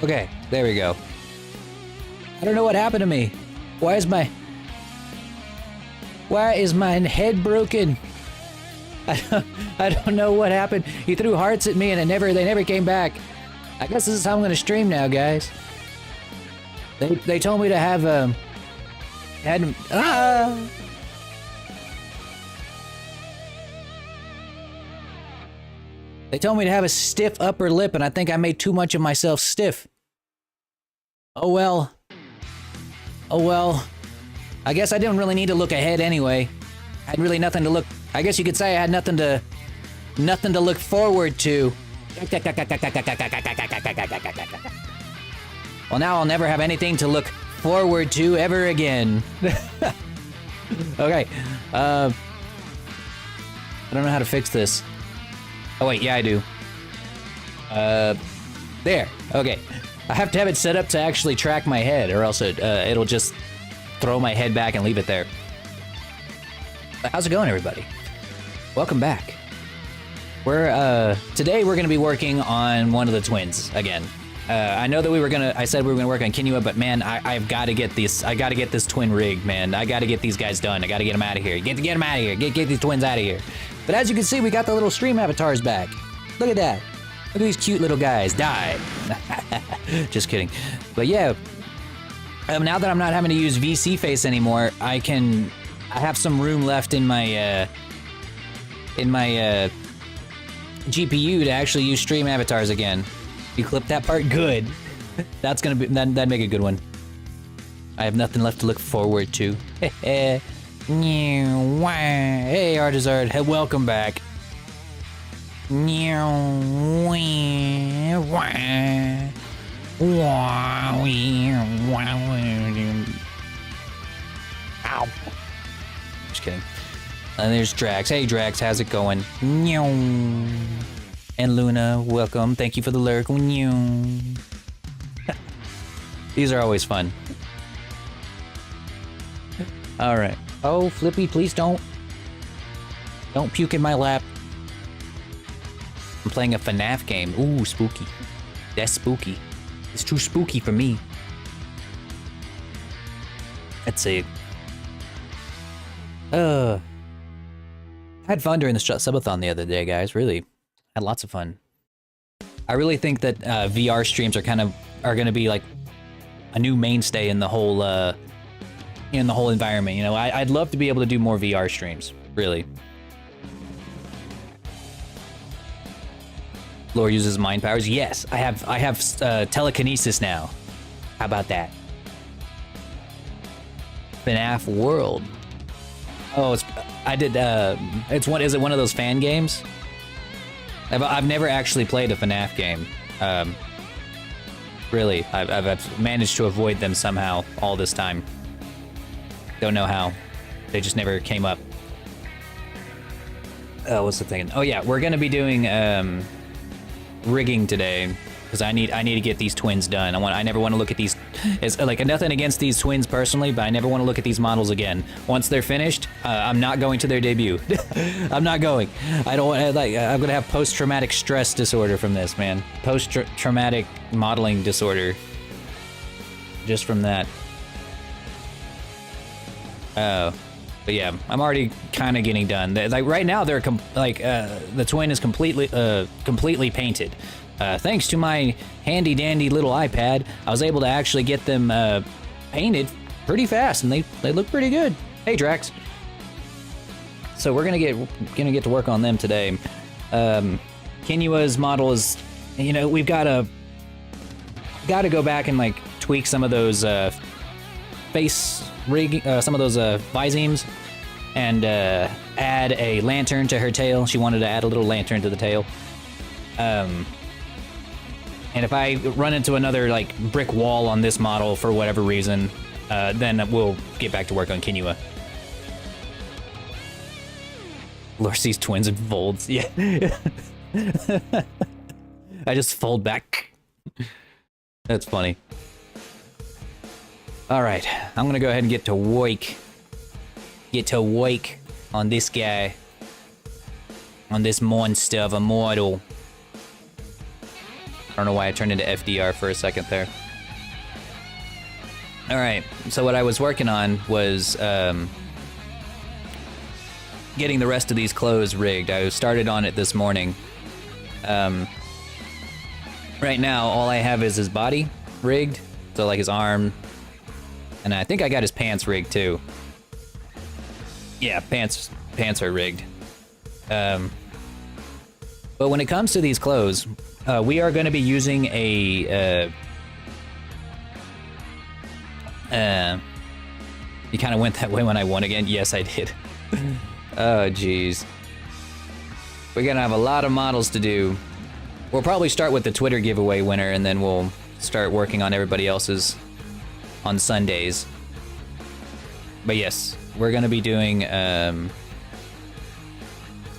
Okay, there we go. I don't know what happened to me. Why is my head broken? I don't know what happened. He threw hearts at me and they never came back. I guess this is how I'm gonna stream now, guys. They told me to have They told me to have a stiff upper lip, and I think I made too much of myself stiff. Oh well. Oh well. I guess I didn't really need to look ahead anyway. I had really nothing to look. I guess you could say I had nothing to look forward to. Well, now I'll never have anything to look forward to ever again. Okay. I don't know how to fix this. Oh wait, yeah I do. There. Okay. I have to have it set up to actually track my head, or else it'll just throw my head back and leave it there. How's it going, everybody? Welcome back. Today we're gonna be working on one of the twins again. I know that I said we were gonna work on Kinua, but man, I've gotta get this twin rigged, man. I gotta get these guys done. I gotta get them out of here. Get them out of here. Get these twins out of here. But as you can see, we got the little stream avatars back. Look at that. Look at these cute little guys. Die. Just kidding. But yeah, now that I'm not having to use VC face anymore, I have some room left in my GPU to actually use stream avatars again. You clip that part? Good. That's gonna be, that'd make a good one. I have nothing left to look forward to. Hey, Artizard, hey, welcome back. Ow. Just kidding. And there's Drax. Hey Drax, how's it going? And Luna, welcome. Thank you for the lyric. These are always fun. Alright. Oh, Flippy, please don't. Don't puke in my lap. I'm playing a FNAF game. Ooh, spooky. That's spooky. It's too spooky for me. Let's see. Had fun during the subathon the other day, guys. Really. Had lots of fun. I really think that VR streams are gonna be like a new mainstay in the whole environment. You know, I'd love to be able to do more VR streams. Really. Lore uses mind powers. Yes, I have telekinesis now. How about that? FNAF World. Oh, is it one of those fan games? I've never actually played a FNAF game. Really, I've managed to avoid them somehow all this time. Don't know how. They just never came up. Oh, what's the thing? Oh yeah, we're gonna be doing rigging today because I need to get these twins done. I never want to look at these. It's like nothing against these twins personally, but I never want to look at these models again. Once they're finished, I'm not going to their debut. I'm not going. I don't want I'm gonna have post-traumatic stress disorder from this, man. Post-traumatic modeling disorder. Just from that. Oh, but yeah, I'm already kind of getting done. Like right now, they're the twin is completely painted. Thanks to my handy dandy little iPad, I was able to actually get them painted pretty fast, and they look pretty good. Hey Drax. So we're gonna get to work on them today. Kinua's model is, you know, we've got to go back and like tweak some of those face rig, some of those visemes, and add a lantern to her tail. She wanted to add a little lantern to the tail. And if I run into another like brick wall on this model for whatever reason, then we'll get back to work on Kinua. Lorcy's twins and folds. Yeah. I just fold back. That's funny. All right, I'm gonna go ahead and get to work. Get to work on this guy. On this monster of a mortal. don't know why I turned into FDR for a second there. All right, so what I was working on was getting the rest of these clothes rigged. I started on it this morning. Right now, all I have is his body rigged, so like his arm, and I think I got his pants rigged too. Yeah, pants are rigged. But when it comes to these clothes, we are going to be using a. You kind of went that way when I won again. Yes, I did. Oh, jeez. We're gonna have a lot of models to do. We'll probably start with the Twitter giveaway winner, and then we'll start working on everybody else's on Sundays. But yes, we're gonna be doing. I'm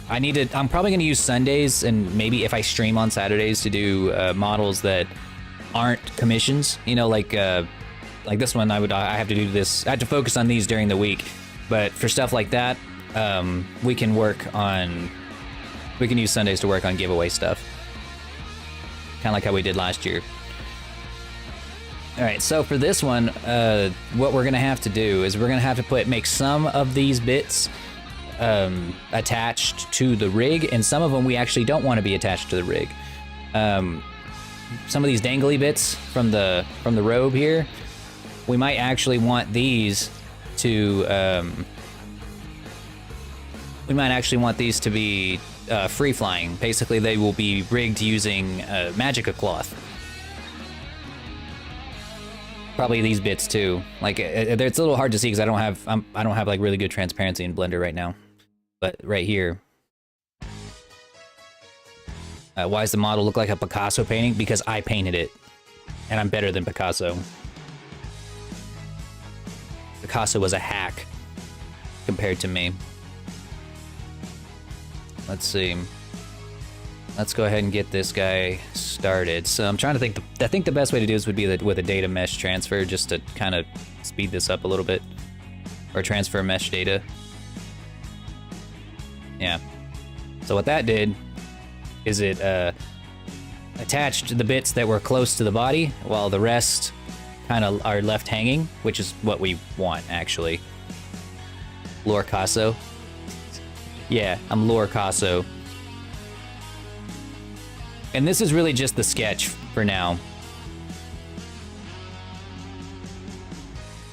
probably gonna use Sundays, and maybe if I stream on Saturdays to do models that aren't commissions. You know, like this one, I have to do this. I have to focus on these during the week. But for stuff like that, we can use Sundays to work on giveaway stuff. Kind of like how we did last year. All right, so for this one, what we're gonna have to do is we're gonna have to make some of these bits attached to the rig, and some of them we actually don't want to be attached to the rig. Some of these dangly bits from the robe here, we might actually want these to be free flying. Basically, they will be rigged using Magica cloth. Probably these bits too. Like it's a little hard to see because I don't have like really good transparency in Blender right now. But right here, why does the model look like a Picasso painting? Because I painted it, and I'm better than Picasso. Picasso was a hack compared to me. Let's see. Let's go ahead and get this guy started. So I'm trying to think. I think the best way to do this would be with a data mesh transfer, just to kind of speed this up a little bit, or transfer mesh data. Yeah. So what that did is it attached the bits that were close to the body, while the rest kind of are left hanging, which is what we want actually. Lore Casso. Yeah, I'm Lore Casso. And this is really just the sketch for now.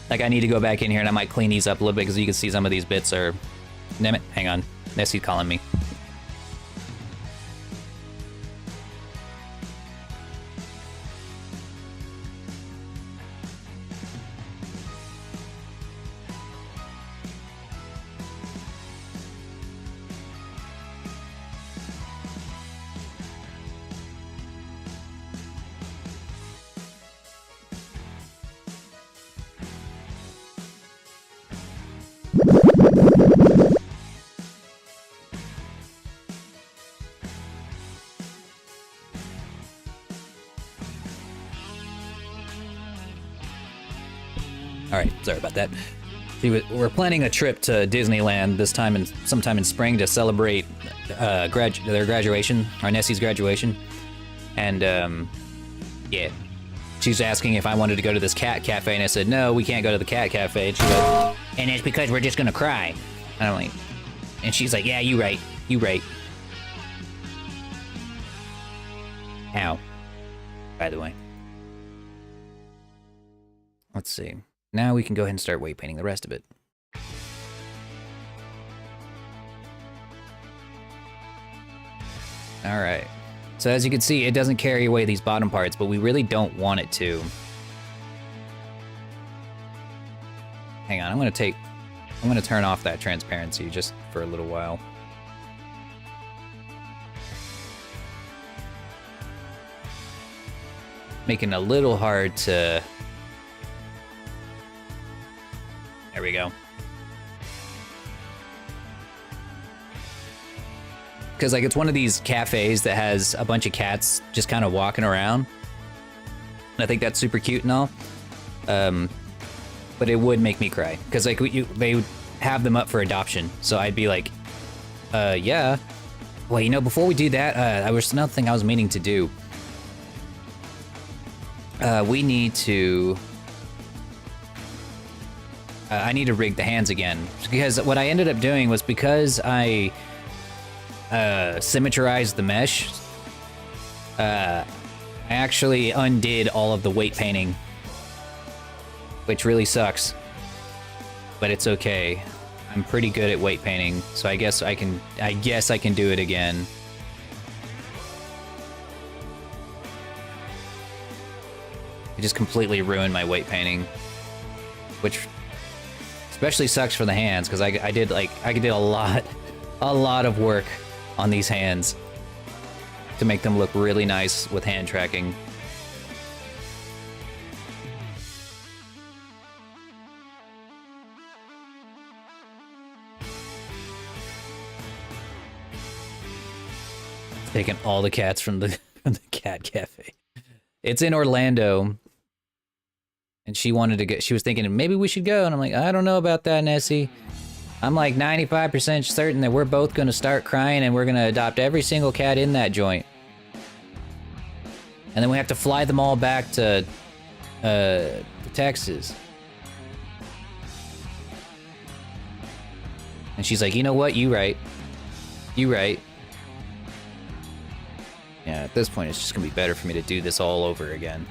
Like, I need to go back in here and I might clean these up a little bit because you can see some of these bits are... Damn it, hang on. Nessie's calling me. All right, sorry about that. We're planning a trip to Disneyland this time, sometime in spring, to celebrate their graduation, our Nessie's graduation. And yeah, she's asking if I wanted to go to this cat cafe, and I said no, we can't go to the cat cafe. And she goes, and it's because we're just gonna cry. And I'm like, and she's like, yeah, you right, you right. Ow. By the way, let's see. Now we can go ahead and start weight painting the rest of it. All right. So as you can see, it doesn't carry away these bottom parts, but we really don't want it to. Hang on, I'm gonna turn off that transparency just for a little while. Making it a little hard to... There we go. Because like it's one of these cafes that has a bunch of cats just kind of walking around. And I think that's super cute and all. But it would make me cry. Because like they would have them up for adoption. So I'd be like, yeah. Well, you know, before we do that, there was another thing I was meaning to do. We need to... I need to rig the hands again. Because what I ended up doing was because I symmetrized the mesh, I actually undid all of the weight painting, which really sucks. But it's okay. I'm pretty good at weight painting, so I guess I can do it again. I just completely ruined my weight painting, which especially sucks for the hands, because I did a lot of work on these hands to make them look really nice with hand tracking. Taking all the cats from the cat cafe. It's in Orlando. And she wanted to go, she was thinking, maybe we should go. And I'm like, I don't know about that, Nessie. I'm like 95% certain that we're both going to start crying and we're going to adopt every single cat in that joint. And then we have to fly them all back to Texas. And she's like, you know what? You right. You right. Yeah, at this point, it's just going to be better for me to do this all over again.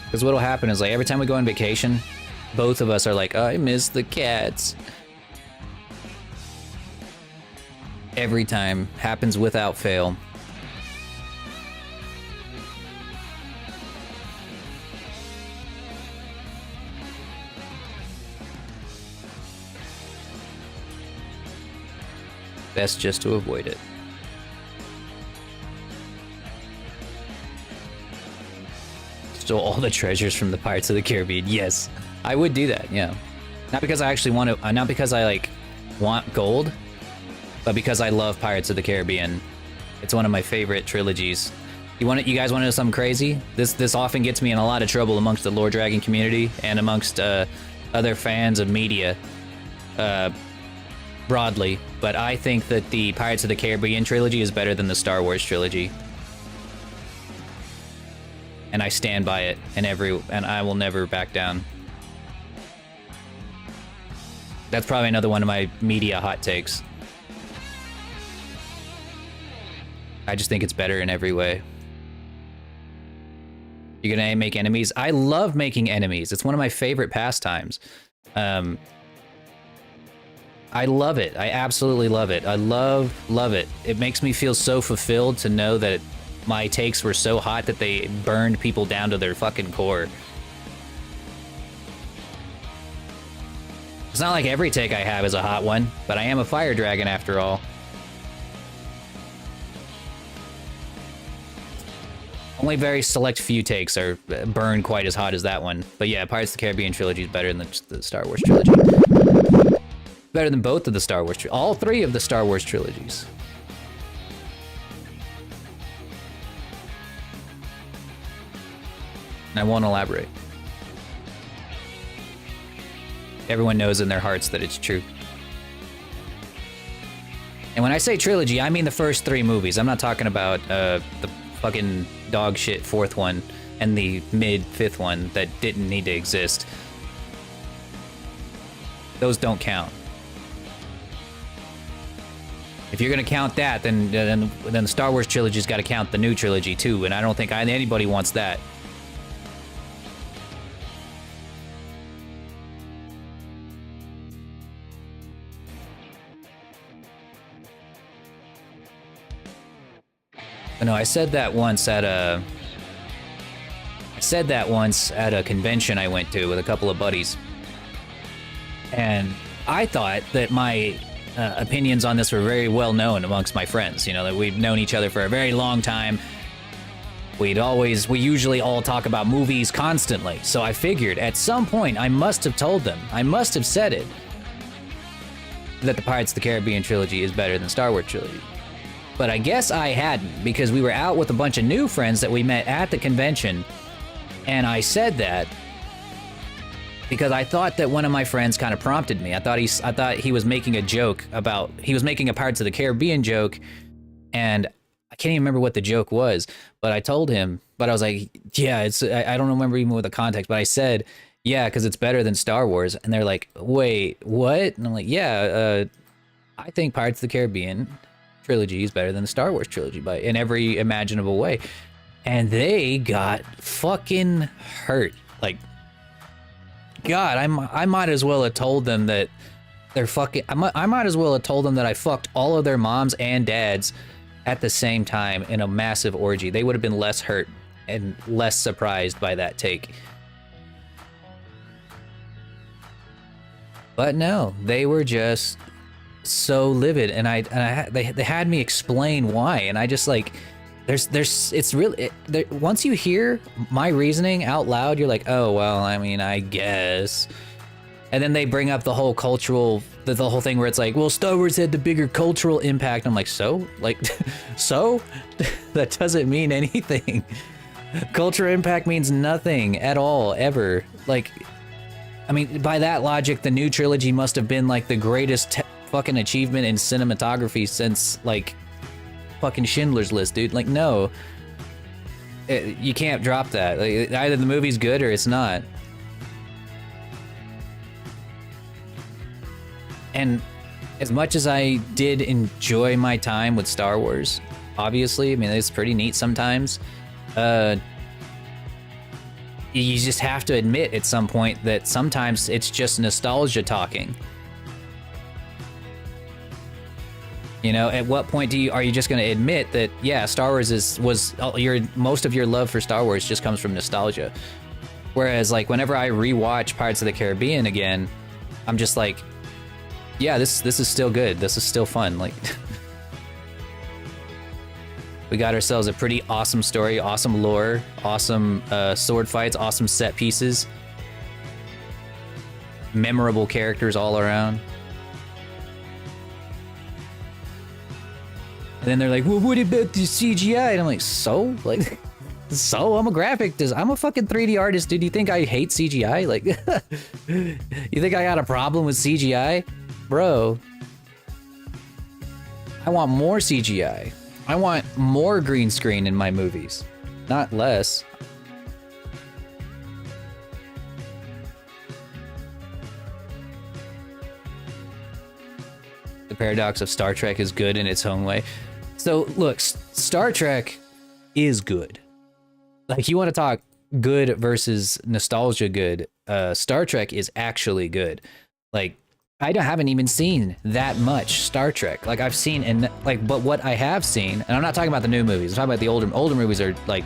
Because what'll happen is, like, every time we go on vacation, both of us are like, I miss the cats. Every time. Happens without fail. Best just to avoid it. Stole all the treasures from the Pirates of the Caribbean. Yes, I would do that. Yeah, not because I actually want to. Not because I like want gold, but because I love Pirates of the Caribbean. It's one of my favorite trilogies. You guys want to know something crazy? This often gets me in a lot of trouble amongst the Lore Dragon community and amongst other fans of media broadly. But I think that the Pirates of the Caribbean trilogy is better than the Star Wars trilogy. And I stand by it, and I will never back down. That's probably another one of my media hot takes. I just think it's better in every way. You're gonna make enemies? I love making enemies. It's one of my favorite pastimes. I love it. I absolutely love it. I love it. It makes me feel so fulfilled to know that my takes were so hot that they burned people down to their fucking core. It's not like every take I have is a hot one, but I am a fire dragon after all. Only very select few takes are burned quite as hot as that one. But yeah, Pirates of the Caribbean trilogy is better than the Star Wars trilogy. Better than both of the Star Wars all three of the Star Wars trilogies. I won't elaborate. Everyone knows in their hearts that it's true. And when I say trilogy, I mean the first three movies. I'm not talking about the fucking dog shit fourth one and the mid fifth one that didn't need to exist. Those don't count. If you're gonna count that, then the Star Wars trilogy's got to count the new trilogy too, and I don't think anybody wants that. No, I said that once at a convention I went to with a couple of buddies, and I thought that my opinions on this were very well known amongst my friends. You know, that we've known each other for a very long time. We usually all talk about movies constantly. So I figured at some point I must have told them, I must have said it, that the Pirates of the Caribbean trilogy is better than Star Wars trilogy. But I guess I hadn't, because we were out with a bunch of new friends that we met at the convention, and I said that because I thought that one of my friends kind of prompted me. I thought he was making a joke about, he was making a Pirates of the Caribbean joke, and I can't even remember what the joke was, but I told him, but I was like, yeah, I don't remember even what the context, but I said, yeah, because it's better than Star Wars. And they're like, wait, what? And I'm like, yeah, I think Pirates of the Caribbean trilogy is better than the Star Wars trilogy in every imaginable way. And they got fucking hurt. Like, God, I might as well have told them that they're fucking, I might as well have told them that I fucked all of their moms and dads at the same time in a massive orgy. They would have been less hurt and less surprised by that take. But no, they were just so livid, and they had me explain why, and I just like, it's really, once you hear my reasoning out loud, you're like, oh well, I mean, I guess. And then they bring up the whole cultural, the whole thing where it's like, well, Star Wars had the bigger cultural impact. I'm like, so? Like, so? That doesn't mean anything. Cultural impact means nothing at all, ever. Like, I mean, by that logic, the new trilogy must have been like the greatest fucking achievement in cinematography since like fucking Schindler's List, dude. Like, no. You can't drop that. Like, either the movie's good or it's not. And as much as I did enjoy my time with Star Wars, obviously, I mean, it's pretty neat sometimes. You just have to admit at some point that sometimes it's just nostalgia talking. You know, at what point are you just going to admit that, yeah, Star Wars most of your love for Star Wars just comes from nostalgia? Whereas, like, whenever I rewatch Pirates of the Caribbean again, I'm just like, yeah, this is still good. This is still fun. Like, we got ourselves a pretty awesome story, awesome lore, awesome sword fights, awesome set pieces, memorable characters all around. And then they're like, well, what about the CGI? And I'm like, so? Like, so? I'm a I'm a fucking 3D artist, dude. You think I hate CGI? Like, you think I got a problem with CGI? Bro, I want more CGI. I want more green screen in my movies, not less. The paradox of Star Trek is good in its own way. So look, Star Trek is good. Like, you want to talk good versus nostalgia good, Star Trek is actually good. Like, I haven't even seen that much Star Trek. Like, I've seen, but what I have seen, and I'm not talking about the new movies, I'm talking about the older movies are, like,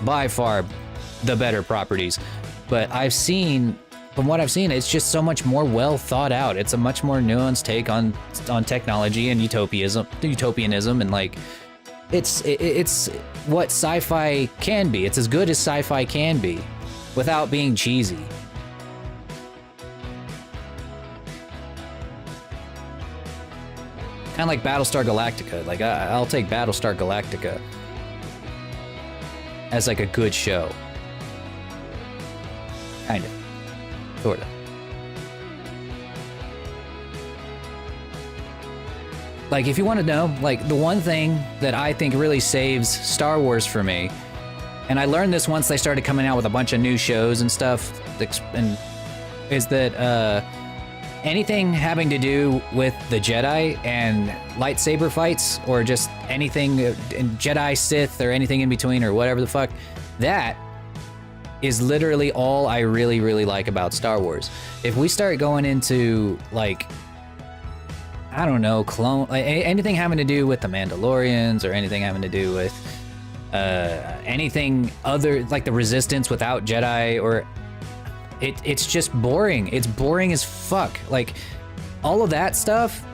by far the better properties. But I've seen, from what I've seen, it's just so much more well thought out. It's a much more nuanced take on technology and utopianism, and like, it's what sci-fi can be. It's as good as sci-fi can be without being cheesy. Kind of like Battlestar Galactica. Like, I'll take Battlestar Galactica as like a good show. Kind of. Sort of. Like, if you want to know, like, the one thing that I think really saves Star Wars for me, and I learned this once they started coming out with a bunch of new shows and stuff, and is that anything having to do with the Jedi and lightsaber fights, or just anything in Jedi, Sith, or anything in between, or whatever the fuck, that is literally all I really, really like about Star Wars. If we start going into, like, I don't know, anything having to do with the Mandalorians, or anything having to do with anything other, like the Resistance without Jedi, or it's just boring. It's boring as fuck. Like, all of that stuff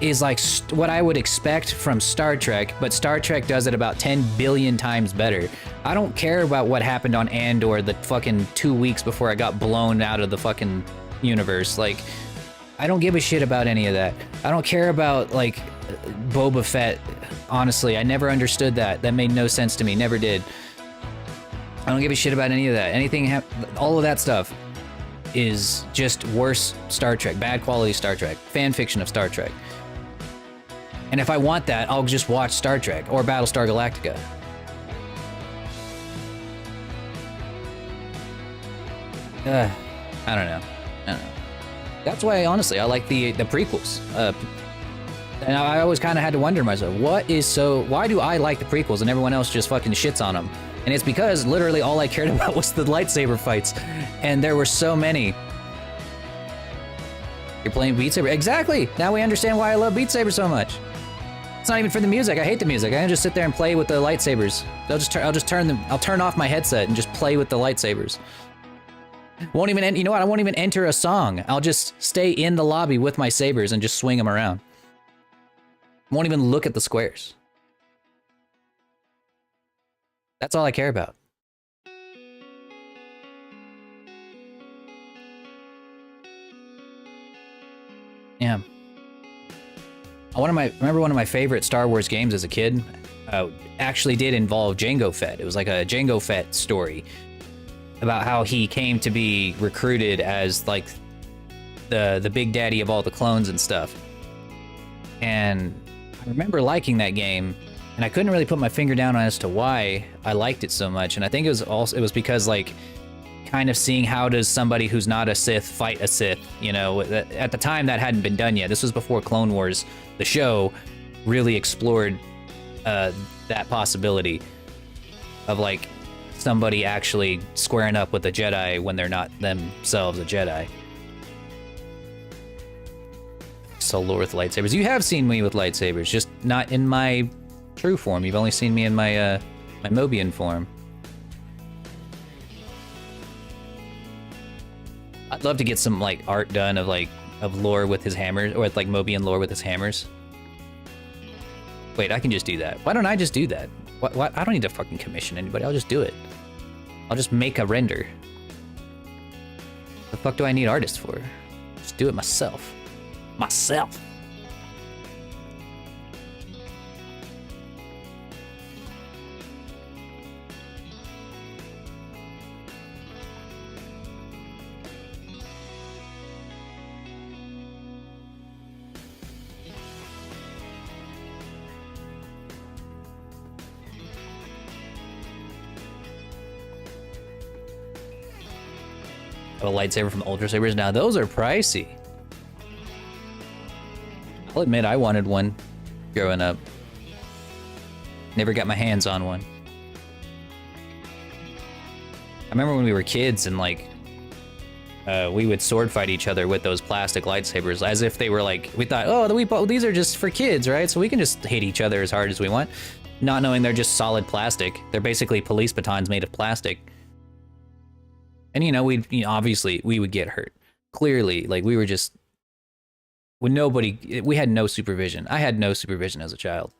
is like what I would expect from Star Trek, but Star Trek does it about 10 billion times better. I don't care about what happened on Andor the fucking 2 weeks before I got blown out of the fucking universe. Like, I don't give a shit about any of that. I don't care about, like, Boba Fett. Honestly, I never understood that. That made no sense to me. Never did. I don't give a shit about any of that. All of that stuff is just worse Star Trek, bad quality Star Trek, fan fiction of Star Trek. And if I want that, I'll just watch Star Trek or Battlestar Galactica. I don't know. That's why, honestly, I like the prequels. And I always kind of had to wonder to myself, why do I like the prequels and everyone else just fucking shits on them? And it's because literally all I cared about was the lightsaber fights. And there were so many. You're playing Beat Saber? Exactly! Now we understand why I love Beat Saber so much. It's not even for the music. I hate the music. I can just sit there and play with the lightsabers. I'll turn off my headset and just play with the lightsabers. You know what? I won't even enter a song. I'll just stay in the lobby with my sabers and just swing them around. Won't even look at the squares. That's all I care about. Yeah. Remember one of my favorite Star Wars games as a kid? Actually did involve Jango Fett. It was like a Jango Fett story about how he came to be recruited as like the big daddy of all the clones and stuff. And I remember liking that game, and I couldn't really put my finger down as to why I liked it so much. And I think it was because like kind of seeing how does somebody who's not a Sith fight a Sith, you know. At the time that hadn't been done yet. This was before Clone Wars, the show, really explored that possibility of like somebody actually squaring up with a Jedi when they're not themselves a Jedi. Solo with lightsabers. You have seen me with lightsabers, just not in my true form. You've only seen me in my my Mobian form. I'd love to get some like art done of lore with his hammers, or with like Mobian lore with his hammers. Wait, I can just do that. Why don't I just do that? What? I don't need to fucking commission anybody. I'll just do it. I'll just make a render. The fuck do I need artists for? Just do it myself. Myself. A lightsaber from Ultra Sabers. Now those are pricey. I'll admit I wanted one growing up. Never got my hands on one. I remember when we were kids and like we would sword fight each other with those plastic lightsabers as if they were like, we thought, oh, these are just for kids, right? So we can just hit each other as hard as we want. Not knowing they're just solid plastic. They're basically police batons made of plastic. And obviously we would get hurt. Clearly, like we were just, we had no supervision. I had no supervision as a child.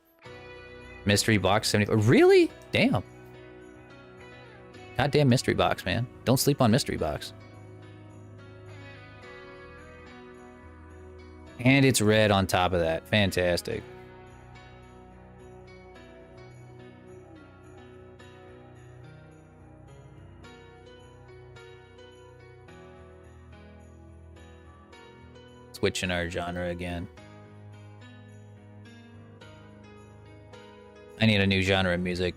Mystery box 74, really? Damn. Goddamn mystery box, man. Don't sleep on mystery box. And it's red on top of that. Fantastic. Switching our genre again. I need a new genre of music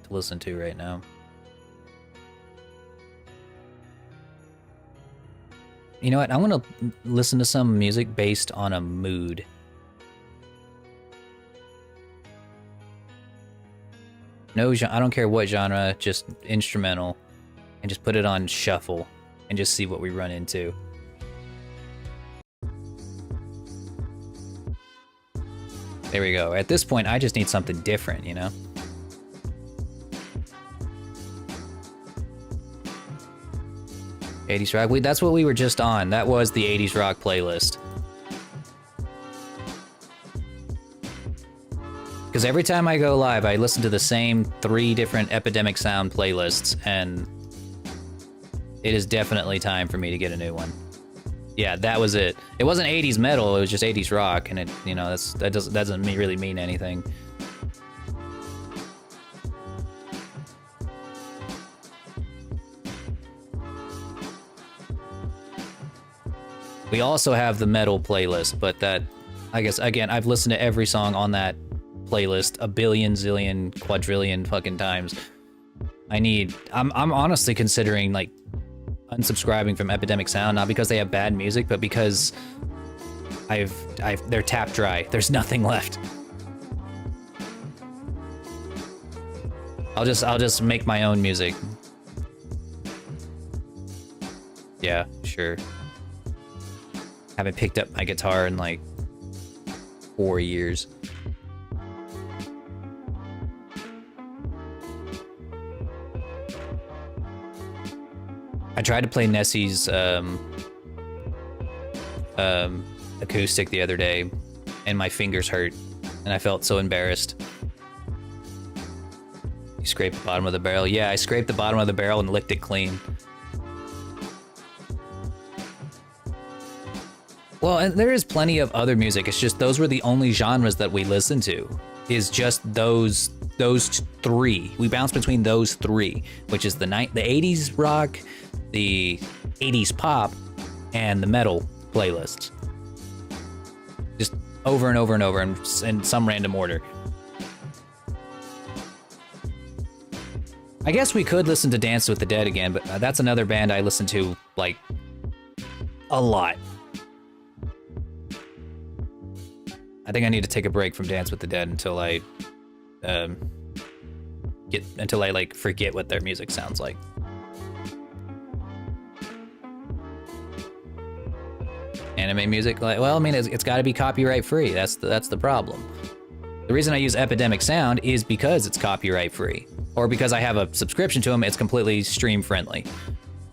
to listen to right now. You know what? I'm gonna listen to some music based on a mood. No, I don't care what genre, just instrumental, and just put it on shuffle and just see what we run into. There we go. At this point, I just need something different, you know? '80s rock. That's what we were just on. That was the '80s rock playlist. Because every time I go live, I listen to the same 3 different Epidemic Sound playlists, and it is definitely time for me to get a new one. Yeah, that was it. It wasn't 80s metal, it was just 80s rock, and it, you know, that doesn't really mean anything. We also have the metal playlist, but that, I guess, again, I've listened to every song on that playlist a billion, zillion, quadrillion fucking times. I'm honestly considering, like, unsubscribing from Epidemic Sound, not because they have bad music, but because they're tapped dry. There's nothing left. I'll just make my own music. Yeah, sure. Haven't picked up my guitar in like 4 years. I tried to play Nessie's acoustic the other day, and my fingers hurt, and I felt so embarrassed. You scraped the bottom of the barrel? Yeah, I scraped the bottom of the barrel and licked it clean. Well, and there is plenty of other music. It's just those were the only genres that we listened to. Is just those three. We bounce between those three, which is the 80s rock, the 80s pop, and the metal playlists. Just over and over and over in some random order. I guess we could listen to Dance with the Dead again, but that's another band I listen to, like, a lot. I think I need to take a break from Dance with the Dead until I like forget what their music sounds like. Anime music, like, well, I mean, it's got to be copyright free. That's the problem. The reason I use Epidemic Sound is because it's copyright free, or because I have a subscription to them. It's completely stream friendly.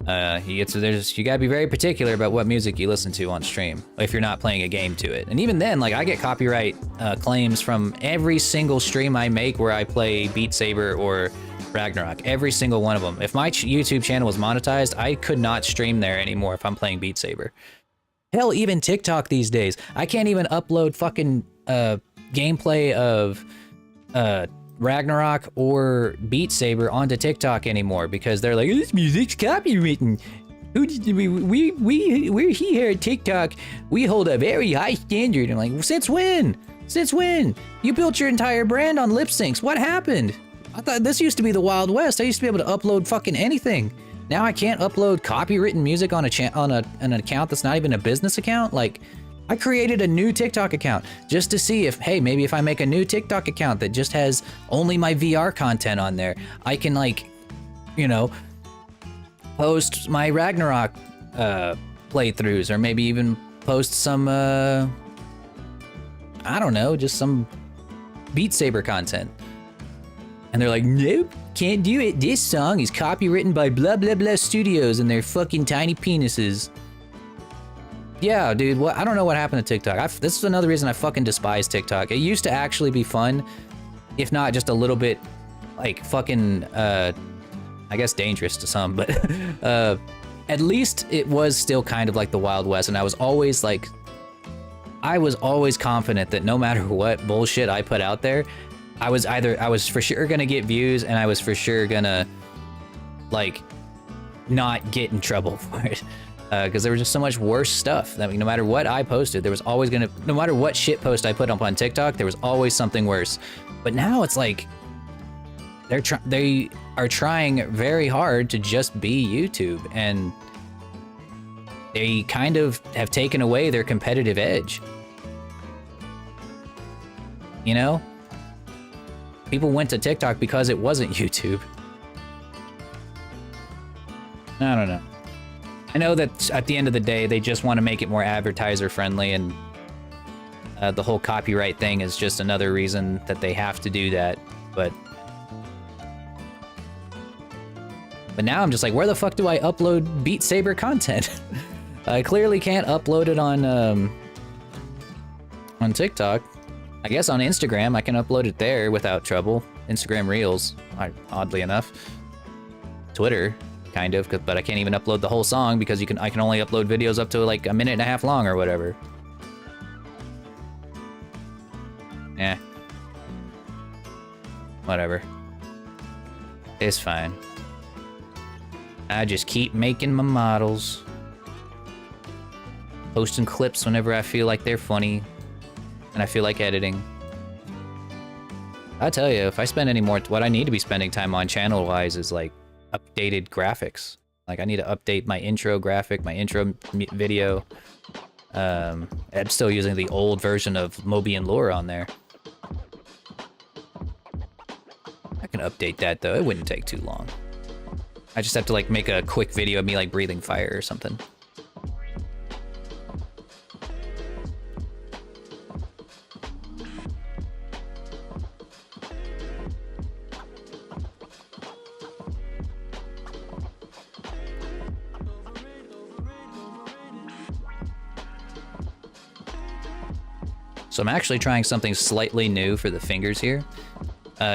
You gotta be very particular about what music you listen to on stream if you're not playing a game to it. And even then, like, I get copyright claims from every single stream I make where I play Beat Saber or Ragnarok. Every single one of them. If my YouTube channel was monetized, I could not stream there anymore if I'm playing Beat Saber. Hell, even TikTok these days. I can't even upload fucking gameplay of Ragnarok or Beat Saber onto TikTok anymore because they're like, this music's copywritten. We're here at TikTok. We hold a very high standard. I'm like, since when? Since when? You built your entire brand on lip syncs. What happened? I thought this used to be the Wild West. I used to be able to upload fucking anything. Now I can't upload copywritten music on an account that's not even a business account. Like, I created a new TikTok account just to see if, hey, maybe if I make a new TikTok account that just has only my VR content on there, I can, like, you know, post my Ragnarok playthroughs, or maybe even post some, I don't know, just some Beat Saber content. And they're like, nope, can't do it. This song is copywritten by blah blah blah studios and their fucking tiny penises. Yeah, dude, I don't know what happened to TikTok. This is another reason I fucking despise TikTok. It used to actually be fun, if not just a little bit, like, fucking, I guess dangerous to some, but at least it was still kind of like the Wild West, and I was always confident that no matter what bullshit I put out there, I was for sure gonna get views, and I was for sure gonna, like, not get in trouble for it. Because there was just so much worse stuff. I mean, no matter what I posted, there was always no matter what shit post I put up on TikTok, there was always something worse. But now it's like, they are trying very hard to just be YouTube, and they kind of have taken away their competitive edge. You know? People went to TikTok because it wasn't YouTube. I don't know. I know that at the end of the day, they just want to make it more advertiser friendly, and the whole copyright thing is just another reason that they have to do that. But now I'm just like, where the fuck do I upload Beat Saber content? I clearly can't upload it on TikTok. I guess on Instagram, I can upload it there without trouble. Instagram Reels, oddly enough. Twitter, kind of, but I can't even upload the whole song because I can only upload videos up to like a minute and a half long or whatever. Eh. Whatever. It's fine. I just keep making my models. Posting clips whenever I feel like they're funny. And I feel like editing. I tell you, if I spend any more, what I need to be spending time on channel-wise is like updated graphics. Like I need to update my intro graphic, my intro video. I'm still using the old version of Moby and Lore on there. I can update that though, it wouldn't take too long. I just have to like make a quick video of me like breathing fire or something. So I'm actually trying something slightly new for the fingers here.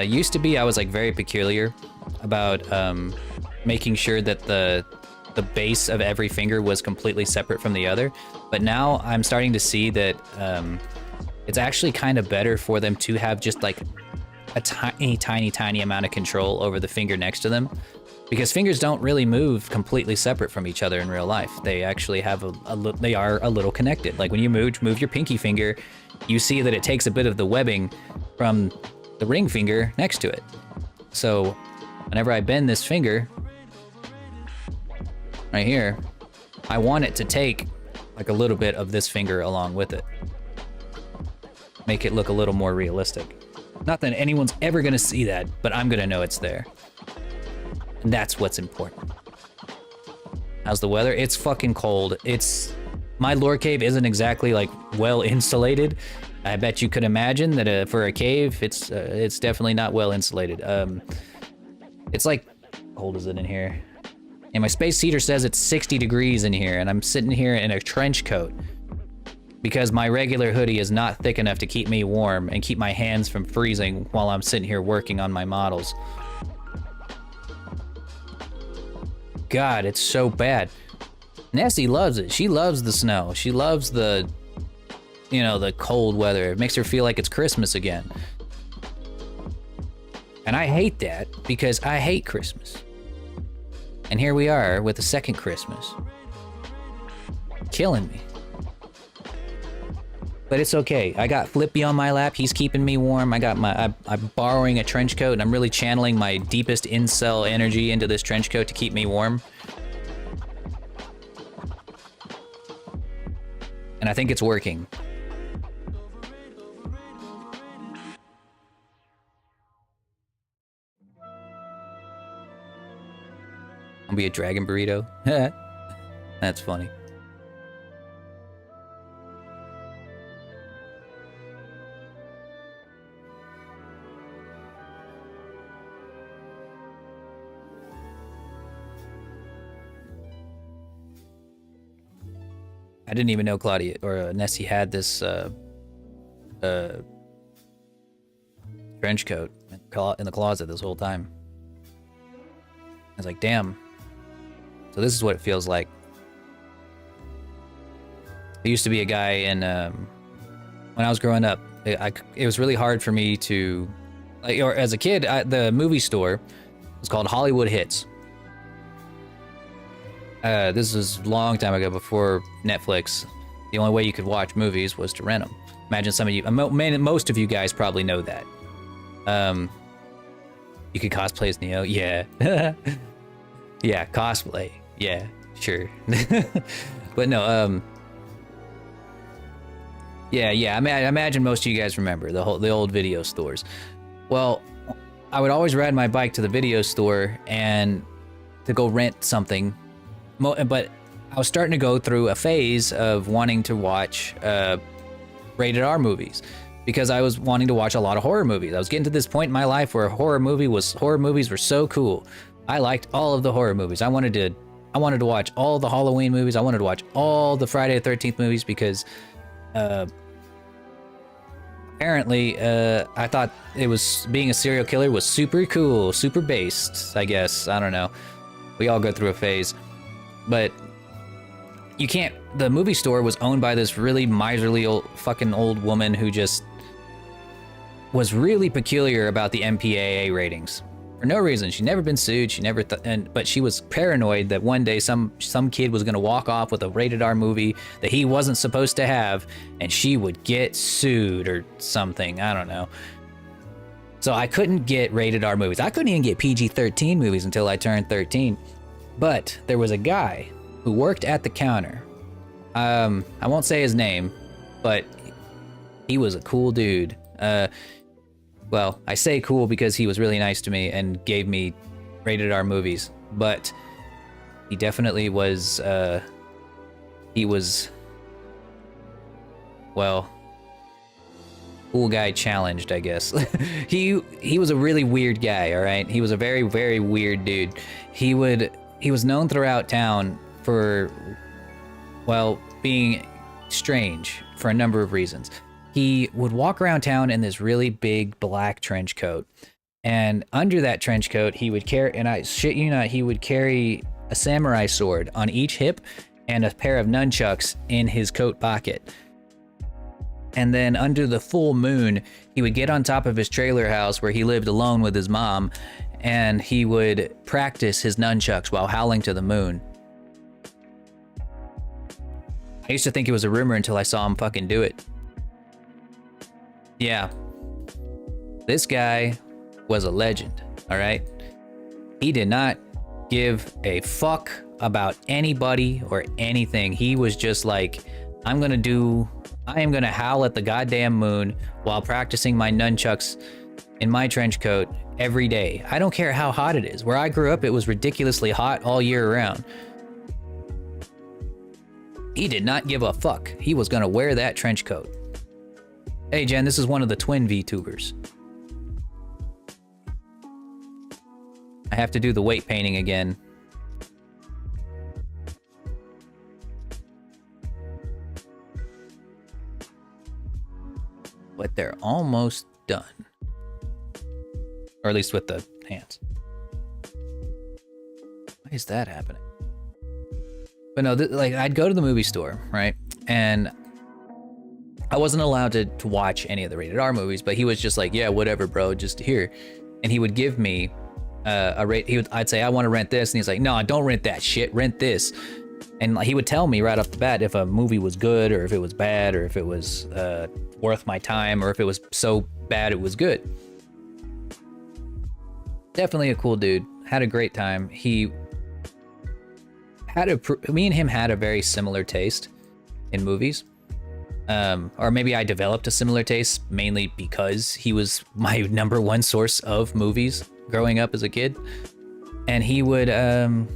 Used to be I was like very peculiar about making sure that the base of every finger was completely separate from the other. But now I'm starting to see that it's actually kind of better for them to have just like a tiny amount of control over the finger next to them. Because fingers don't really move completely separate from each other in real life. They actually have they are a little connected. Like when you move your pinky finger, you see that it takes a bit of the webbing from the ring finger next to it. So whenever I bend this finger right here, I want it to take like a little bit of this finger along with it. Make it look a little more realistic. Not that anyone's ever gonna see that, but I'm gonna know it's there. And that's what's important. How's the weather? It's fucking cold. My lore cave isn't exactly like well insulated. I bet you could imagine that for a cave, it's definitely not well insulated. It's like, how cold is it in here? And my space heater says it's 60 degrees in here, and I'm sitting here in a trench coat because my regular hoodie is not thick enough to keep me warm and keep my hands from freezing while I'm sitting here working on my models. God, it's so bad. Nessie loves it. She loves the snow. She loves the, you know, the cold weather. It makes her feel like it's Christmas again. And I hate that because I hate Christmas. And here we are with the second Christmas. Killing me. But it's okay. I got Flippy on my lap. He's keeping me warm. I'm borrowing a trench coat, and I'm really channeling my deepest incel energy into this trench coat to keep me warm. And I think it's working. I'll be a dragon burrito. That's funny. I didn't even know Claudia or Nessie had this trench coat in the closet this whole time. I was like, damn. So this is what it feels like. There used to be a guy in when I was growing up. It was really hard for me to, like, or as a kid, the movie store was called Hollywood Hits. This was a long time ago, before Netflix. The only way you could watch movies was to rent them. Imagine some of you, most of you guys probably know that. You could cosplay as Neo, yeah. Yeah, cosplay, yeah, sure. But no, yeah. I imagine most of you guys remember the old video stores. Well, I would always ride my bike to the video store and to go rent something. But I was starting to go through a phase of wanting to watch rated R movies because I was wanting to watch a lot of horror movies. I was getting to this point in my life where horror movies were so cool. I liked all of the horror movies. I wanted to watch all the Halloween movies. I wanted to watch all the Friday the 13th movies because apparently I thought it was being a serial killer was super cool, super based, I guess. I don't know. We all go through a phase. But you can't... The movie store was owned by this really miserly fucking old woman who just was really peculiar about the MPAA ratings. For no reason. She'd never been sued. She never... but she was paranoid that one day some kid was going to walk off with a rated R movie that he wasn't supposed to have, and she would get sued or something. I don't know. So I couldn't get rated R movies. I couldn't even get PG-13 movies until I turned 13. But there was a guy who worked at the counter. I won't say his name, but he was a cool dude. Well, I say cool because he was really nice to me and gave me rated R movies, but he definitely was, well, cool guy challenged, I guess. He was a really weird guy, all right? He was a very, very weird dude. He was known throughout town for, well, being strange for a number of reasons. He would walk around town in this really big black trench coat. And under that trench coat, he would carry, and I shit you not, he would carry a samurai sword on each hip and a pair of nunchucks in his coat pocket. And then under the full moon, he would get on top of his trailer house where he lived alone with his mom, and he would practice his nunchucks while howling to the moon. I used to think it was a rumor until I saw him fucking do it. Yeah. This guy was a legend, all right? He did not give a fuck about anybody or anything. He was just like, I am gonna howl at the goddamn moon while practicing my nunchucks in my trench coat every day. I don't care how hot it is. Where I grew up, it was ridiculously hot all year round. He did not give a fuck. He was gonna wear that trench coat. Hey Jen, this is one of the twin VTubers. I have to do the weight painting again. But they're almost done. Or at least with the hands. Why is that happening? But no, like I'd go to the movie store, right? And I wasn't allowed to watch any of the rated R movies, but he was just like, yeah, whatever, bro, just here. And he would give me I'd say, I want to rent this. And he's like, no, don't rent that shit, rent this. And he would tell me right off the bat if a movie was good or if it was bad or if it was worth my time or if it was so bad it was good. Definitely a cool dude. Had a great time. Me and him had a very similar taste in movies. Or maybe I developed a similar taste mainly because he was my number one source of movies growing up as a kid. And he would, no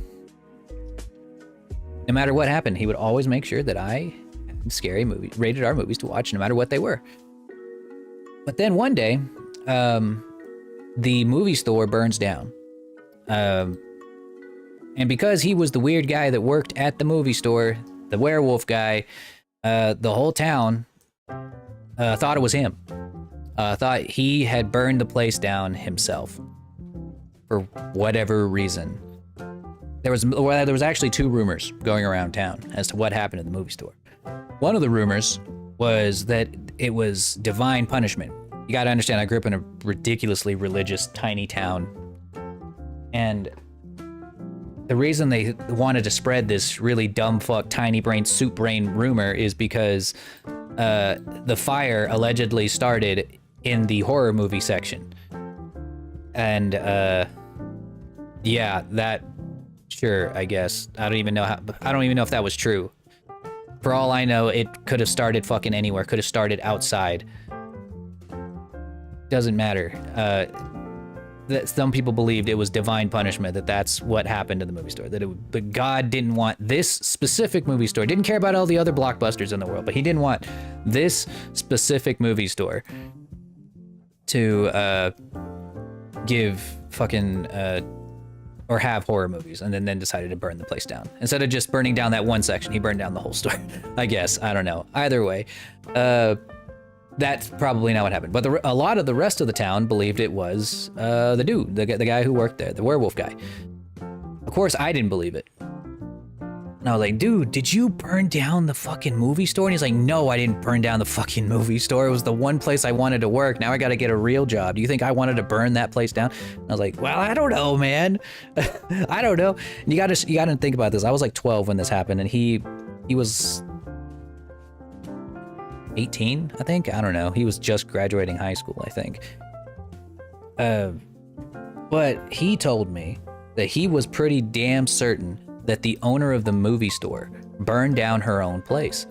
matter what happened, he would always make sure that I had scary movies, rated R movies to watch no matter what they were. But then one day, the movie store burns down. And because he was the weird guy that worked at the movie store, the werewolf guy, the whole town thought it was him. Thought he had burned the place down himself for whatever reason. There was actually two rumors going around town as to what happened at the movie store. One of the rumors was that it was divine punishment. You gotta understand, I grew up in a ridiculously religious tiny town, and the reason they wanted to spread this really dumb fuck tiny brain soup brain rumor is because the fire allegedly started in the horror movie section. And yeah, that, sure, I guess. I don't even know if that was true. For all I know, it could have started fucking anywhere, could have started outside. Doesn't matter. That some people believed it was divine punishment, that's what happened in the movie store, that God didn't want this specific movie store, didn't care about all the other blockbusters in the world, but he didn't want this specific movie store to give fucking or have horror movies, and then decided to burn the place down. Instead of just burning down that one section, he burned down the whole store. I guess, I don't know. Either way, that's probably not what happened. But a lot of the rest of the town believed it was the dude, the guy who worked there, the werewolf guy. Of course, I didn't believe it. And I was like, dude, did you burn down the fucking movie store? And he's like, no, I didn't burn down the fucking movie store. It was the one place I wanted to work. Now I got to get a real job. Do you think I wanted to burn that place down? And I was like, well, I don't know, man. I don't know. And you got to think about this. I was like 12 when this happened, and he was 18, I think. I don't know. He was just graduating high school, I think. But he told me that he was pretty damn certain that the owner of the movie store burned down her own place.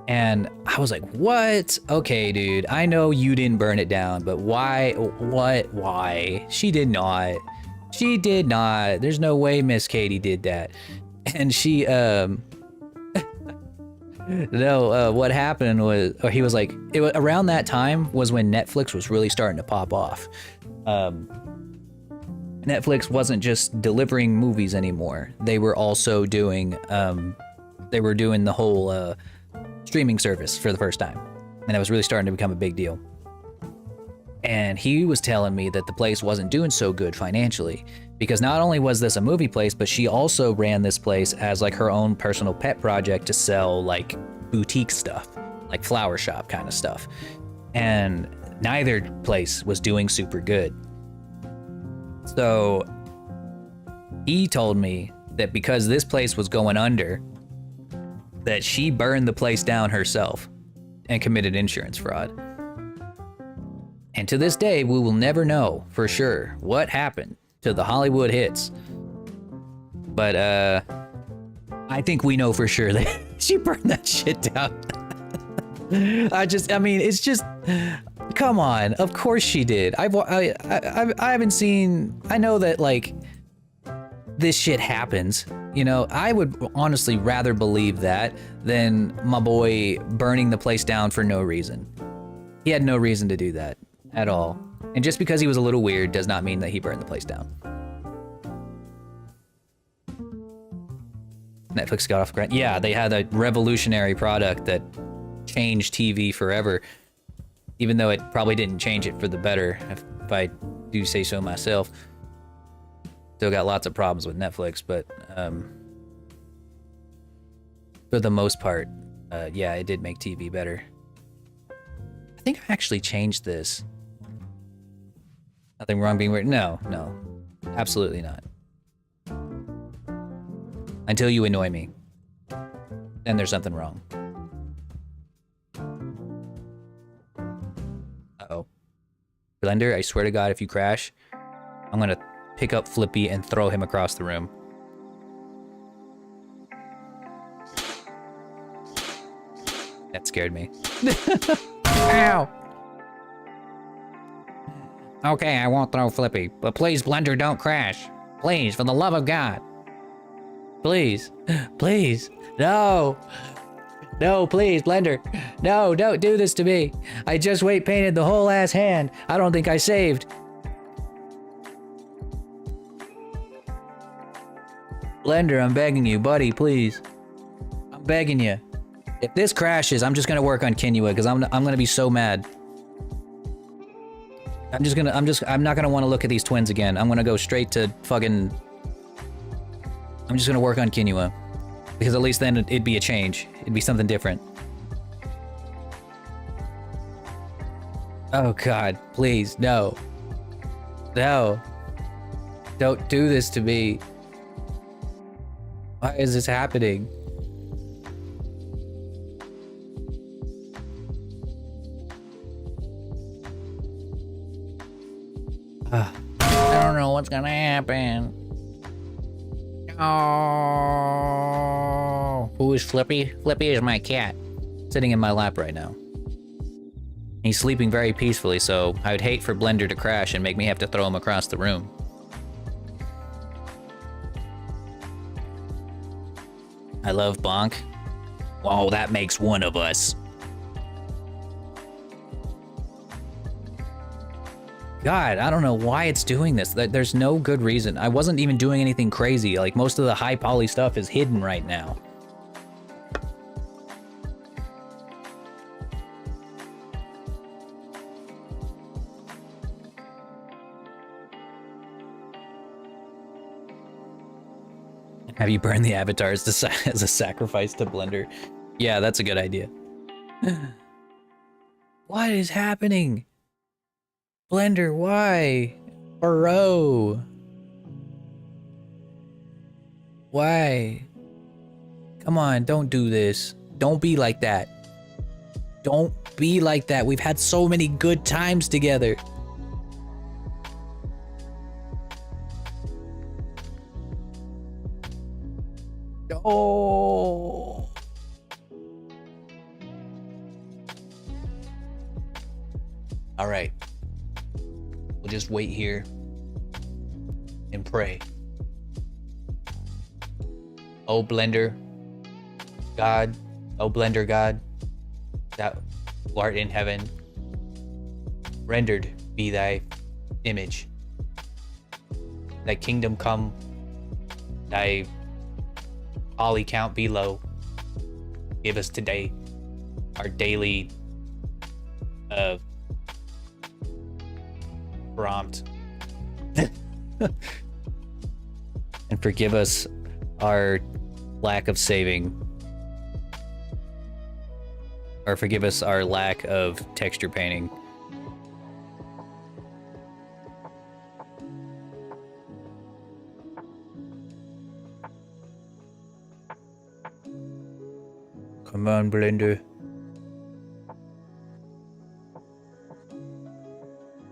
And I was like, what? Okay, dude, I know you didn't burn it down, but why? What? Why? She did not. She did not. There's no way Miss Katie did that. And she, no, what happened was, or he was like, around that time was when Netflix was really starting to pop off. Netflix wasn't just delivering movies anymore. They were also doing, the whole streaming service for the first time. And that was really starting to become a big deal. And he was telling me that the place wasn't doing so good financially, because not only was this a movie place, but she also ran this place as like her own personal pet project to sell like boutique stuff, like flower shop kind of stuff. And neither place was doing super good. So he told me that because this place was going under, that she burned the place down herself and committed insurance fraud. And to this day, we will never know for sure what happened to the Hollywood hits. But I think we know for sure that she burned that shit down. I mean, it's just, come on. Of course she did. I haven't seen, I know that like this shit happens. You know, I would honestly rather believe that than my boy burning the place down for no reason. He had no reason to do that at all. And just because he was a little weird does not mean that he burned the place down. Netflix got off grant. Yeah, they had a revolutionary product that changed TV forever, even though it probably didn't change it for the better, if I do say so myself. Still got lots of problems with Netflix, but for the most part, yeah, it did make TV better. I think I actually changed this. Nothing wrong being weird. No, absolutely not. Until you annoy me, then there's something wrong. Uh-oh. Blender, I swear to God, if you crash, I'm gonna pick up Flippy and throw him across the room. That scared me. Ow! Okay, I won't throw Flippy, but please, Blender, don't crash. Please, for the love of God. Please. Please. No. No, please, Blender. No, don't do this to me. I just weight painted the whole ass hand. I don't think I saved. Blender, I'm begging you, buddy, please. I'm begging you. If this crashes, I'm just gonna work on Kinua, because I'm gonna be so mad. I'm not gonna want to look at these twins again. I'm gonna go straight to fucking... I'm just gonna work on Kinua. Because at least then it'd be a change. It'd be something different. Oh God, please, no. No. Don't do this to me. Why is this happening? I don't know what's gonna happen. Oh. Who is Flippy? Flippy is my cat. Sitting in my lap right now. He's sleeping very peacefully, so I would hate for Blender to crash and make me have to throw him across the room. I love Bonk. Oh, that makes one of us. God, I don't know why it's doing this. There's no good reason. I wasn't even doing anything crazy. Like, most of the high poly stuff is hidden right now. Have you burned the avatars as a sacrifice to Blender? Yeah, that's a good idea. What is happening? Blender, why? Bro. Why? Come on, don't do this. Don't be like that. Don't be like that. We've had so many good times together. Oh. All right. We'll just wait here and pray. Oh, Blender God, oh Blender God, that who art in heaven, rendered be thy image. Thy kingdom come, thy folly count be low. Give us today our daily prompt. And forgive us our lack of saving. Or forgive us our lack of texture painting. Come on, Blender.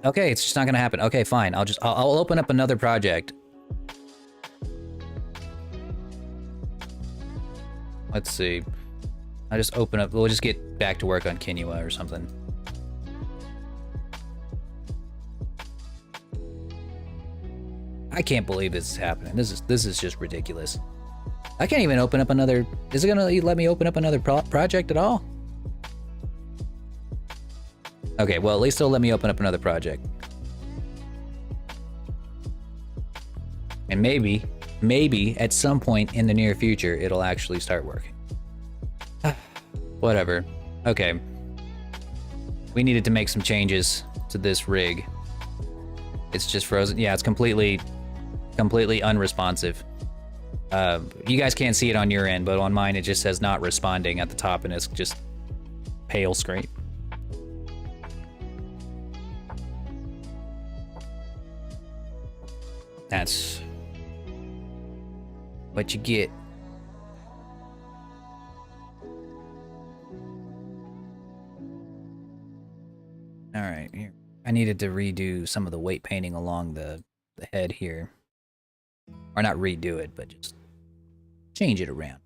Okay, it's just not gonna happen. Okay, fine. I'll open up another project. Let's see. I'll just open up. We'll just get back to work on Kinua or something. I can't believe this is happening. This is just ridiculous. I can't even open up another. Is it gonna let me open up another project at all? Okay, well, at least it'll let me open up another project. And maybe at some point in the near future, it'll actually start working. Whatever. Okay. We needed to make some changes to this rig. It's just frozen. Yeah, it's completely unresponsive. You guys can't see it on your end, but on mine it just says not responding at the top, and it's just pale screen. That's what you get. All right, here. I needed to redo some of the weight painting along the head here. Or not redo it, but just change it around.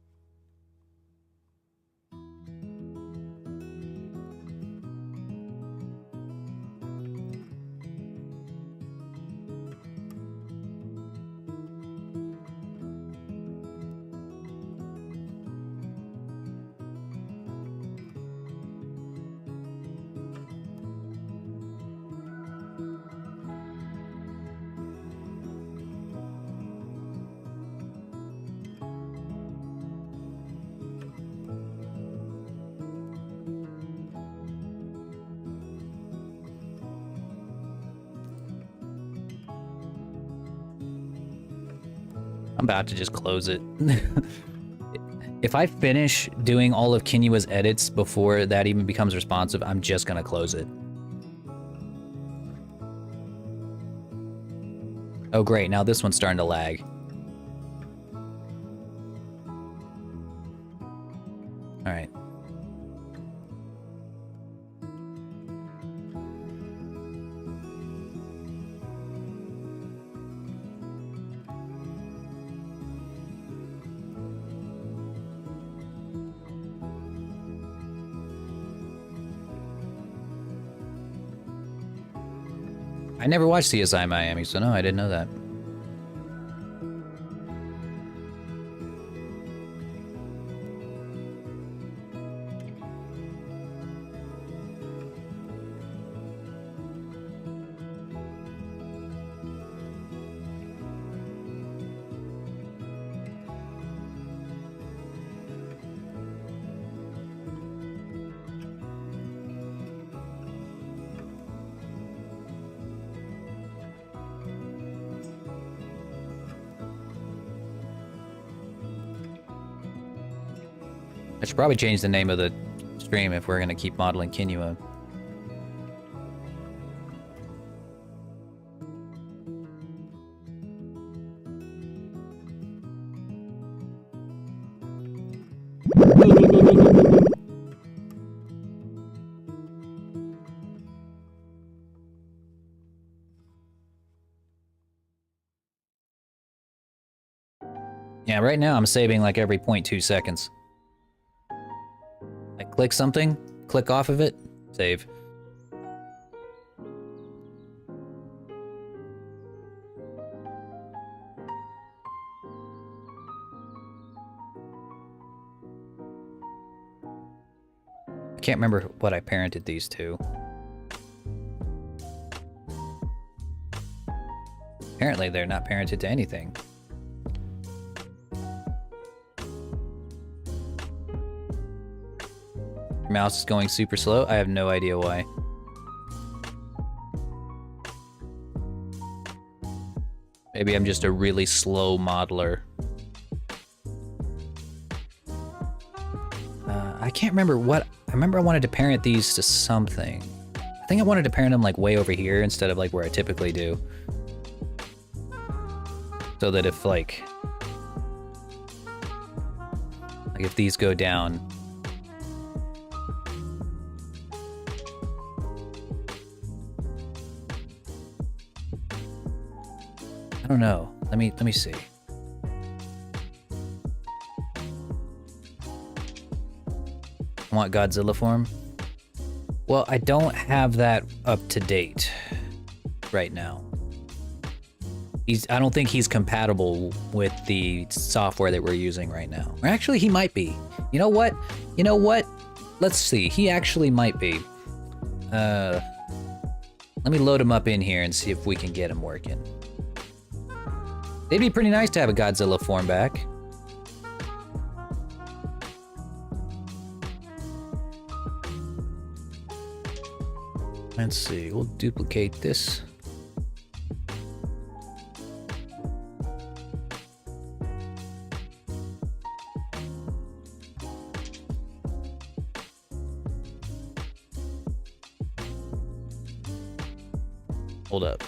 I'm about to just close it. If I finish doing all of Kinua's edits before that even becomes responsive, I'm just gonna close it. Oh great, now this one's starting to lag. All right. I never watched CSI Miami, so no, I didn't know that. I should probably change the name of the stream if we're gonna keep modeling Kinua. Yeah, right now I'm saving like every 0.2 seconds. I click something, click off of it, save. I can't remember what I parented these to. Apparently they're not parented to anything. Your mouse is going super slow. I have no idea why. Maybe I'm just a really slow modeler. I can't remember what... I remember I wanted to parent these to something. I think I wanted to parent them like way over here instead of like where I typically do. So that if like if these go down, I don't know. Let me see. I want Godzilla form. Well, I don't have that up to date right now. I don't think he's compatible with the software that we're using right now. Or actually, he might be. You know what? You know what? Let's see. He actually might be. Let me load him up in here and see if we can get him working. It'd be pretty nice to have a Godzilla form back. Let's see. We'll duplicate this. Hold up.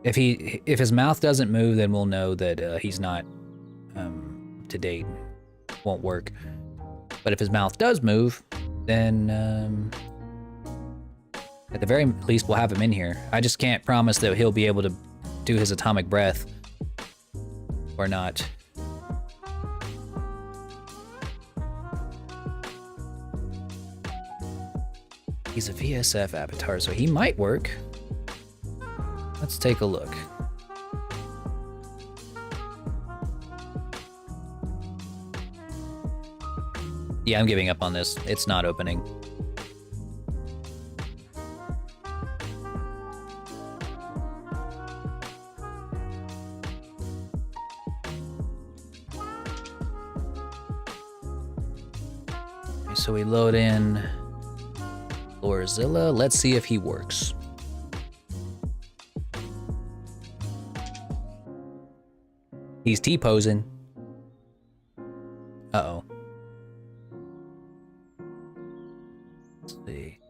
If his mouth doesn't move, then we'll know that he's not to date. Won't work. But if his mouth does move, then at the very least we'll have him in here. I just can't promise that he'll be able to do his atomic breath or not. He's a VSF avatar, so he might work. Let's take a look. Yeah, I'm giving up on this. It's not opening. Okay, so we load in Lorzilla. Let's see if he works. He's T-posing. Uh-oh. Let's see.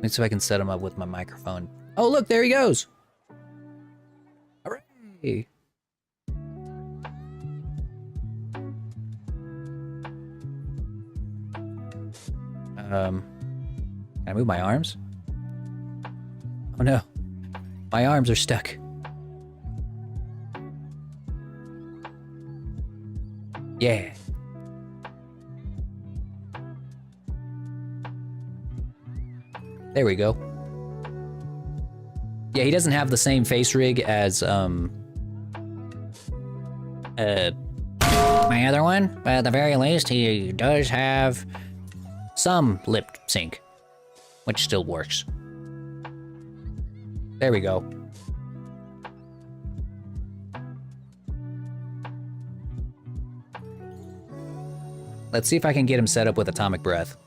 Let's see if I can set him up with my microphone. Oh, look, there he goes. Hooray. Can I move my arms? Oh no, my arms are stuck. Yeah. There we go. Yeah, he doesn't have the same face rig as, my other one, but at the very least, he does have some lip sync, which still works. There we go. Let's see if I can get him set up with Atomic Breath.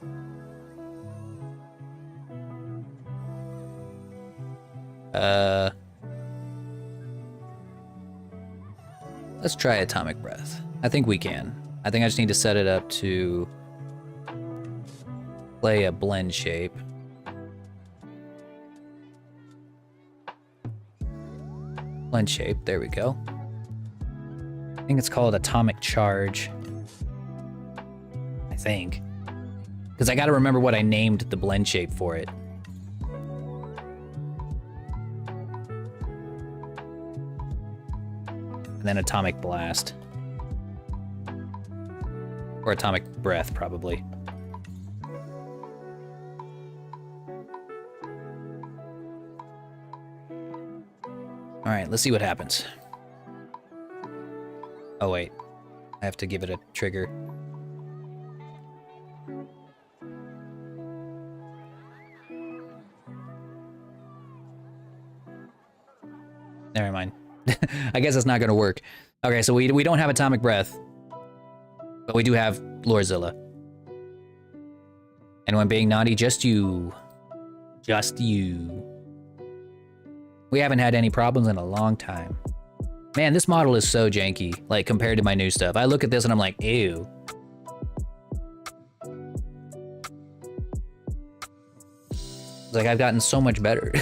Let's try Atomic Breath. I think we can. I think I just need to set it up to play a blend shape. Blend shape, there we go. I think it's called Atomic Charge. I think. Because I gotta remember what I named the blend shape for it. And then Atomic Blast. Or Atomic Breath, probably. Alright, let's see what happens. Oh wait, I have to give it a trigger. Never mind. I guess it's not gonna work. Okay, so we don't have Atomic Breath, but we do have Lorzilla. And when being naughty, just you. Just you. We haven't had any problems in a long time. Man, this model is so janky, like, compared to my new stuff. I look at this and I'm like, ew. It's like, I've gotten so much better.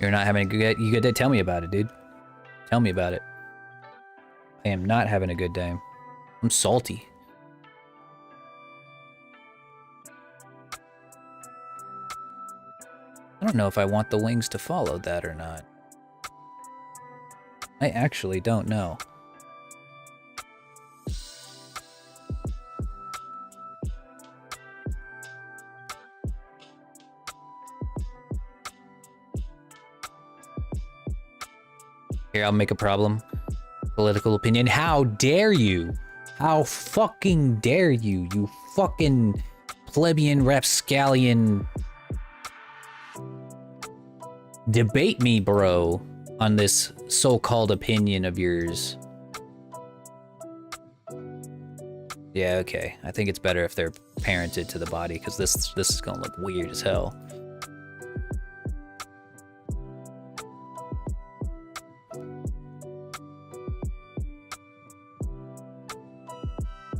You're not having a good day? Tell me about it, dude. Tell me about it. I am not having a good day. I'm salty. I don't know if I want the wings to follow that or not. I actually don't know. Here, I'll make a problem. Political opinion. How dare you? How fucking dare you, you fucking plebeian rapscallion. Debate me, bro, on this so-called opinion of yours. Yeah, okay. I think it's better if they're parented to the body, because this is gonna look weird as hell.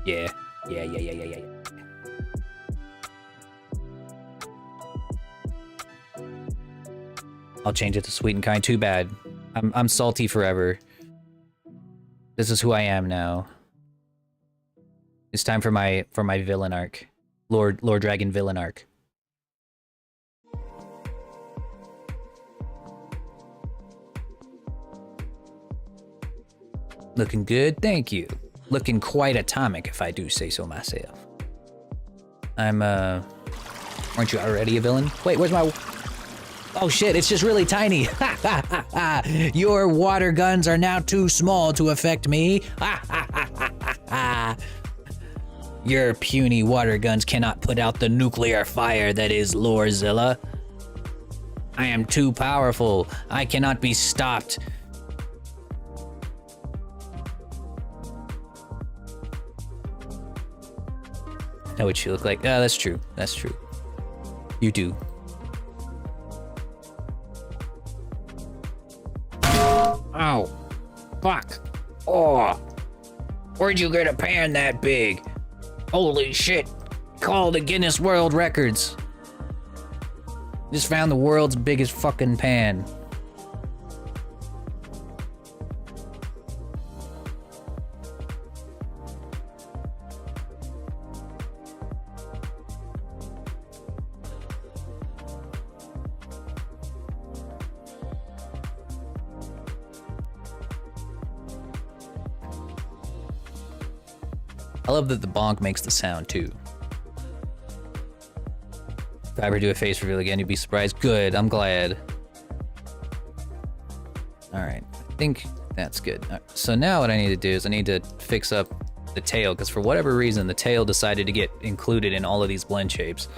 Yeah. I'll change it to Sweet and Kind. Too bad. I'm salty forever. This is who I am now. It's time for my villain arc. Lord Dragon villain arc. Looking good, thank you. Looking quite atomic, if I do say so myself. I'm, aren't you already a villain? Wait, where's my... Oh shit, it's just really tiny. Ha ha ha ha. Your water guns are now too small to affect me. Ha ha ha ha ha ha. Your puny water guns cannot put out the nuclear fire that is Lorzilla. I am too powerful. I cannot be stopped. Know what you look like. Oh, that's true. That's true. You do. Oh. Fuck. Oh. Where'd you get a pan that big? Holy shit. Call the Guinness World Records. Just found the world's biggest fucking pan. I love that the bonk makes the sound too. If I ever do a face reveal again, you'd be surprised. Good, I'm glad. All right, I think that's good. Right, so now what I need to do is I need to fix up the tail, because for whatever reason, the tail decided to get included in all of these blend shapes.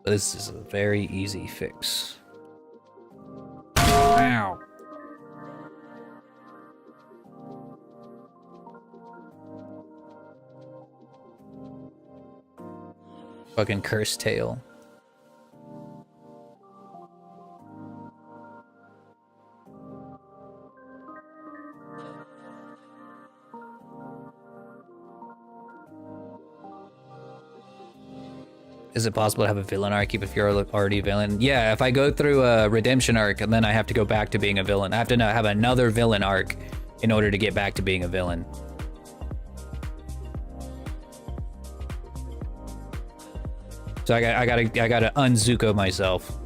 This is a very easy fix. Ow. Fucking cursed tail. Is it possible to have a villain arc if you're already a villain? Yeah, if I go through a redemption arc and then I have to go back to being a villain, I have to have another villain arc in order to get back to being a villain. So I gotta unzuko myself.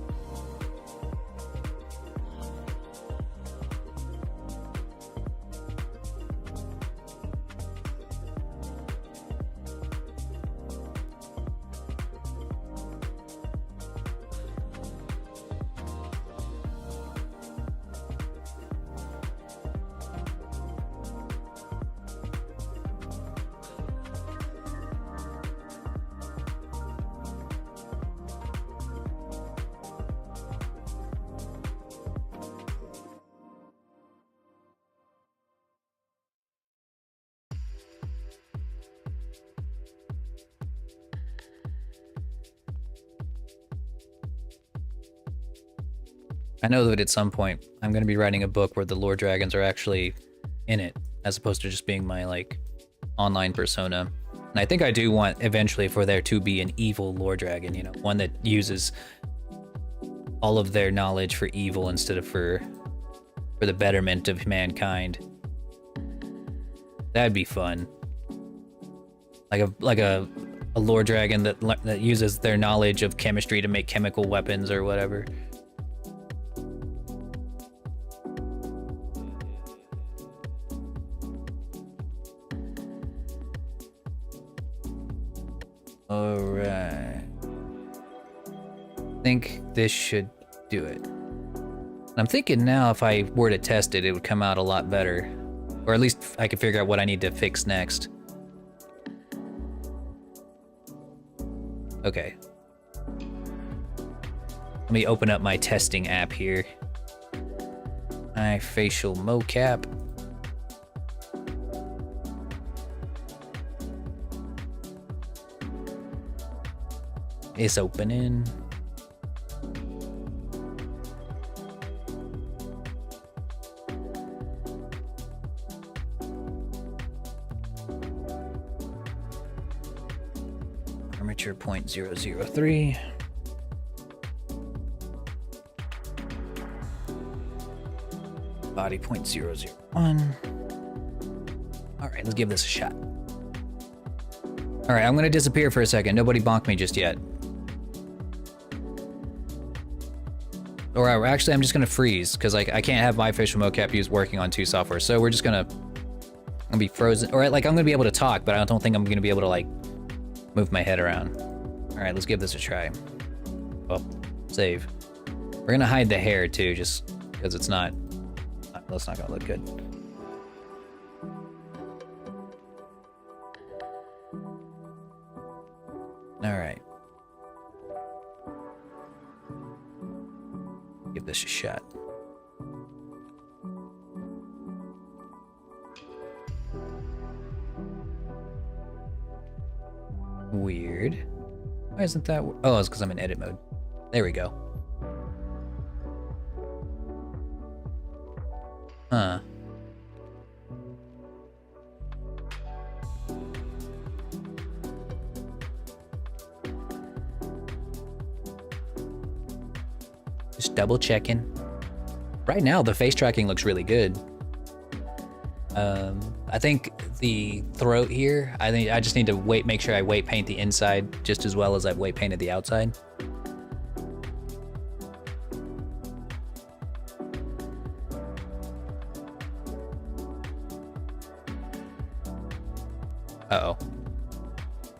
I know that at some point I'm going to be writing a book where the lore dragons are actually in it, as opposed to just being my like online persona. And I think I do want eventually for there to be an evil lore dragon, you know, one that uses all of their knowledge for evil instead of for the betterment of mankind. That'd be fun. Like a lore dragon that uses their knowledge of chemistry to make chemical weapons or whatever. Alright. I think this should do it. I'm thinking now if I were to test it, it would come out a lot better. Or at least I could figure out what I need to fix next. Okay. Let me open up my testing app here. My facial mocap. It's opening. Armature 0.003. Body 0.001. All right, let's give this a shot. All right, I'm gonna disappear for a second. Nobody bonk me just yet. Or actually, I'm just gonna freeze because like I can't have my facial mocap used working on two software. So we're just gonna be frozen. Or like I'm gonna be able to talk, but I don't think I'm gonna be able to like move my head around. All right, let's give this a try. Oh, save. We're gonna hide the hair too, just because it's not. That's not gonna look good. All right. Give this a shot. Weird. Why isn't that? Oh, it's because I'm in edit mode. There we go. Huh. Just double checking. Right now, the face tracking looks really good. I think the throat here, I just need to make sure I weight paint the inside just as well as I've weight painted the outside. Uh-oh.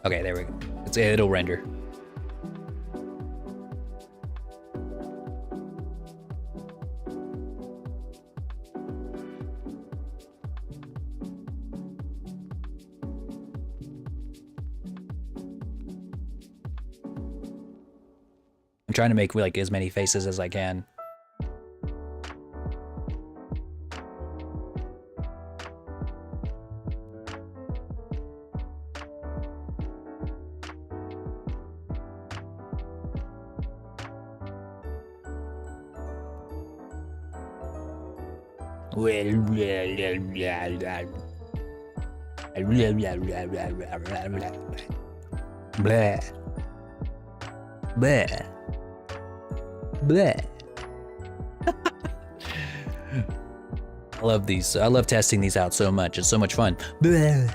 Okay, there we go. It'll render. I'm trying to make like as many faces as I can. Blah. Blah. Blah. I love these. I love testing these out so much. It's so much fun. Blah.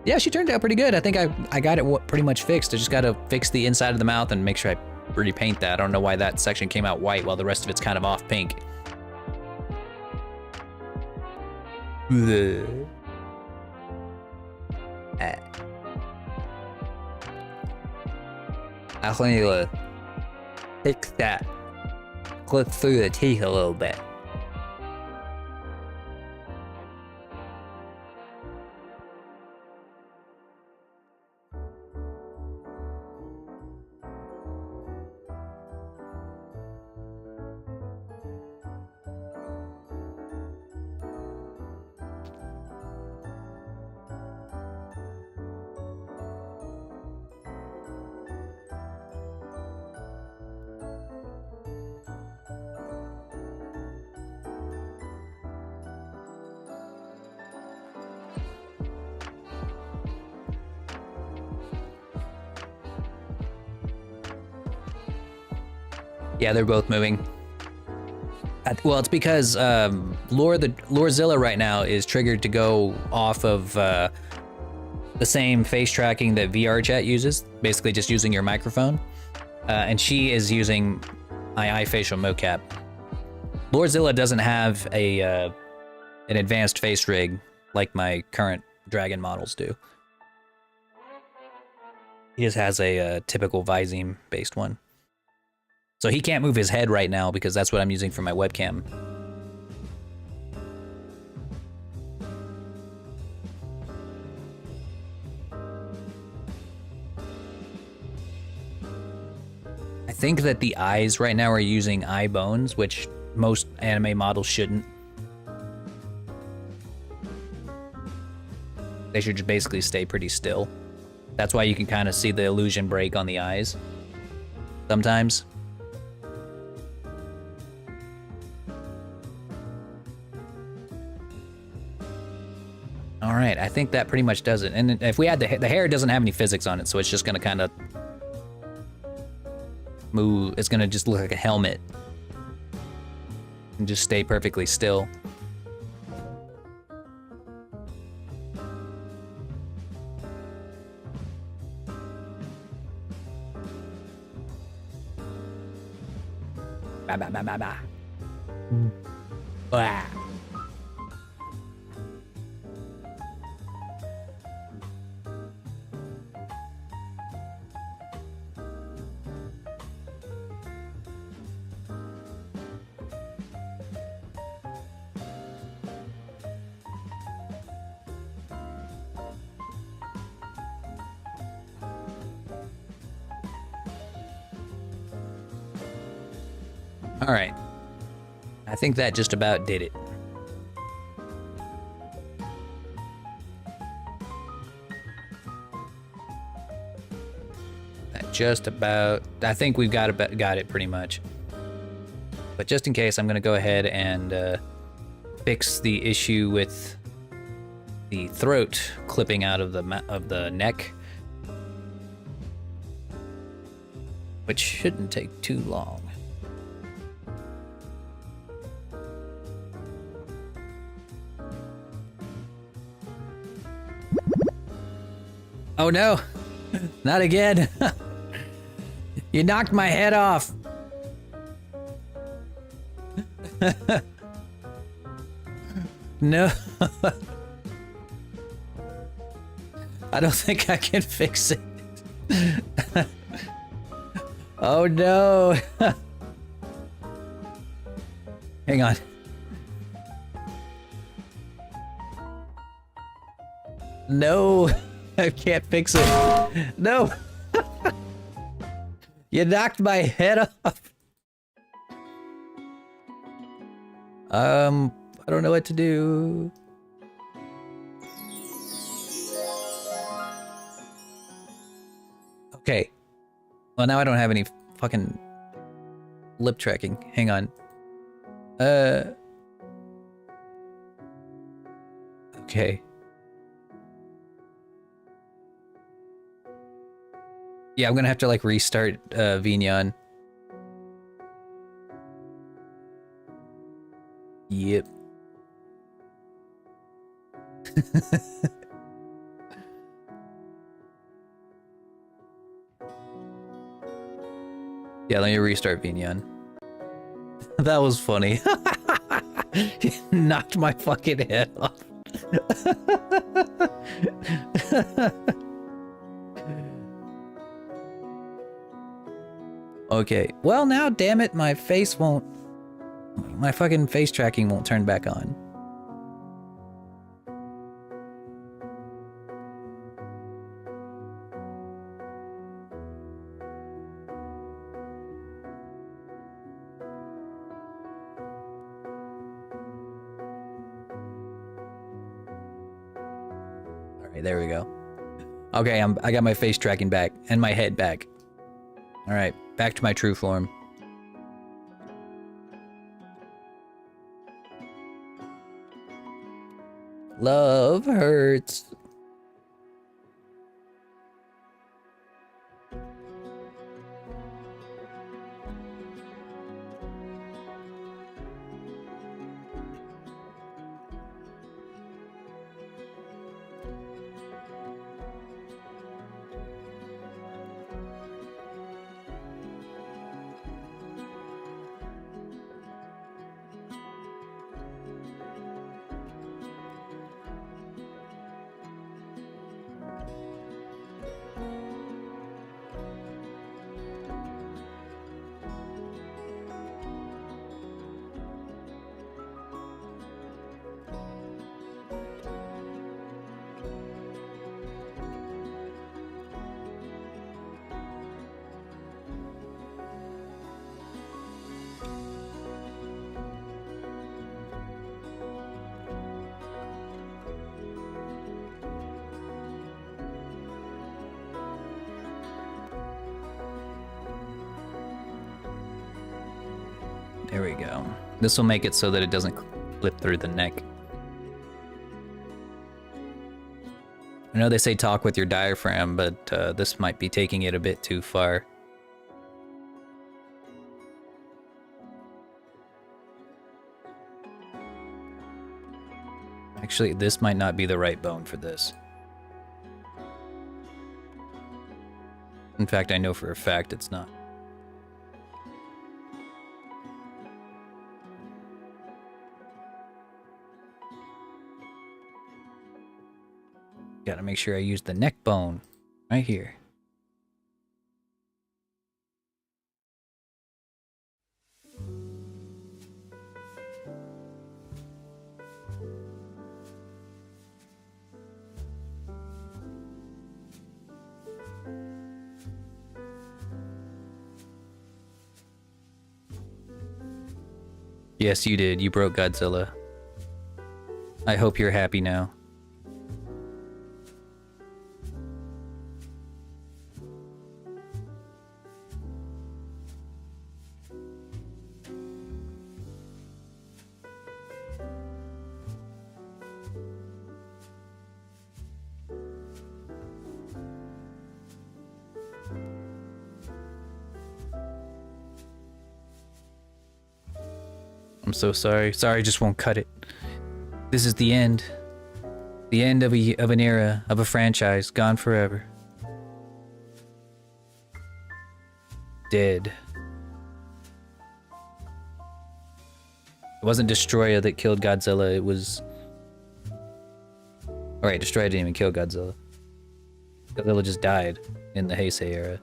Yeah, she turned out pretty good. I think I got it pretty much fixed. I just got to fix the inside of the mouth and make sure I repaint that. I don't know why that section came out white while the rest of it's kind of off pink. I need to fix that. Clip through the teeth a little bit. Yeah, they're both moving. Well, it's because Lorzilla right now is triggered to go off of the same face tracking that VR chat uses, basically just using your microphone. And she is using my iFacial mocap. Lorzilla doesn't have an advanced face rig like my current Dragon models do. He just has a typical Visime based one. So he can't move his head right now because that's what I'm using for my webcam. I think that the eyes right now are using eye bones, which most anime models shouldn't. They should just basically stay pretty still. That's why you can kind of see the illusion break on the eyes sometimes. All right, I think that pretty much does it. And if we add the hair doesn't have any physics on it, so it's just gonna kind of move. It's gonna just look like a helmet and just stay perfectly still. Ba ba ba ba ba. Bah. All right, I think that just about did it. That just about, I think we've got it pretty much. But just in case, I'm gonna go ahead and fix the issue with the throat clipping out of the neck, which shouldn't take too long. Oh no! Not again! You knocked my head off! No. I don't think I can fix it. Oh no. Hang on. No. I can't fix it. No. You knocked my head off. I don't know what to do. Okay. Well, now I don't have any fucking lip tracking. Hang on. Okay. Yeah, I'm gonna have to like restart Vignon. Yep. Yeah, let me restart Vignon. That was funny. He knocked my fucking head off. Okay, well now, damn it, my fucking face tracking won't turn back on. Alright, there we go. Okay, I got my face tracking back, and my head back. Alright, back to my true form. Love hurts. There we go. This will make it so that it doesn't clip through the neck. I know they say talk with your diaphragm, but this might be taking it a bit too far. Actually, this might not be the right bone for this. In fact, I know for a fact it's not. Gotta make sure I use the neck bone right here. Yes, you did. You broke Godzilla. I hope you're happy now. I'm so sorry. Sorry, I just won't cut it. This is the end. The end of an era, of a franchise, gone forever. dead. It wasn't Destroyer that killed Godzilla, it was... Alright, Destroyer didn't even kill Godzilla. Godzilla just died in the Heisei era.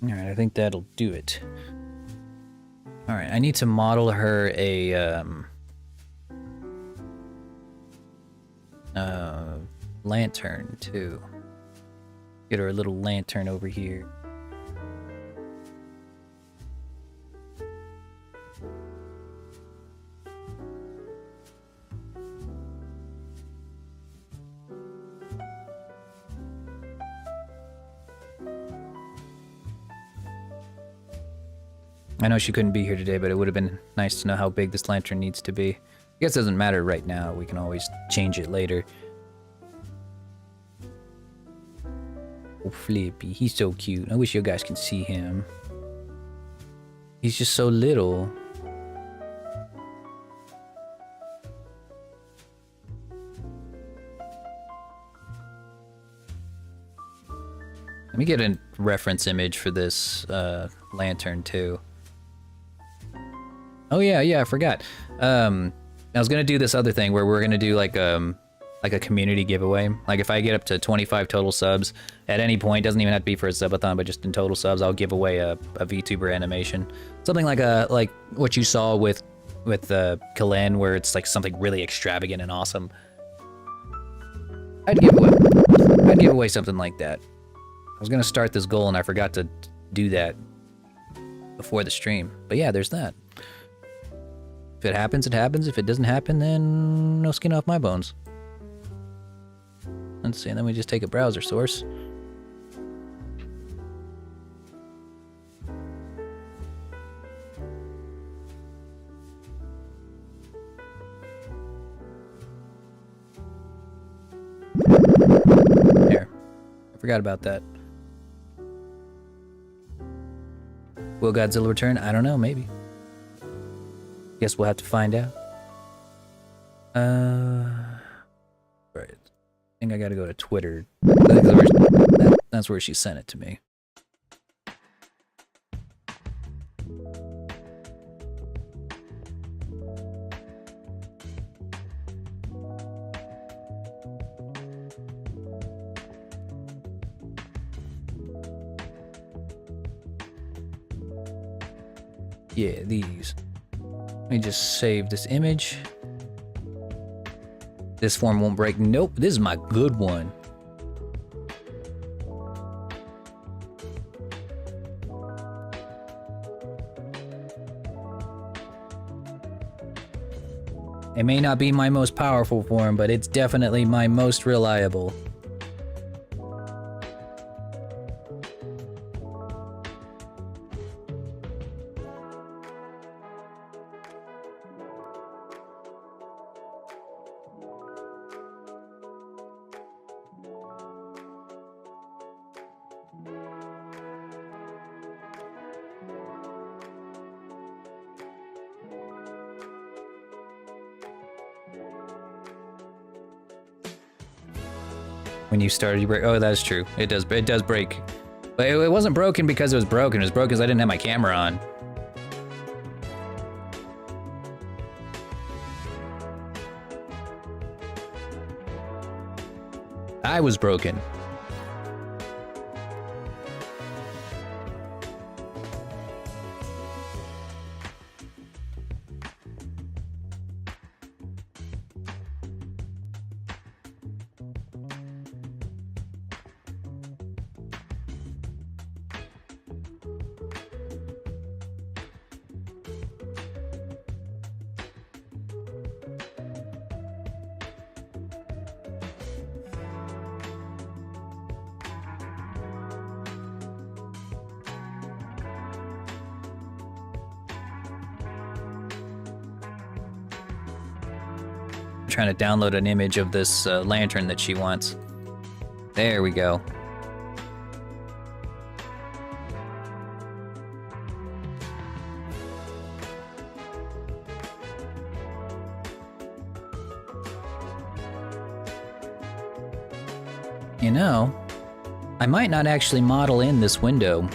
Alright, I think that'll do it. Alright, I need to model her a, lantern, too. Get her a little lantern over here. I know she couldn't be here today, but it would have been nice to know how big this lantern needs to be. I guess it doesn't matter right now. We can always change it later. Oh, Flippy. He's so cute. I wish you guys can see him. He's just so little. Let me get a reference image for this lantern, too. Oh yeah, I forgot. I was gonna do this other thing where we're gonna do like a community giveaway. Like if I get up to 25 total subs at any point, doesn't even have to be for a subathon, but just in total subs, I'll give away a VTuber animation. Something like what you saw with Kalen, where it's like something really extravagant and awesome. I'd give away something like that. I was gonna start this goal and I forgot to do that before the stream. But yeah, there's that. If it happens, it happens. If it doesn't happen, then no skin off my bones. Let's see, and then we just take a browser source. There. I forgot about that. Will Godzilla return? I don't know, maybe. Guess we'll have to find out. Right. I think I gotta go to Twitter. That's where she sent it to me. Yeah, these. Let me just save this image. This form won't break. Nope, this is my good one. It may not be my most powerful form, but it's definitely my most reliable. When you started, you break. Oh, that's true. It does break. But it wasn't broken because it was broken. It was broken because I didn't have my camera on. I was broken. trying to download an image of this lantern that she wants. There we go. You know, I might not actually model in this window.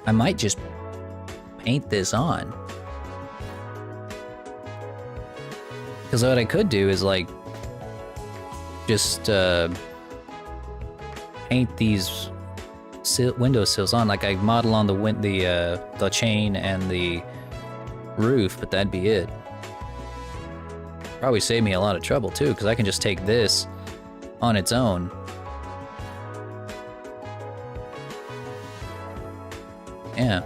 I might just paint this on. Because what I could do is like just paint these windowsills on, like I model on the chain and the roof, but that'd be it. Probably save me a lot of trouble too, because I can just take this on its own. Yeah.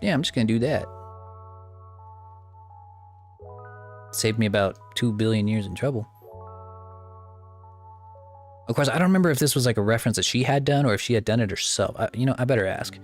Yeah, I'm just gonna do that. Saved me about 2 billion years in trouble. Of course, I don't remember if this was like a reference that she had done or if she had done it herself. You know, I better ask.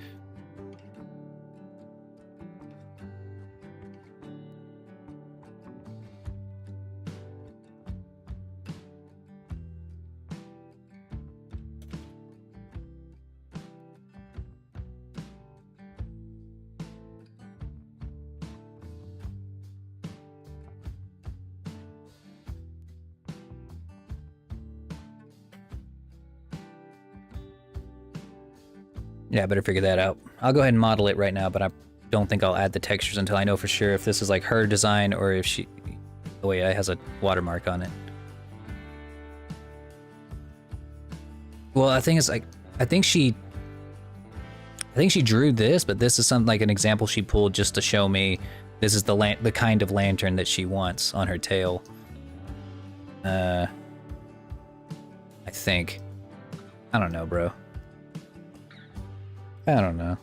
Yeah, I better figure that out. I'll go ahead and model it right now, but I don't think I'll add the textures until I know for sure if this is like her design or if she... Oh wait, it has a watermark on it. Well, the thing is, like, I think she drew this, but this is something like an example she pulled just to show me this is the kind of lantern that she wants on her tail. I think. I don't know, bro. I don't know.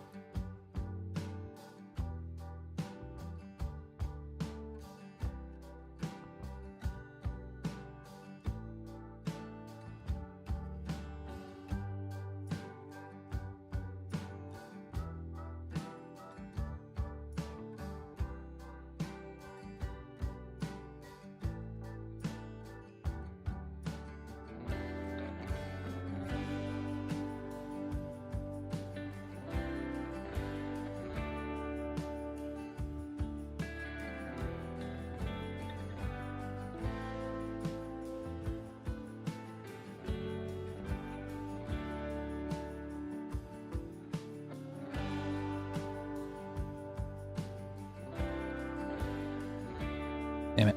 Damn it.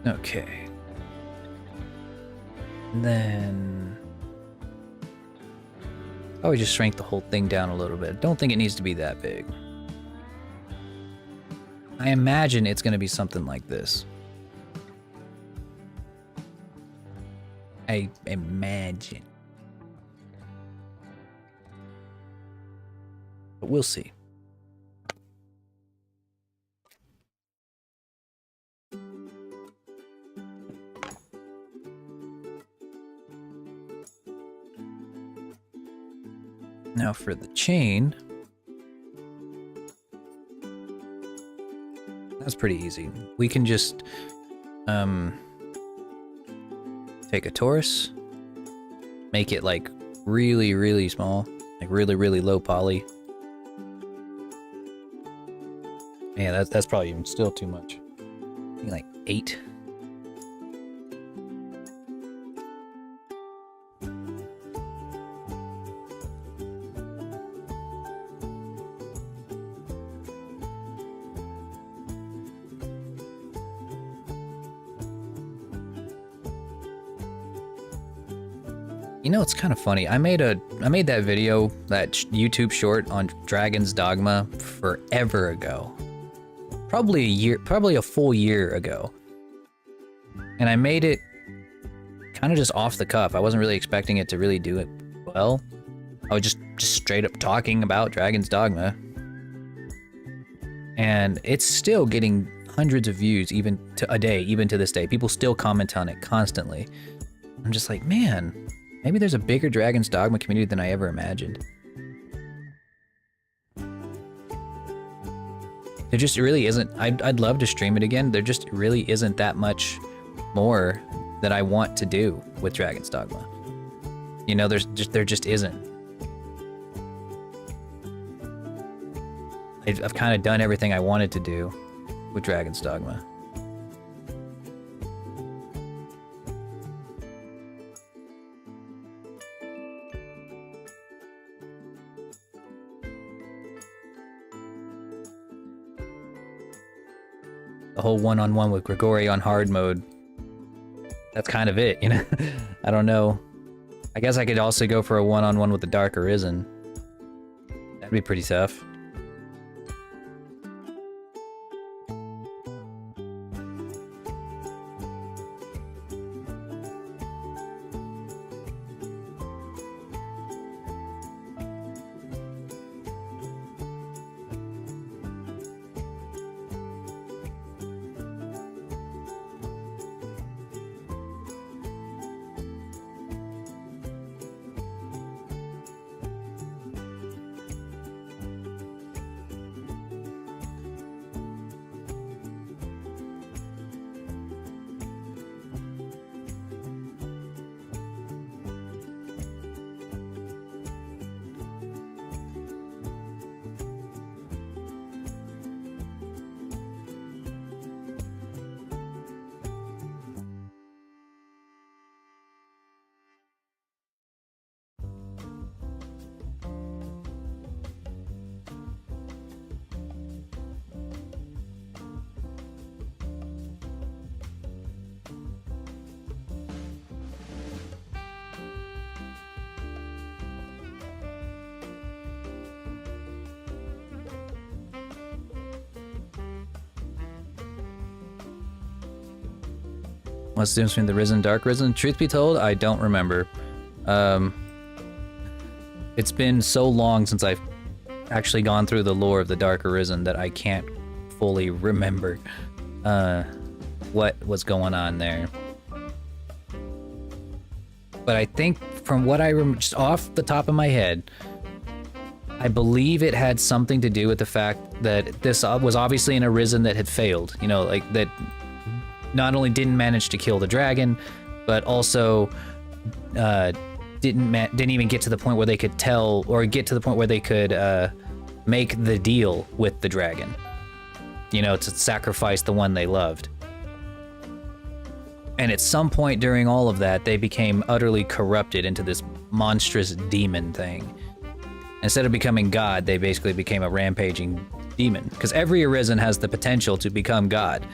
Okay. Then I would just shrink the whole thing down a little bit. Don't think it needs to be that big. I imagine it's going to be something like this. I imagine. But we'll see. Now for the chain, that's pretty easy. We can just take a torus, make it like really, really small, Like really, really low poly. Man, that's probably even still too much. I think like 8. You know, it's kind of funny. I made that video, that YouTube short on Dragon's Dogma forever ago. Probably a full year ago. And I made it kind of just off the cuff. I wasn't really expecting it to really do it well. I was just straight up talking about Dragon's Dogma. And it's still getting hundreds of views even to this day. People still comment on it constantly. I'm just like, man, maybe there's a bigger Dragon's Dogma community than I ever imagined. There just really isn't. I'd love to stream it again. There just really isn't that much more that I want to do with Dragon's Dogma. You know, there just isn't. I've kind of done everything I wanted to do with Dragon's Dogma. The whole one-on-one with Grigori on hard mode. That's kind of it, you know? I don't know. I guess I could also go for a one-on-one with the Dark Arisen. That'd be pretty tough. What's the difference between the Risen and Dark Risen? Truth be told, I don't remember. It's been so long since I've actually gone through the lore of the Dark Arisen that I can't fully remember what was going on there. But I think from what I remember, just off the top of my head, I believe it had something to do with the fact that this was obviously an Arisen that had failed. You know, like that not only didn't manage to kill the dragon, but also didn't even get to the point where they could tell, or get to the point where they could make the deal with the dragon. You know, to sacrifice the one they loved. And at some point during all of that, they became utterly corrupted into this monstrous demon thing. Instead of becoming God, they basically became a rampaging demon. Because every Arisen has the potential to become God.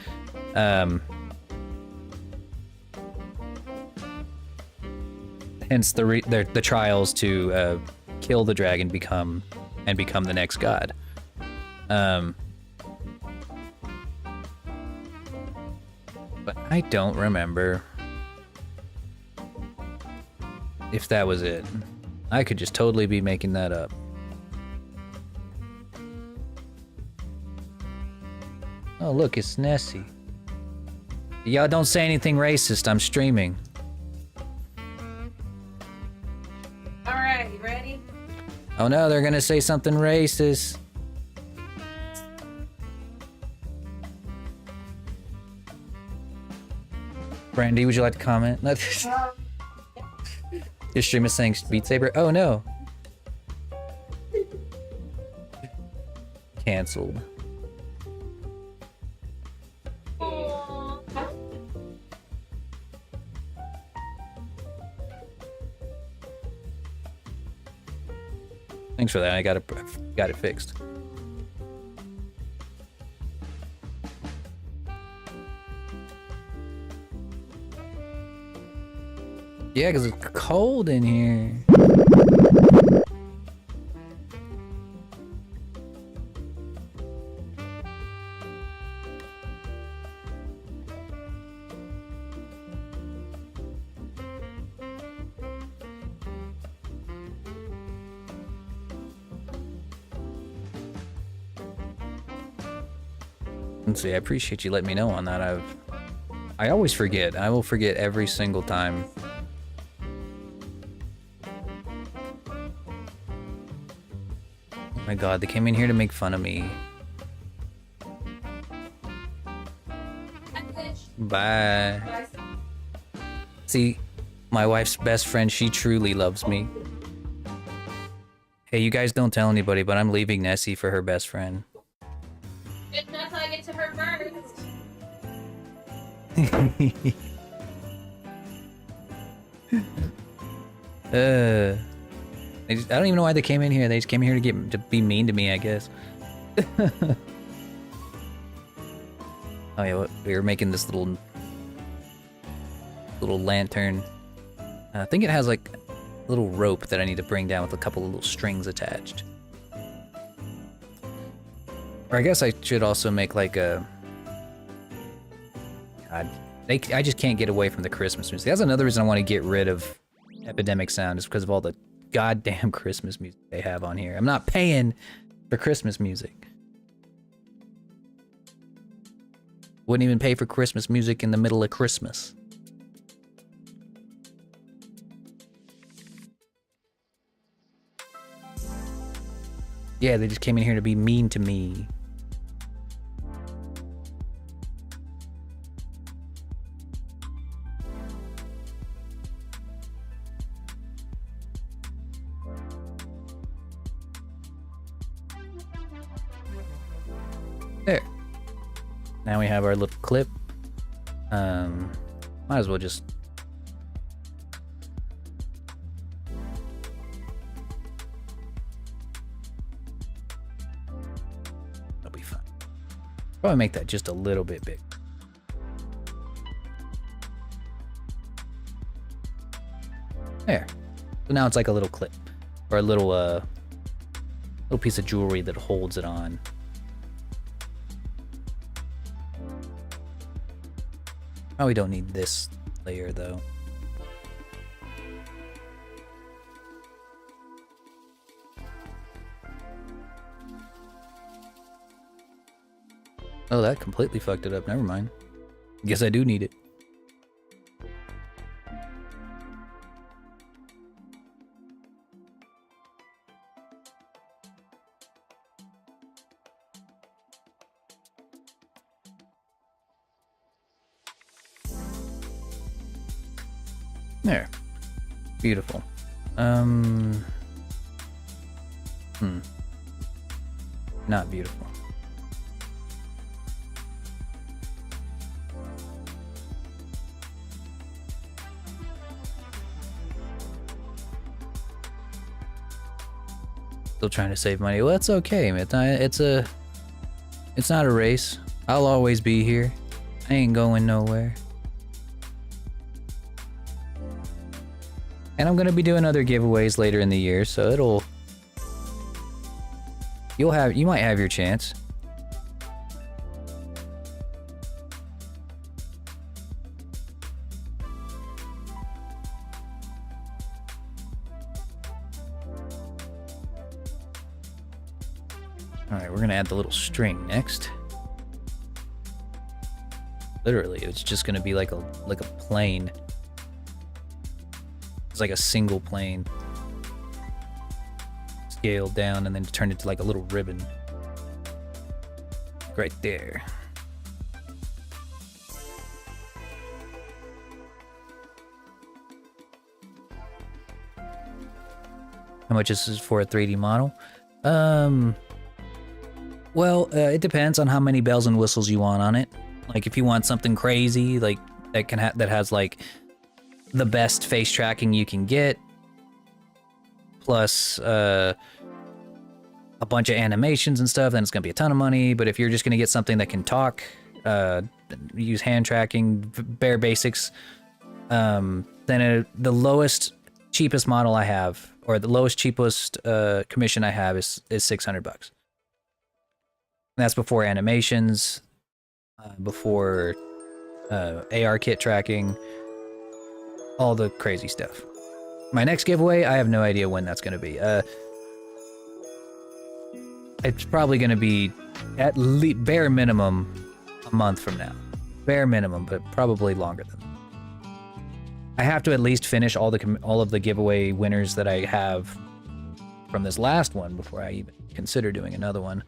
Hence the trials to kill the dragon, become the next god. But I don't remember if that was it. I could just totally be making that up. Oh look, it's Nessie. Y'all don't say anything racist, I'm streaming. Alright, you ready? Oh no, they're gonna say something racist. Brandy, would you like to comment? Your stream is saying Beat Saber? Oh no. canceled. Thanks for that. I got it fixed. Yeah, because it's cold in here. Let's see, I appreciate you letting me know on that. I always forget. I will forget every single time. Oh my god, they came in here to make fun of me. Bye. See, my wife's best friend, she truly loves me. Hey, you guys don't tell anybody, but I'm leaving Nessie for her best friend. It's not till I get to her first. I don't even know why they came in here. They just came here to be mean to me, I guess. Oh yeah, we were making this little lantern. I think it has like a little rope that I need to bring down with a couple of little strings attached. Or I guess I should also make like a... God, I just can't get away from the Christmas music. That's another reason I want to get rid of Epidemic Sound, is because of all the goddamn Christmas music they have on here. I'm not paying for Christmas music. Wouldn't even pay for Christmas music in the middle of Christmas. Yeah, they just came in here to be mean to me. There. Now we have our little clip. Might as well just... That'll be fine. Probably make that just a little bit big. There. So now it's like a little clip. Or a little piece of jewelry that holds it on. Probably don't need this layer though. Oh, that completely fucked it up. Never mind. Guess I do need it. There. Beautiful. Not beautiful. Still trying to save money. Well, that's okay, man. It's not a race. I'll always be here. I ain't going nowhere. And I'm gonna be doing other giveaways later in the year, so you might have your chance. Alright, we're gonna add the little string next. Literally, it's just gonna be like a plane. It's like a single plane. Scaled down and then turned into like a little ribbon. Right there. How much is this for a 3D model? Well, it depends on how many bells and whistles you want on it. Like if you want something crazy, like that has like the best face tracking you can get, plus a bunch of animations and stuff, then it's gonna be a ton of money. But if you're just gonna get something that can talk, use hand tracking, bare basics, then the lowest, cheapest model I have, or the lowest, cheapest commission I have is $600. And that's before animations, before AR kit tracking, all the crazy stuff. My next giveaway, I have no idea when that's going to be. It's probably going to be at least bare minimum a month from now. Bare minimum, but probably longer than that. I have to at least finish all of the giveaway winners that I have from this last one before I even consider doing another one.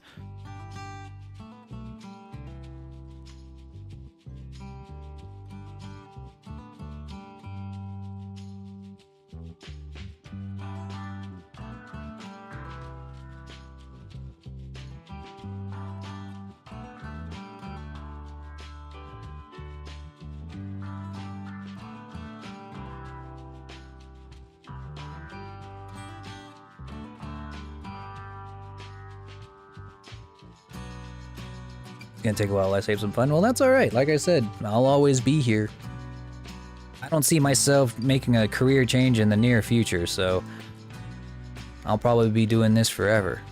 Gonna take a while. I save some fun. Well, that's all right. Like I said, I'll always be here. I don't see myself making a career change in the near future, so I'll probably be doing this forever,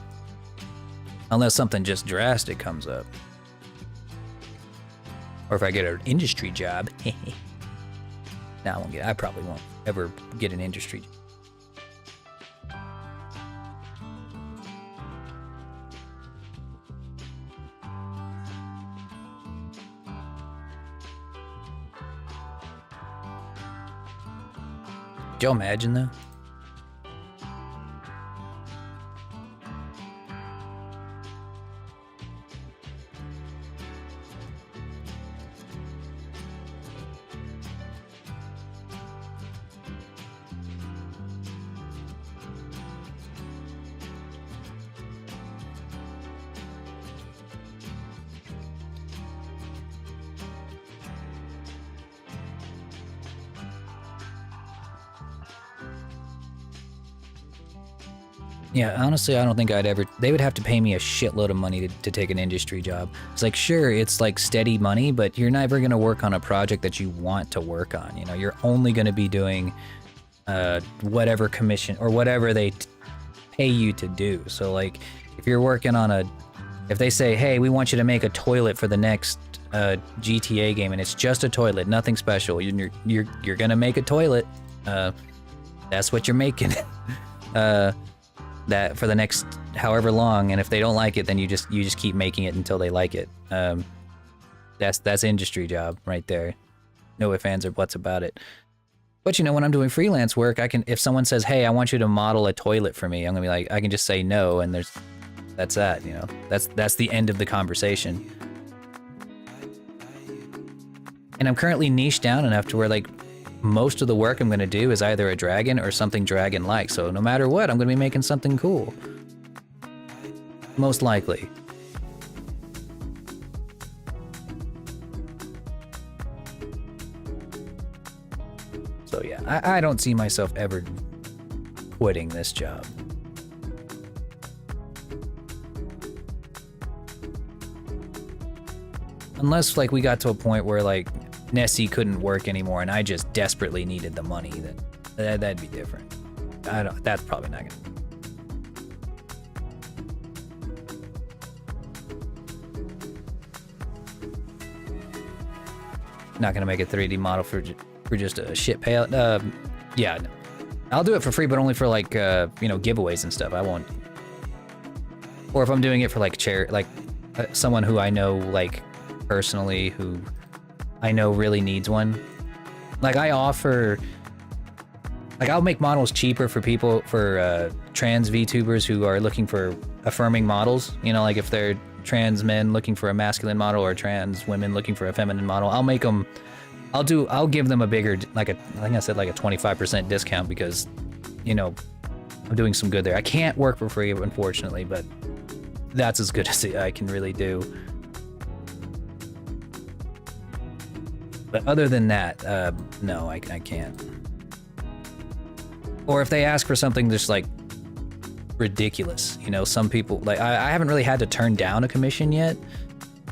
unless something just drastic comes up, or if I get an industry job. No, I won't get. I probably won't ever get an industry job. Could you imagine though? Yeah, honestly, I don't think I'd ever... They would have to pay me a shitload of money to take an industry job. It's like, sure, it's like steady money, but you're never going to work on a project that you want to work on. You know, you're only going to be doing whatever commission or whatever they pay you to do. So, like, if you're working on a... If they say, hey, we want you to make a toilet for the next GTA game, and it's just a toilet, nothing special, you're going to make a toilet. That's what you're making. That for the next however long, and if they don't like it, then you just keep making it until they like it. That's industry job right there. No ifs, ands, or buts about it. But you know, when I'm doing freelance work, I can, if someone says, hey, I want you to model a toilet for me, I'm gonna be like, I can just say no, and that's that, you know. That's the end of the conversation. And I'm currently niched down enough to where, like, most of the work I'm going to do is either a dragon or something dragon-like, so no matter what, I'm going to be making something cool. Most likely. So yeah, I don't see myself ever quitting this job. Unless, like, we got to a point where, like, Nessie couldn't work anymore and I just desperately needed the money, that'd be different. That's probably not gonna. Not gonna make a 3D model for just a shit payout. Yeah, no. I'll do it for free, but only for, like, you know, giveaways and stuff. I won't. Or if I'm doing it for, like, someone who I know, like, personally, who I know really needs one. Like, I offer, like, I'll make models cheaper for people, for trans VTubers who are looking for affirming models. You know, like if they're trans men looking for a masculine model or trans women looking for a feminine model, I'll make them, I'll give them a bigger, like I think I said like a 25% discount because, you know, I'm doing some good there. I can't work for free, unfortunately, but that's as good as I can really do. But other than that, no, I can't. Or if they ask for something just like ridiculous, you know, some people like I haven't really had to turn down a commission yet.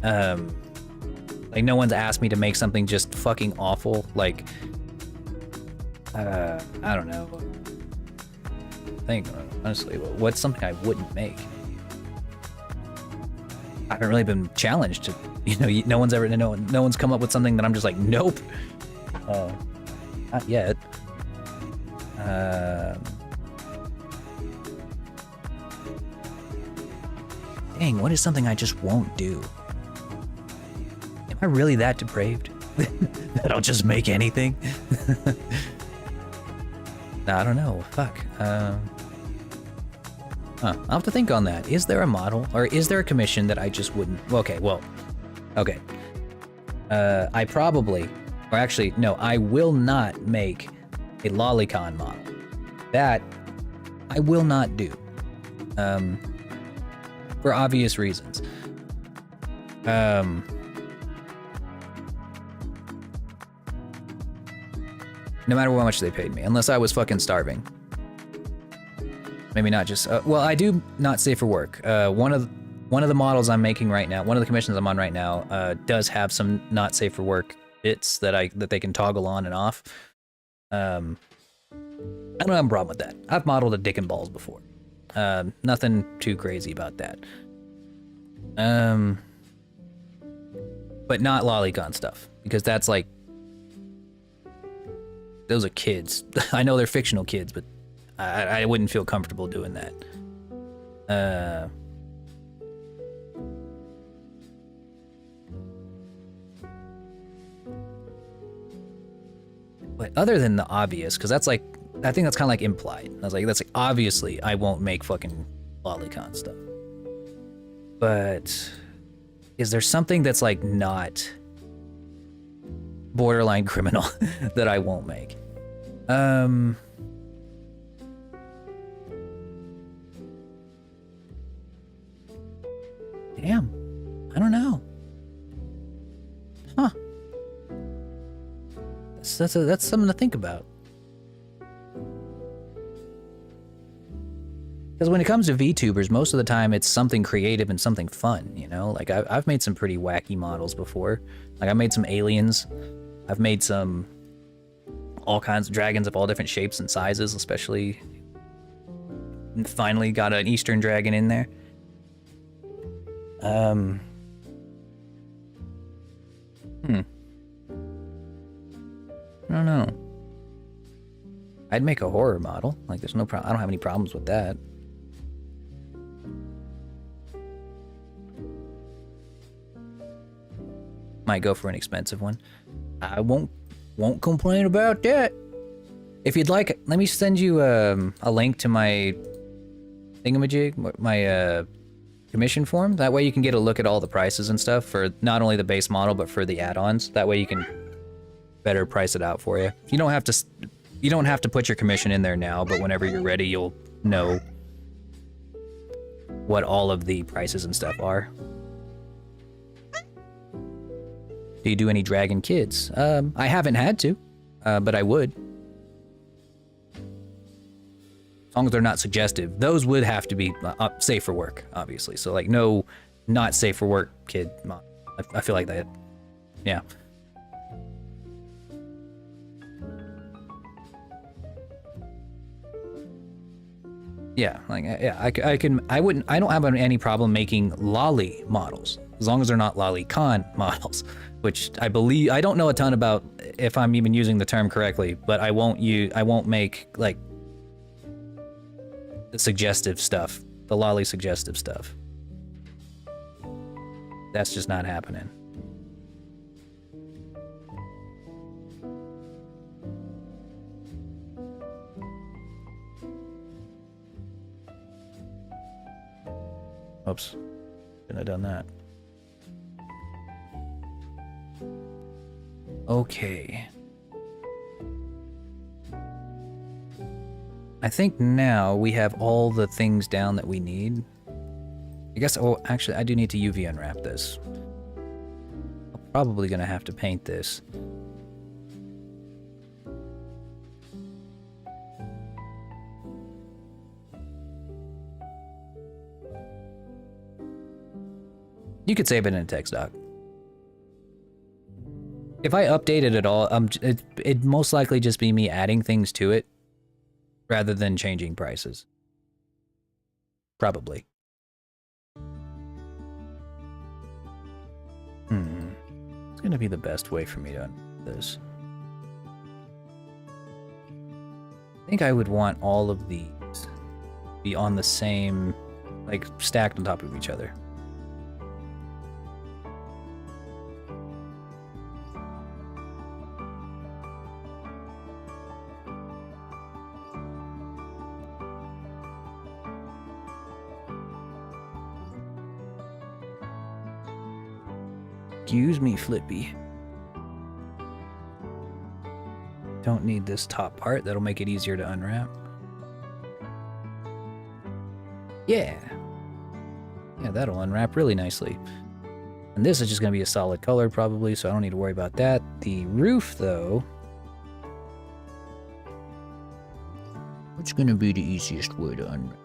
Like no one's asked me to make something just fucking awful. Like, I don't know. I think honestly, what's something I wouldn't make? I haven't really been challenged to, you know, no one's come up with something that I'm just like, nope. Not yet. Dang, what is something I just won't do? Am I really that depraved that I'll just make anything? I don't know. Fuck. I'll have to think on that. Is there a model or is there a commission that I just wouldn't? Okay, well, okay. I probably, or actually, no, I will not make a lolicon model. That I will not do. For obvious reasons. No matter how much they paid me, unless I was fucking starving. Maybe not just. Well, I do not safe for work. One of the models I'm making right now, one of the commissions I'm on right now, does have some not safe for work bits that they can toggle on and off. I don't have a problem with that. I've modeled a dick and balls before. Nothing too crazy about that. But not lolicon stuff, because that's like, those are kids. I know they're fictional kids, but I wouldn't feel comfortable doing that. But other than the obvious, because that's like, I think that's kind of like implied. I was like, that's like, obviously I won't make fucking lolicon stuff. But is there something that's like not borderline criminal that I won't make? Damn, I don't know. Huh. That's something to think about. Because when it comes to VTubers, most of the time it's something creative and something fun, you know? Like, I've made some pretty wacky models before. Like, I made some aliens. I've made some all kinds of dragons of all different shapes and sizes, especially. And finally got an Eastern dragon in there. I don't know. I'd make a horror model. Like, there's no problem. I don't have any problems with that. Might go for an expensive one. I won't complain about that. If you'd like, let me send you a link to my thingamajig, my commission form. That way you can get a look at all the prices and stuff for not only the base model but for the add-ons. That way you can better price it out for you. You don't have to put your commission in there now, but whenever you're ready, you'll know what all of the prices and stuff are. Do you do any dragon kids? I haven't had to, but I would. As long as they're not suggestive. Those would have to be safe for work, obviously. So, like, no, not safe for work kid. I feel like that, yeah. Yeah, like, yeah, I don't have any problem making lolly models, as long as they're not lolicon models, which I don't know a ton about if I'm even using the term correctly, but I won't make, like, the suggestive stuff, the lolly suggestive stuff. That's just not happening. Oops, shouldn't have done that. Okay. I think now we have all the things down that we need. I guess, oh, actually, I do need to UV unwrap this. I'm probably gonna have to paint this. You could save it in a text doc. If I update it at all, it'd most likely just be me adding things to it rather than changing prices. Probably. It's gonna be the best way for me to do this. I think I would want all of these be on the same, like, stacked on top of each other. Excuse me, Flippy. Don't need this top part. That'll make it easier to unwrap. Yeah. Yeah, that'll unwrap really nicely. And this is just going to be a solid color probably, so I don't need to worry about that. The roof, though... what's going to be the easiest way to unwrap?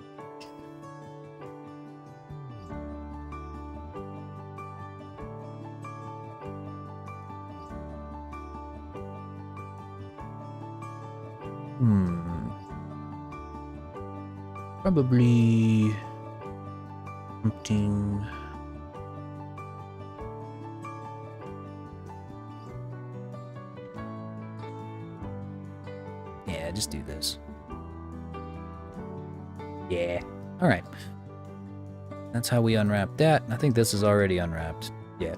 Probably something. Yeah, just do this. Yeah. All right. That's how we unwrap that. I think this is already unwrapped. Yeah.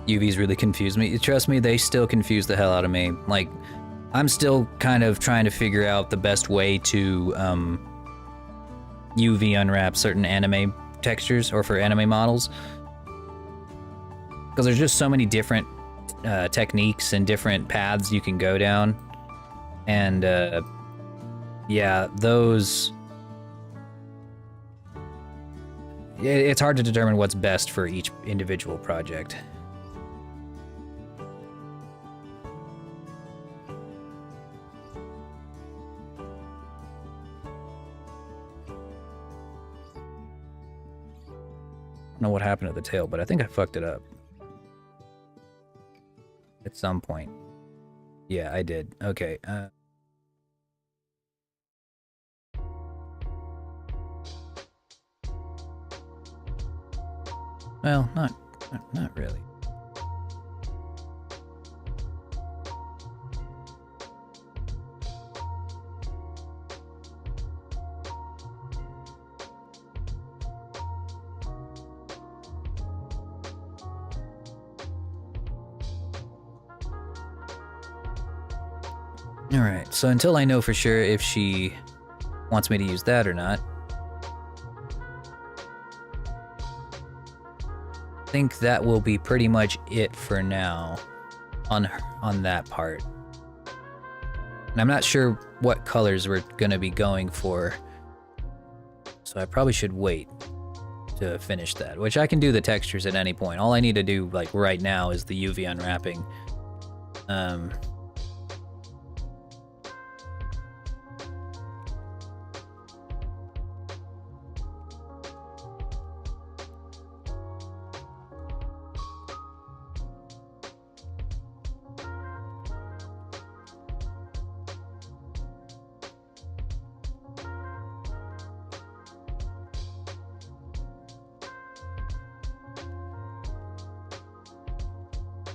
UVs really confuse me. Trust me, they still confuse the hell out of me. Like, I'm still kind of trying to figure out the best way to UV unwrap certain anime textures or for anime models. Because there's just so many different techniques and different paths you can go down. And yeah, those... it's hard to determine what's best for each individual project. I don't know what happened to the tail, but I think I fucked it up. At some point. Yeah, I did. Okay. Well, not really. Alright, so until I know for sure if she wants me to use that or not, I think that will be pretty much it for now on that part. And I'm not sure what colors we're gonna be going for, so I probably should wait to finish that, which I can do the textures at any point. All I need to do, like, right now is the UV unwrapping.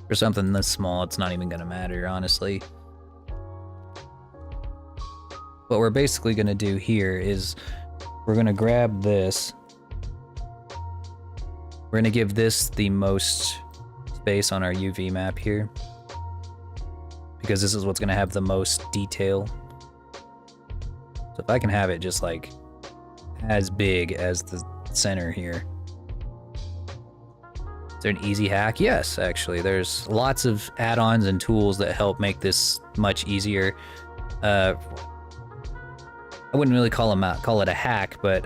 For something this small, it's not even gonna matter, honestly. What we're basically gonna do here is we're gonna grab this. We're gonna give this the most space on our UV map here, because this is what's gonna have the most detail. So if I can have it just like as big as the center here. Is there an easy hack? Yes, actually. There's lots of add-ons and tools that help make this much easier. I wouldn't really call it a hack, but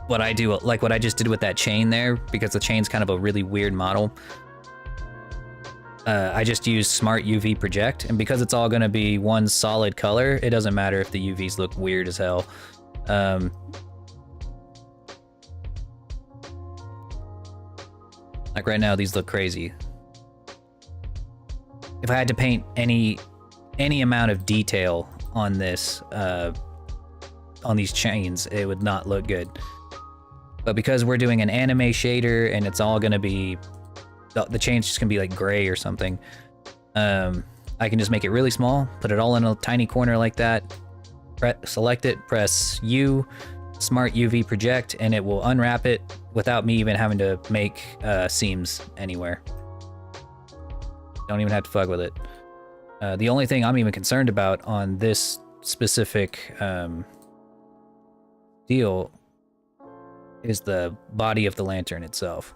what I do, like what I just did with that chain there, because the chain's kind of a really weird model. I just use Smart UV Project, and because it's all going to be one solid color, it doesn't matter if the UVs look weird as hell. Like right now, these look crazy. If I had to paint any amount of detail on this, on these chains, it would not look good. But because we're doing an anime shader and it's all gonna be, the chain's just gonna be like gray or something, I can just make it really small, put it all in a tiny corner like that, select it, press U, Smart UV Project, and it will unwrap it without me even having to make seams anywhere. Don't even have to fuck with it. The only thing I'm even concerned about on this specific deal is the body of the lantern itself,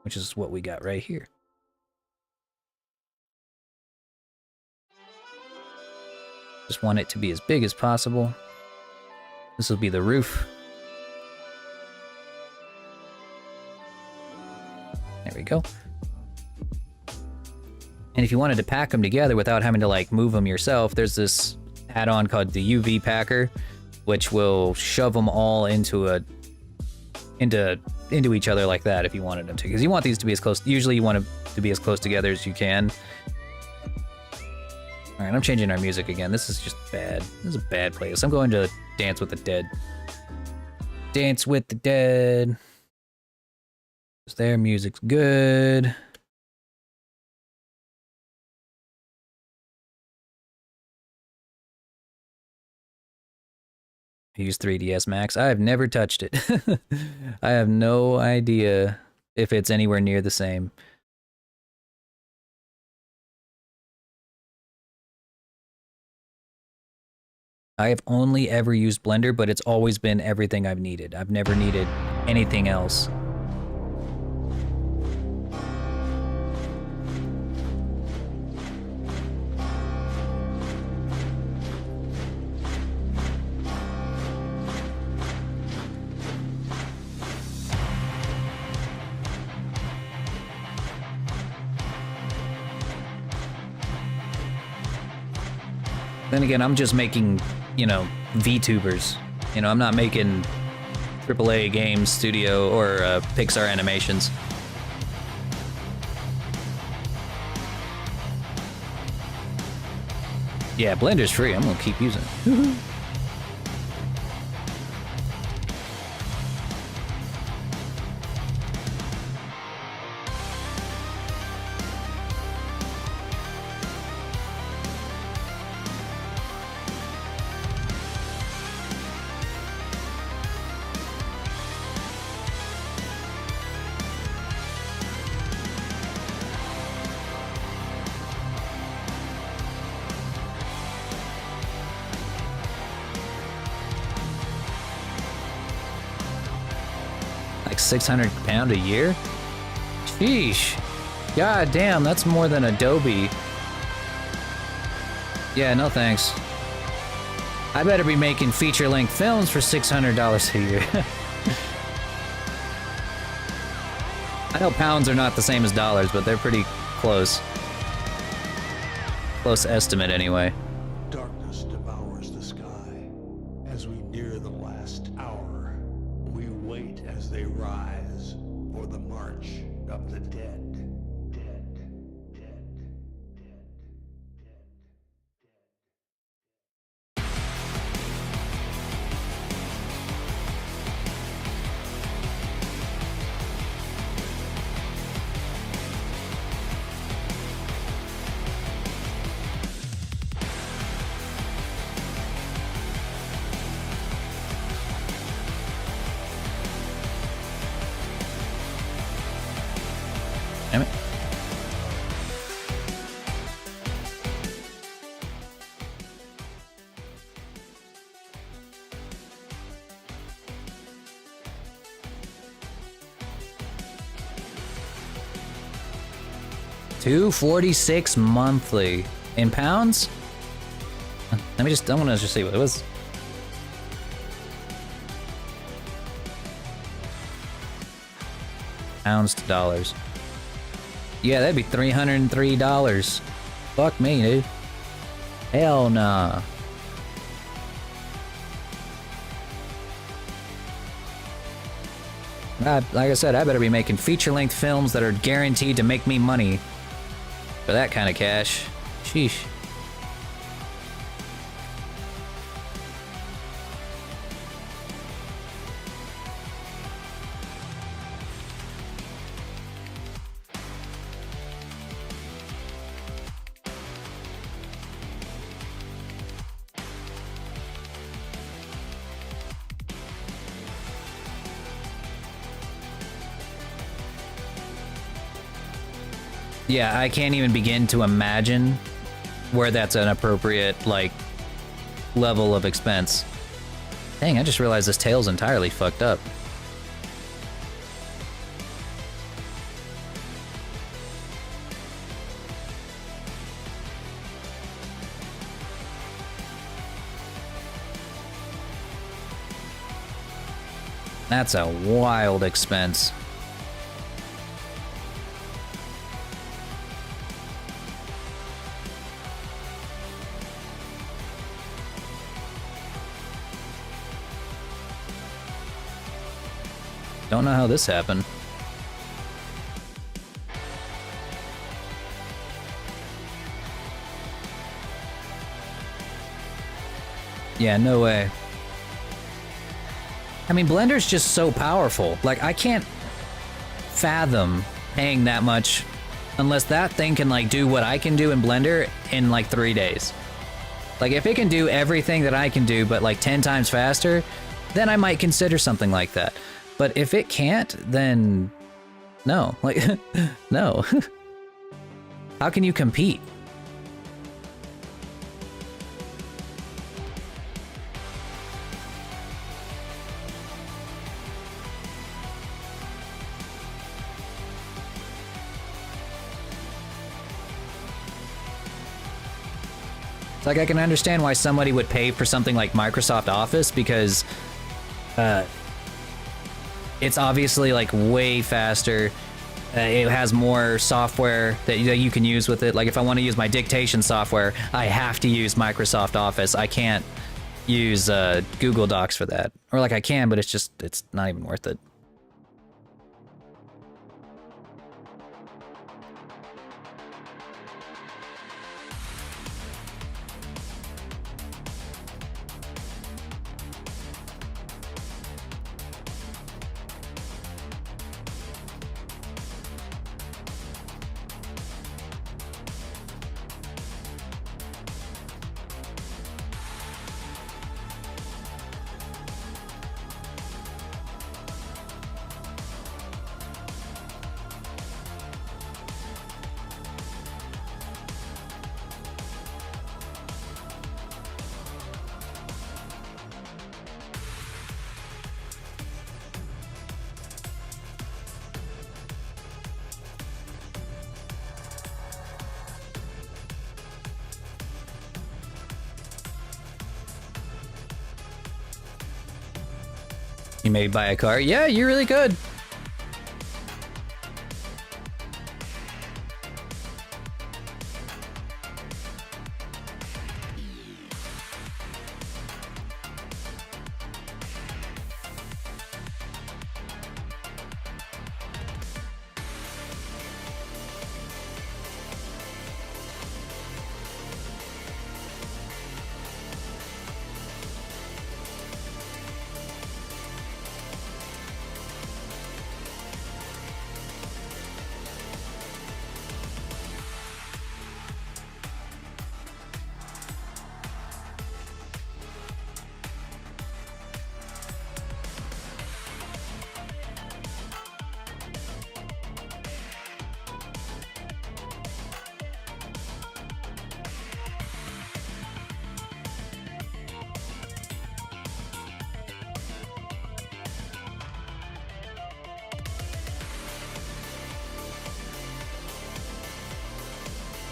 which is what we got right here. Just want it to be as big as possible. This will be the roof. There we go. And if you wanted to pack them together without having to like move them yourself, there's this add-on called the UV Packer, which will shove them all into each other like that if you wanted them to, because you want these to be as close. Usually you want them to be as close together as you can. All right, I'm changing our music again. This is just bad. This is a bad place. I'm going to Dance with the Dead. Dance with the Dead. Their music's good. Use 3ds Max. I have never touched it. I have no idea if it's anywhere near the same. I have only ever used Blender, but it's always been everything I've needed. I've never needed anything else. Then again, I'm just making, you know, VTubers. You know, I'm not making AAA games studio or Pixar animations. Yeah, Blender's free. I'm gonna keep using it. Like 600 pound a year? Sheesh. God damn, that's more than Adobe. Yeah, no thanks. I better be making feature-length films for $600 a year. I know pounds are not the same as dollars, but they're pretty close. Close estimate, anyway. Darkness devours the sky. As we near the last hour, we wait as they rise for the march of the dead. Damn it. $246 monthly. In pounds? I want to just see what it was. Pounds to dollars. Yeah, that'd be $303. Fuck me, dude. Hell nah. Like I said, I better be making feature-length films that are guaranteed to make me money for that kind of cash. Sheesh. Yeah, I can't even begin to imagine where that's an appropriate, like, level of expense. Dang, I just realized this tail's entirely fucked up. That's a wild expense. Don't know how this happened. Yeah, no way. I mean, Blender's just so powerful. Like, I can't fathom paying that much unless that thing can, like, do what I can do in Blender in, like, 3 days. Like, if it can do everything that I can do, but, like, 10 times faster, then I might consider something like that. But if it can't, then no. Like, no. How can you compete? It's like I can understand why somebody would pay for something like Microsoft Office because it's obviously like way faster. It has more software that you can use with it. Like if I want to use my dictation software, I have to use Microsoft Office. I can't use Google Docs for that. Or like I can, but it's not even worth it. You may buy a car. Yeah, you really could.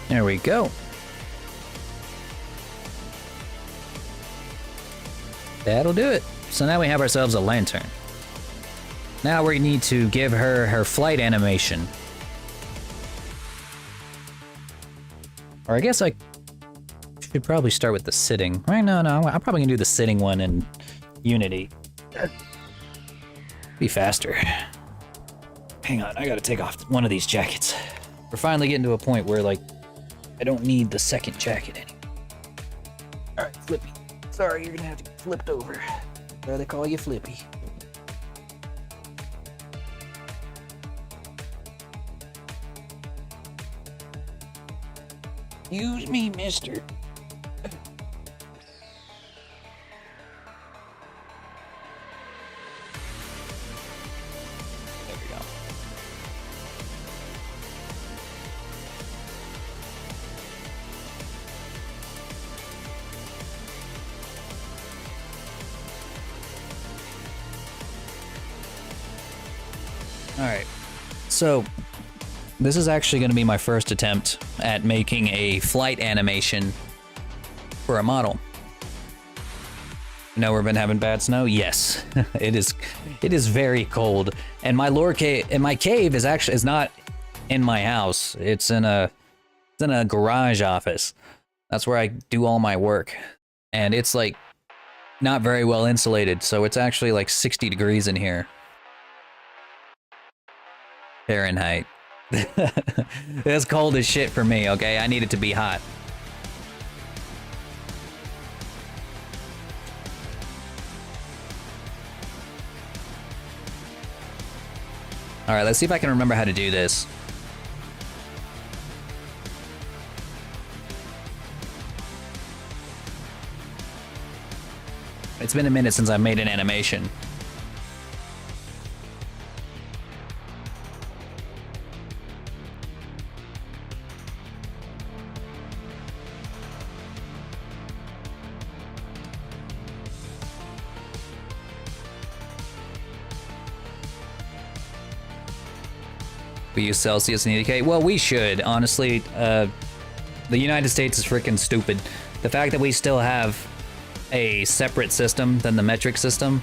There we go. That'll do it. So now we have ourselves a lantern. Now we need to give her her flight animation. Or I guess I should probably start with the sitting. Right, no, I'm probably gonna do the sitting one in Unity. Be faster. Hang on, I gotta take off one of these jackets. We're finally getting to a point where, like, I don't need the second jacket anymore. Alright, Flippy. Sorry, you're gonna have to get flipped over. Or they call you Flippy. Excuse me, mister. There we go. All right. So, this is actually going to be my first attempt at making a flight animation for a model. You know, we've been having bad snow. Yes, it is. It is very cold, and my cave is not in my house. It's in a garage office. That's where I do all my work, and it's like not very well insulated. So it's actually like 60 degrees in here. Fahrenheit. That's cold as shit for me, okay? I need it to be hot. Alright, let's see if I can remember how to do this. It's been a minute since I made an animation. We use Celsius and EDK? Well, we should, honestly. The United States is freaking stupid. The fact that we still have a separate system than the metric system,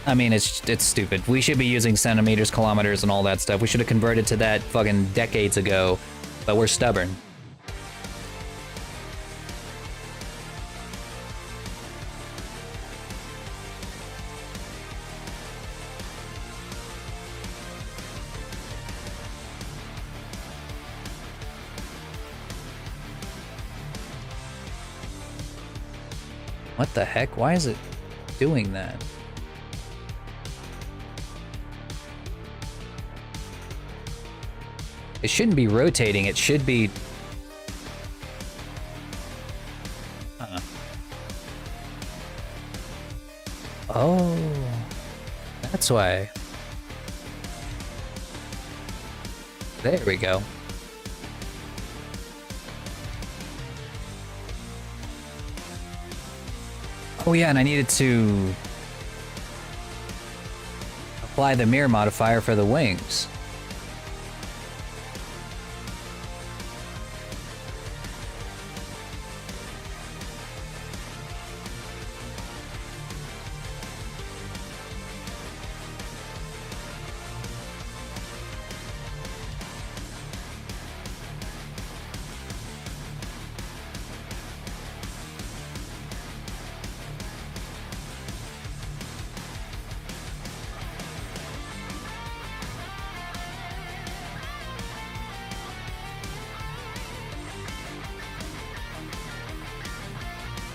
I mean, it's stupid. We should be using centimeters, kilometers, and all that stuff. We should have converted to that fucking decades ago, but we're stubborn. What the heck? Why is it doing that? It shouldn't be rotating, it should be... Oh, that's why. There we go. Oh yeah, and I needed to apply the mirror modifier for the wings.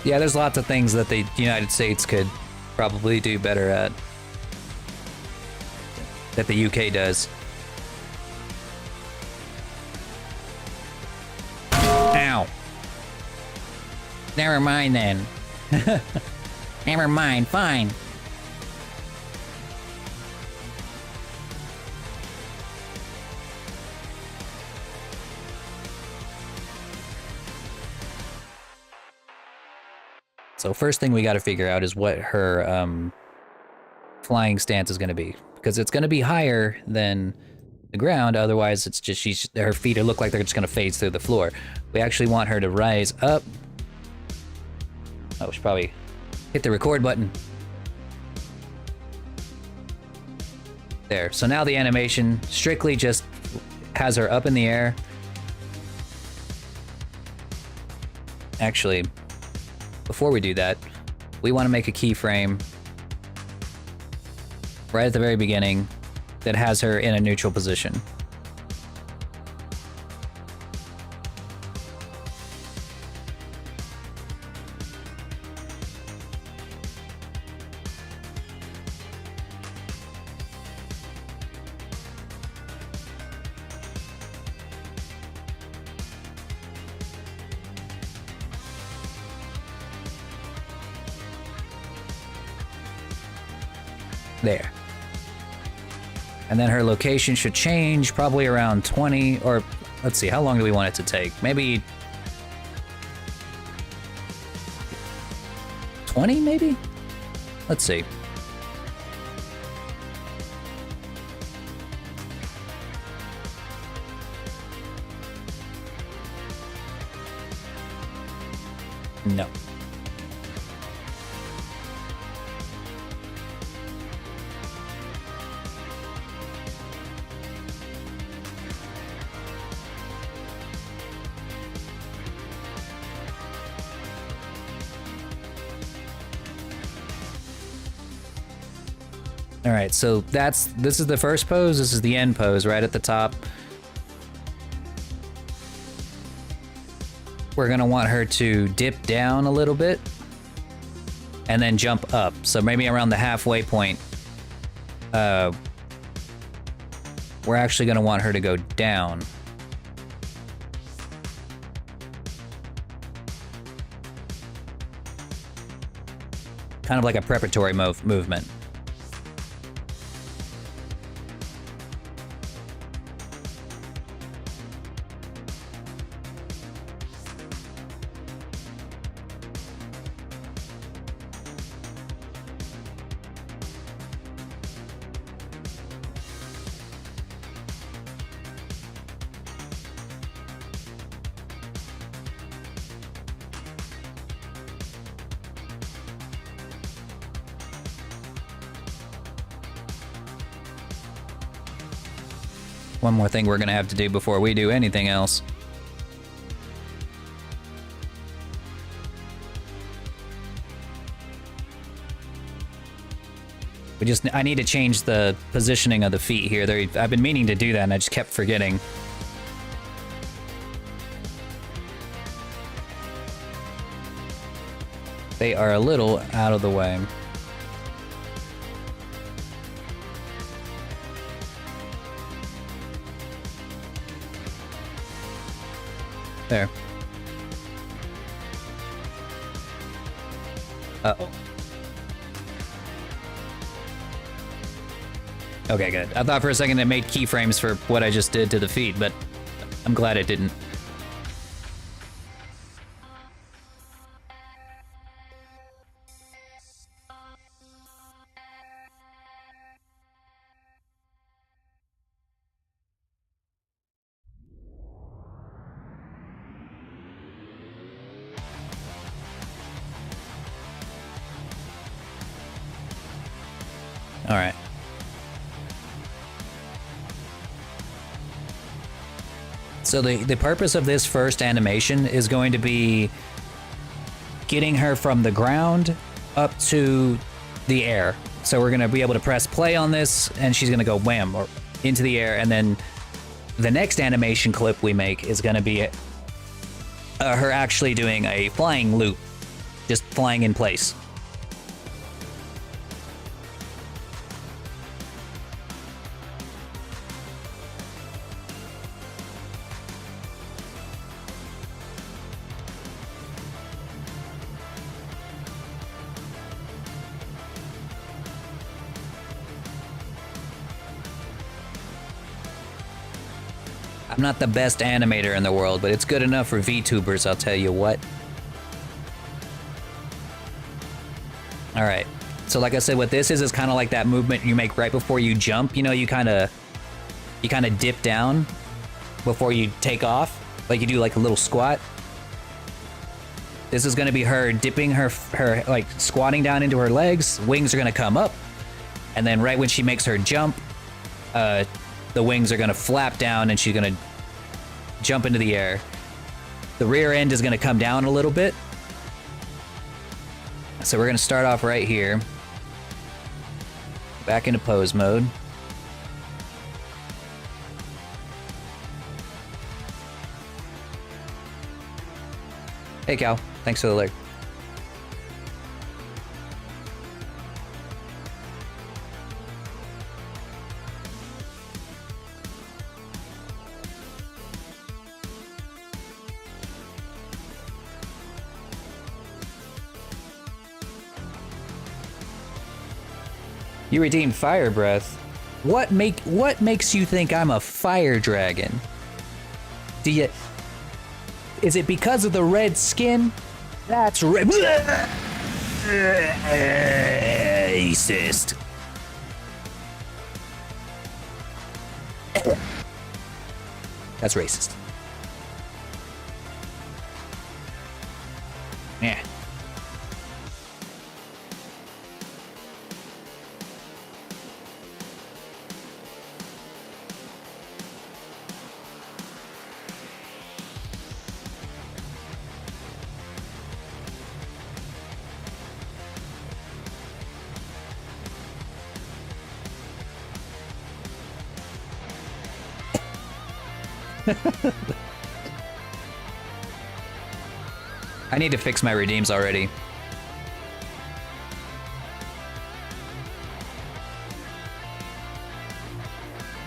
Yeah, there's lots of things that the United States could probably do better at. That the UK does. Ow. Never mind then. Never mind, fine. So first thing we got to figure out is what her flying stance is going to be, because it's going to be higher than the ground. Otherwise, it's just her feet look like they're just gonna phase through the floor. We actually want her to rise up. Oh, we should probably hit the record button. There. So now the animation strictly just has her up in the air. Actually, before we do that, we want to make a keyframe right at the very beginning that has her in a neutral position. There. And then her location should change probably around 20, or let's see, how long do we want it to take? Maybe 20, maybe? Let's see. No. All right, so this is the first pose, this is the end pose right at the top. We're gonna want her to dip down a little bit and then jump up. So maybe around the halfway point, we're actually gonna want her to go down. Kind of like a preparatory movement. One more thing we're gonna have to do before we do anything else. I need to change the positioning of the feet here. I've been meaning to do that and I just kept forgetting. They are a little out of the way. There. Uh-oh. Okay, good. I thought for a second it made keyframes for what I just did to the feet, but I'm glad it didn't. All right. So the purpose of this first animation is going to be getting her from the ground up to the air. So we're going to be able to press play on this and she's going to go wham or into the air. And then the next animation clip we make is going to be her actually doing a flying loop, just flying in place. I'm not the best animator in the world, but it's good enough for VTubers, I'll tell you what. All right, so like I said, what this is kind of like that movement you make right before you jump. You know, you kind of you kind of dip down before you take off. Like you do like a little squat. This is gonna be her dipping her like squatting down into her legs. Wings are gonna come up. And then right when she makes her jump, the wings are gonna flap down and she's gonna jump into the air. The rear end is gonna come down a little bit. So we're gonna start off right here. Back into pose mode. Hey Cal, thanks for the alert. You redeemed Fire Breath. What makes you think I'm a fire dragon? Is it because of the red skin? That's racist. That's racist. Yeah. I need to fix my redeems already.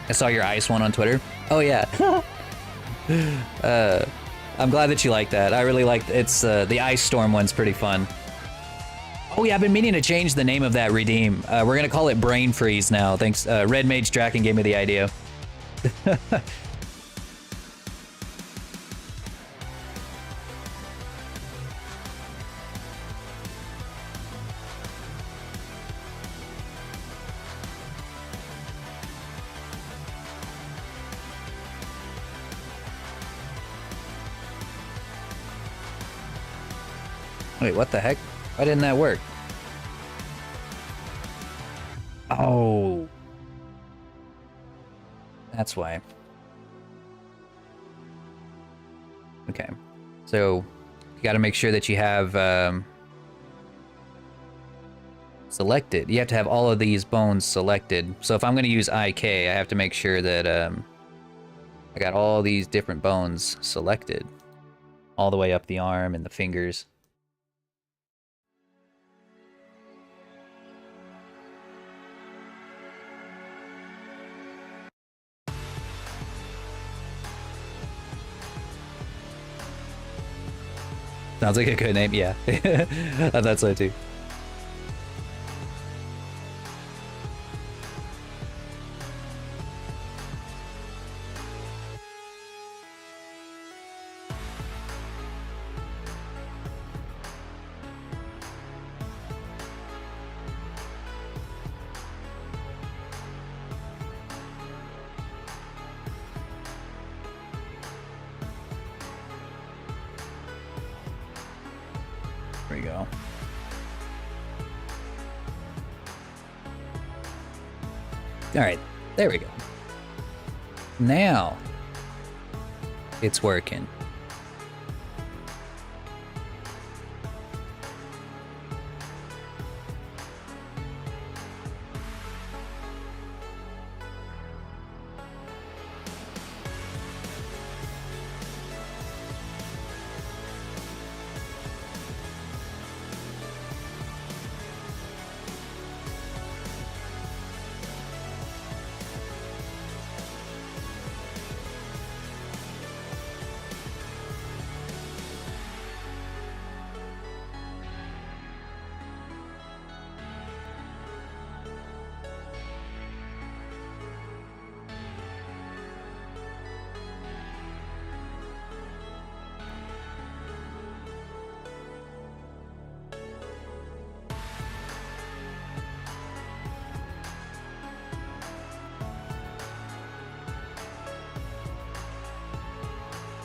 I saw your ice one on Twitter. Oh yeah. I'm glad that you like that. I really like it's the ice storm one's pretty fun. Oh yeah, I've been meaning to change the name of that redeem. We're gonna call it Brain Freeze now. Thanks. Red Mage Draken gave me the idea. Wait, what the heck? Why didn't that work? Oh. That's why. Okay. So, you gotta make sure that you have, selected. You have to have all of these bones selected. So if I'm gonna use IK, I have to make sure that, I got all these different bones selected. All the way up the arm and the fingers. Sounds like a good name, yeah. I thought so too. There we go. All right, there we go. Now it's working.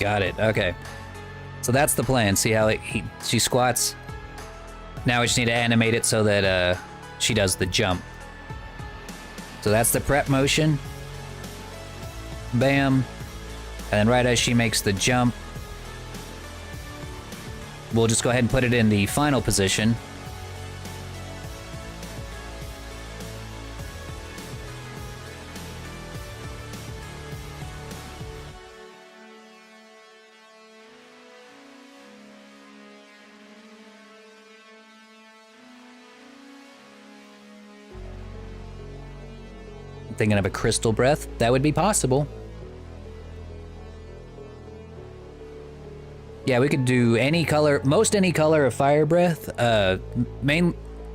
Got it. Okay. So that's the plan. See how she squats? Now we just need to animate it so that she does the jump. So that's the prep motion. Bam. And then right as she makes the jump, we'll just go ahead and put it in the final position. Thinking of a crystal breath, that would be possible. Yeah, we could do any color, most any color of fire breath. There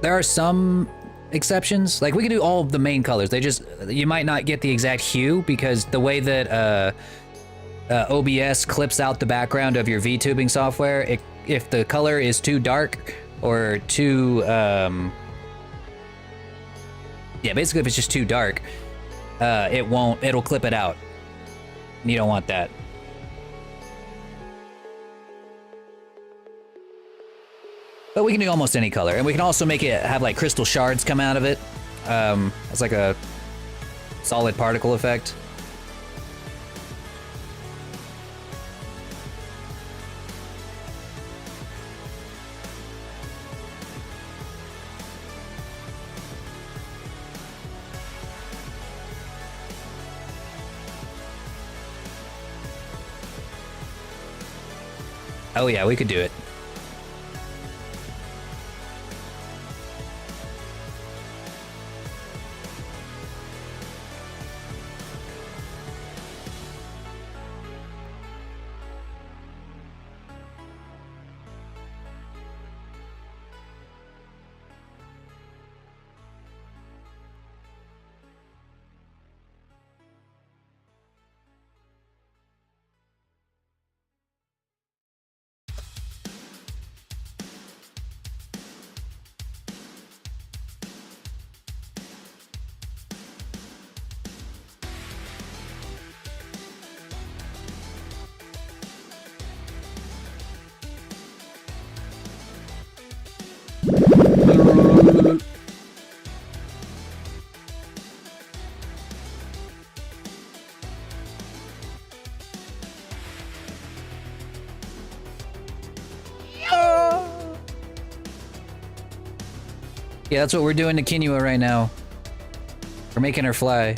are some exceptions. Like we could do all of the main colors. You might not get the exact hue because the way that OBS clips out the background of your VTubing software, if the color is too dark or too, basically if it's just too dark, it'll clip it out. You don't want that. But we can do almost any color, and we can also make it have like crystal shards come out of it. It's like a solid particle effect. Oh yeah, we could do it. Yeah, that's what we're doing to Kinua right now. We're making her fly.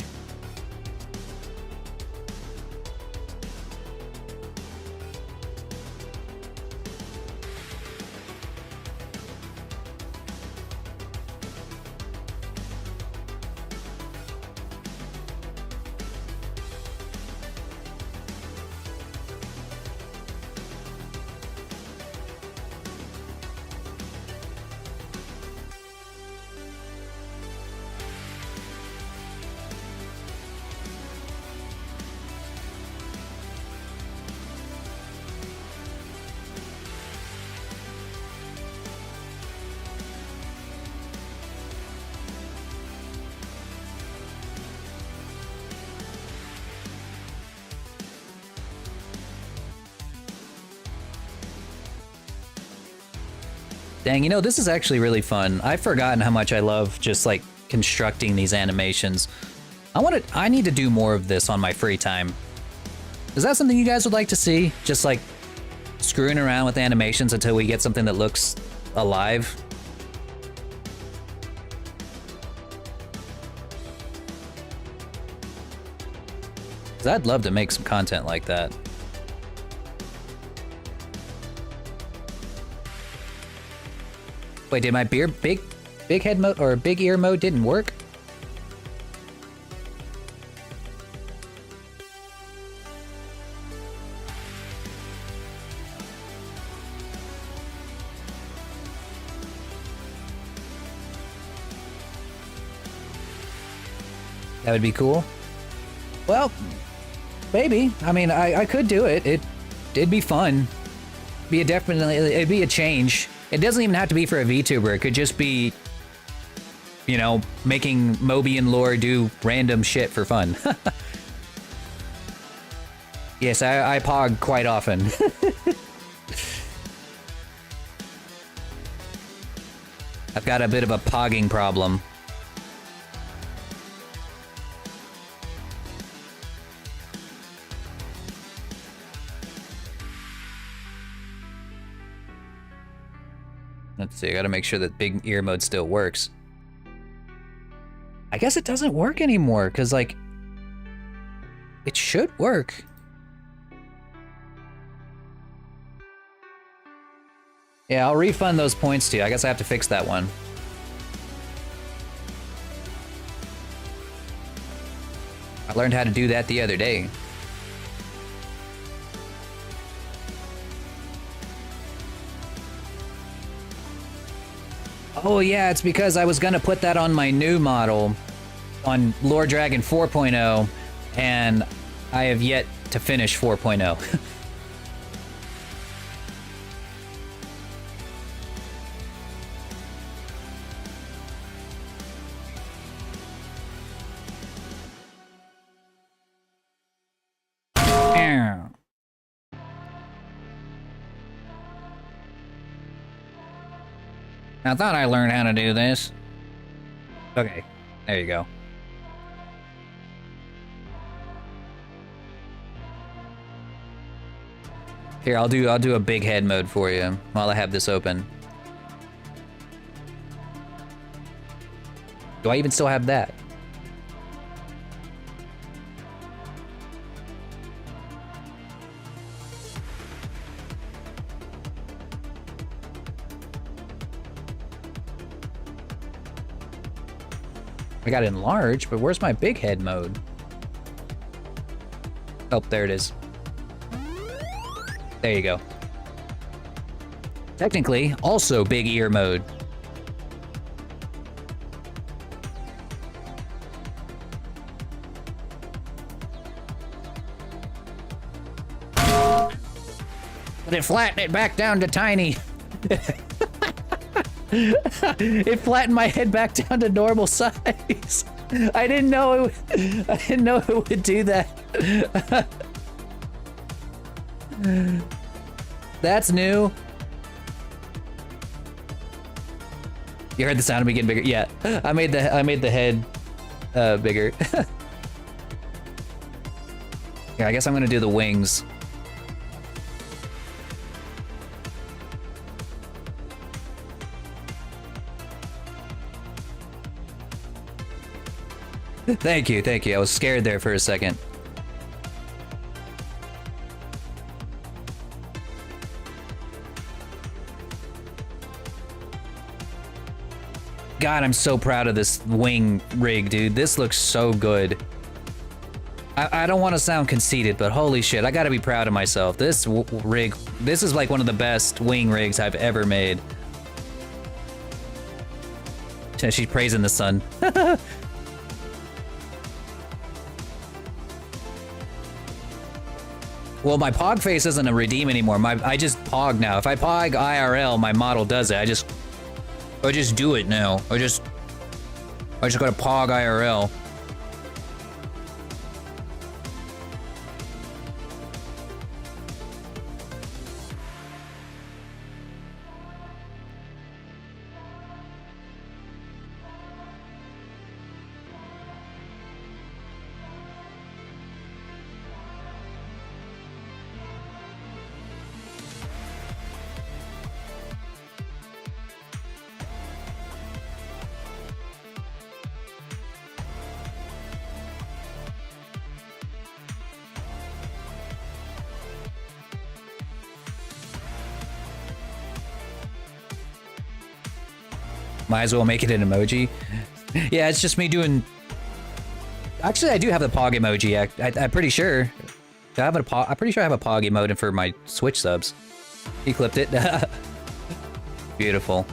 Dang, you know, this is actually really fun. I've forgotten how much I love just like constructing these animations. I need to do more of this on my free time. Is that something you guys would like to see? Just like screwing around with animations until we get something that looks alive? 'Cause I'd love to make some content like that. Wait, did my big head mode or big ear mode didn't work? That would be cool. Well, maybe. I mean, I could do it. It'd be fun. It'd be a change. It doesn't even have to be for a VTuber. It could just be, you know, making Moby and Lore do random shit for fun. Yes, I pog quite often. I've got a bit of a pogging problem. Let's see, I gotta make sure that big ear mode still works. I guess it doesn't work anymore, because, like, it should work. Yeah, I'll refund those points to you. I guess I have to fix that one. I learned how to do that the other day. Oh yeah, it's because I was gonna put that on my new model on Lord Dragon 4.0, and I have yet to finish 4.0. I thought I learned how to do this. Okay, there you go. Here, I'll do a big head mode for you while I have this open. Do I even still have that? I got enlarged, but where's my big head mode? Oh, there it is. There you go. Technically, also big ear mode. But it flattened it back down to tiny. It flattened my head back down to normal size. I didn't know it would do that. That's new. You heard the sound of me getting bigger? Yeah, I made the head bigger. Yeah, I guess I'm gonna do the wings. Thank you, thank you. I was scared there for a second. God, I'm so proud of this wing rig, dude. This looks so good. I don't want to sound conceited, but holy shit, I gotta be proud of myself. This rig, this is like one of the best wing rigs I've ever made. She's praising the sun. Well, my pog face isn't a redeem anymore. I just pog now. If I pog IRL, my model does it. I just do it now. I just gotta pog IRL. Might as well make it an emoji. Yeah, it's just me doing... Actually, I do have the Pog emoji. I'm pretty sure. I'm pretty sure I have a Pog emote for my Switch subs. He clipped it. Beautiful.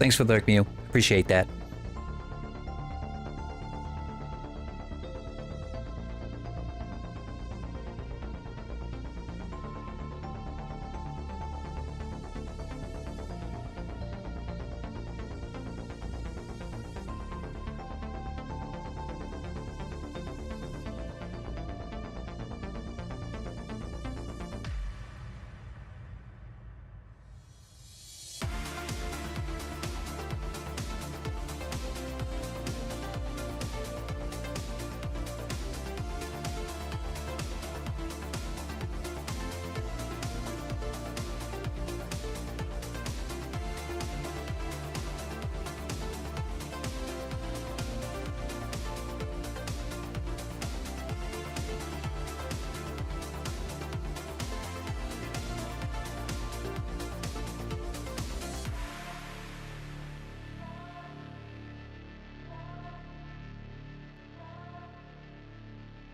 Thanks for the lurk, Mew. Appreciate that.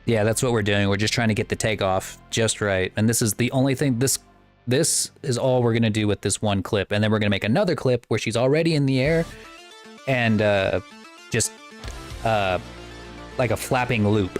Yeah, that's what we're doing. We're just trying to get the takeoff just right. And this is the only thing, this is all we're gonna do with this one clip. And then we're gonna make another clip where she's already in the air and just like a flapping loop.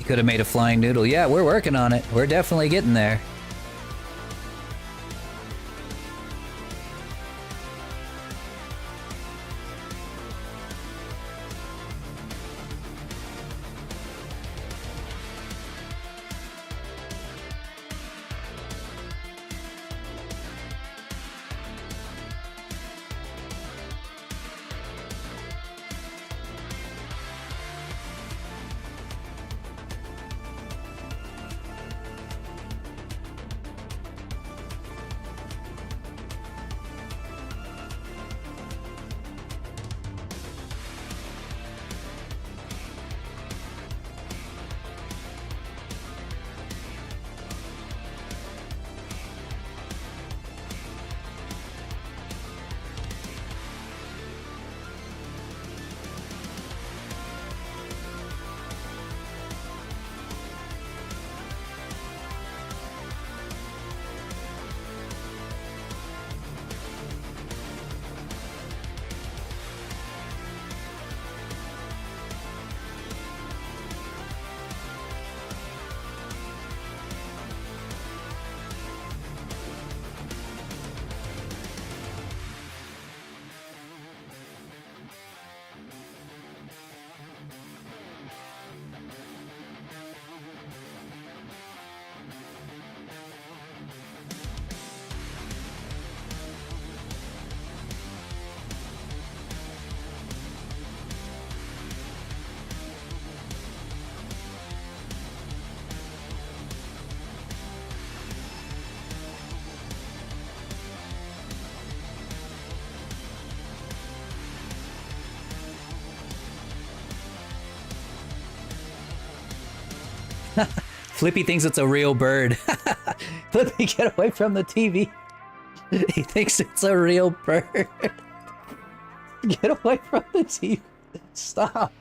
Could have made a flying noodle. Yeah, we're working on it. We're definitely getting there. Flippy thinks it's a real bird. Flippy, get away from the TV. He thinks it's a real bird. Get away from the TV. Stop.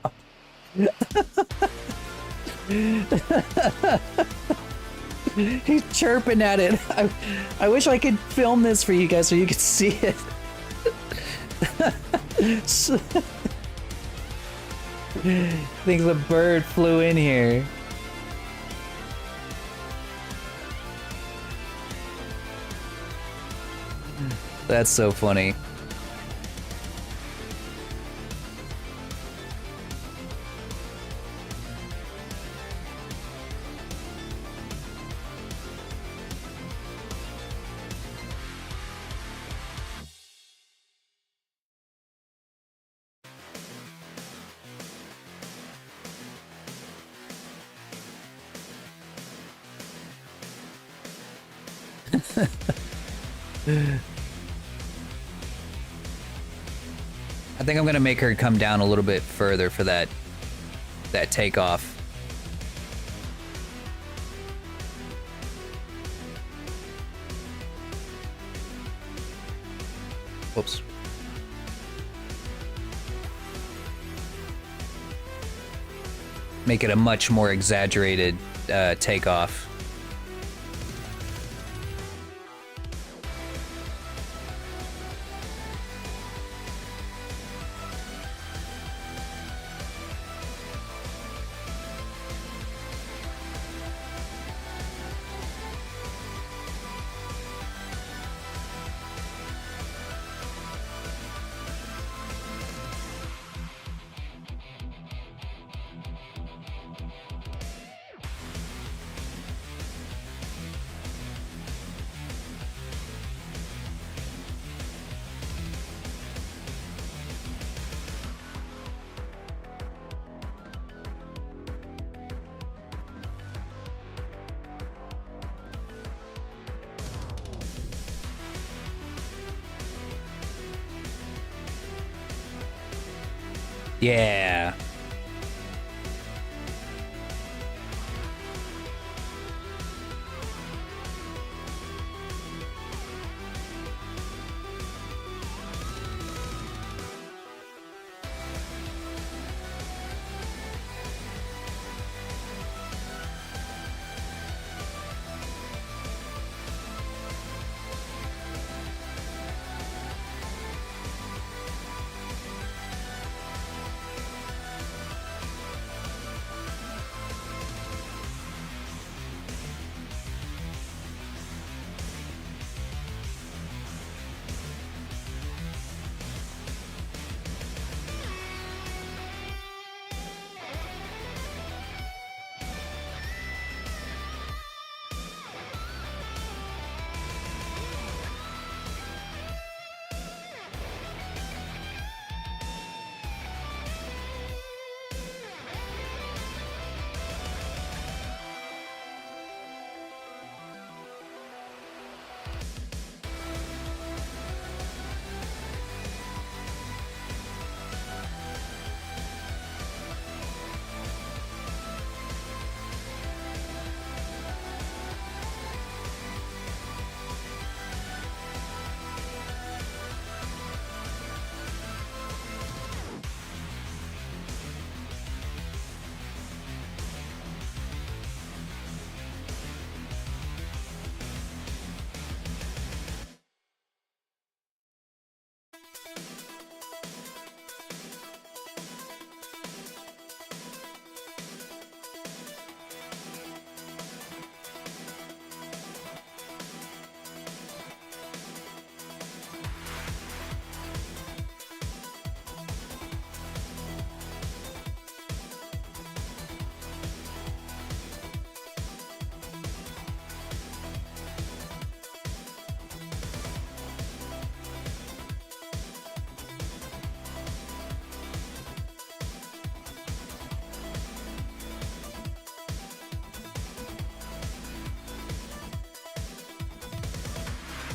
He's chirping at it. I wish I could film this for you guys so you could see it. Thinks a bird flew in here. That's so funny. I think I'm gonna make her come down a little bit further for that takeoff. Whoops. Make it a much more exaggerated takeoff. Yeah.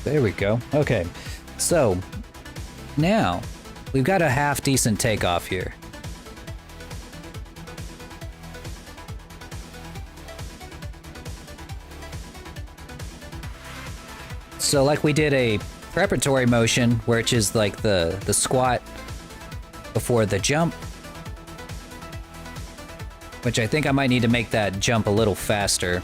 There we go. Okay, so now we've got a half decent takeoff here. So like we did a preparatory motion, which is like the squat before the jump, which I think I might need to make that jump a little faster.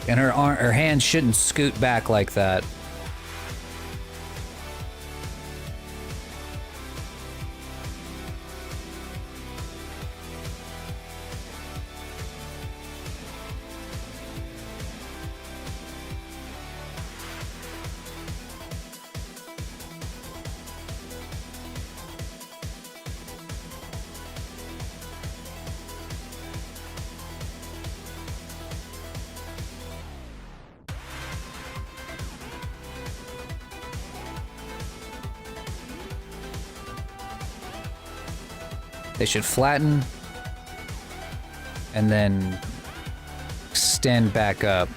And her hands shouldn't scoot back like that. They should flatten and then extend back up.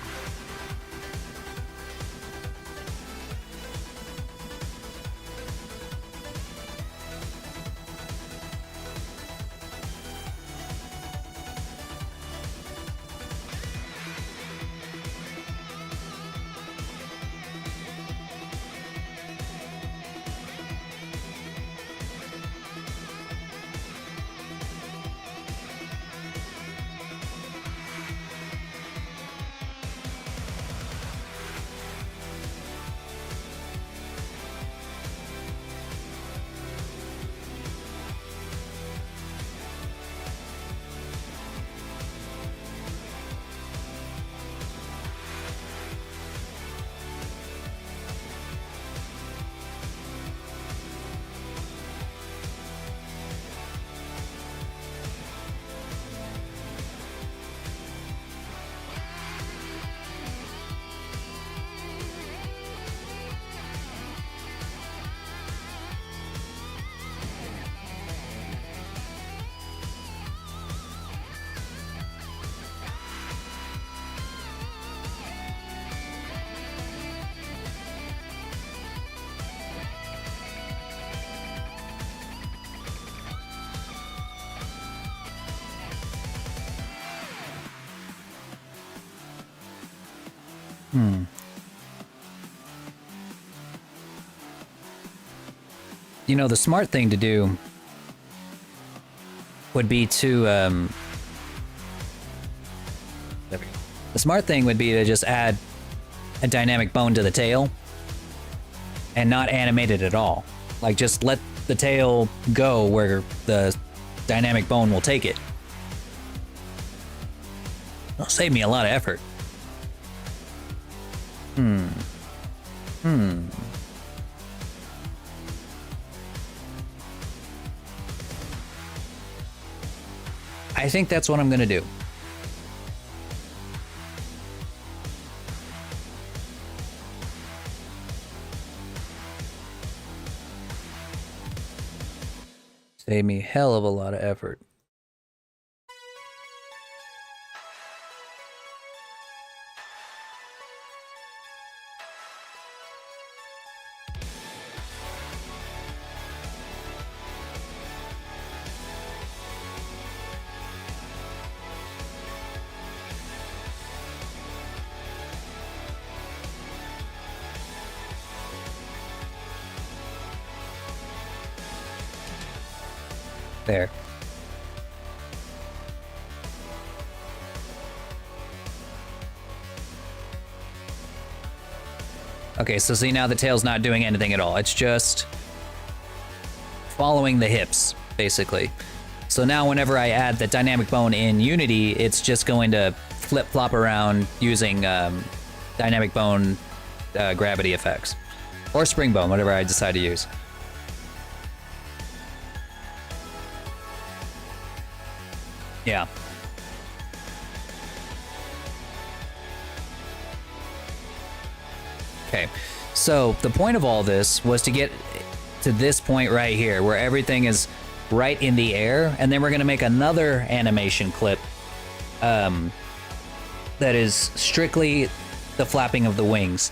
You know, the smart thing to do would be to, there we go. The smart thing would be to just add a dynamic bone to the tail and not animate it at all. Like, just let the tail go where the dynamic bone will take it. It'll save me a lot of effort. I think that's what I'm gonna do. Save me hell of a lot of effort. There. Okay, so see, now the tail's not doing anything at all. It's just following the hips, basically. So now whenever I add the dynamic bone in Unity, it's just going to flip-flop around using dynamic bone gravity effects. Or spring bone, whatever I decide to use. Yeah. Okay, so the point of all this was to get to this point right here where everything is right in the air, and then we're gonna make another animation clip that is strictly the flapping of the wings.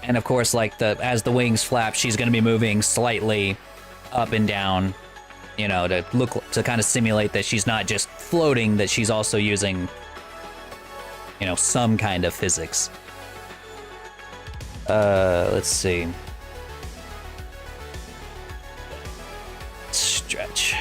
And of course, like as the wings flap, she's gonna be moving slightly up and down, you know, to kind of simulate that she's not just floating, that she's also using, you know, some kind of physics. Let's see. Stretch.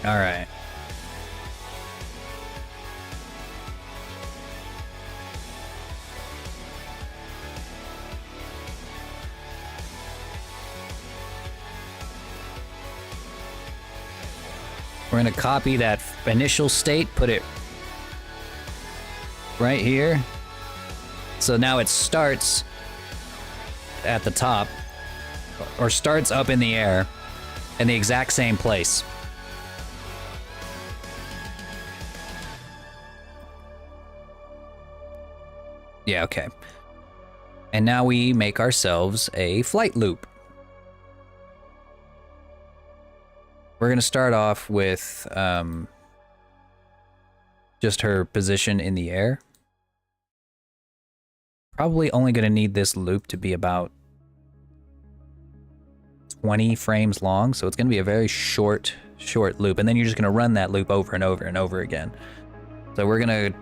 All right. We're gonna copy that initial state, put it right here. So now it starts at the top, or starts up in the air, in the exact same place. Yeah, okay. And now we make ourselves a flight loop. We're going to start off with just her position in the air. Probably only going to need this loop to be about 20 frames long, so it's going to be a very short loop, and then you're just going to run that loop over and over and over again. So we're going to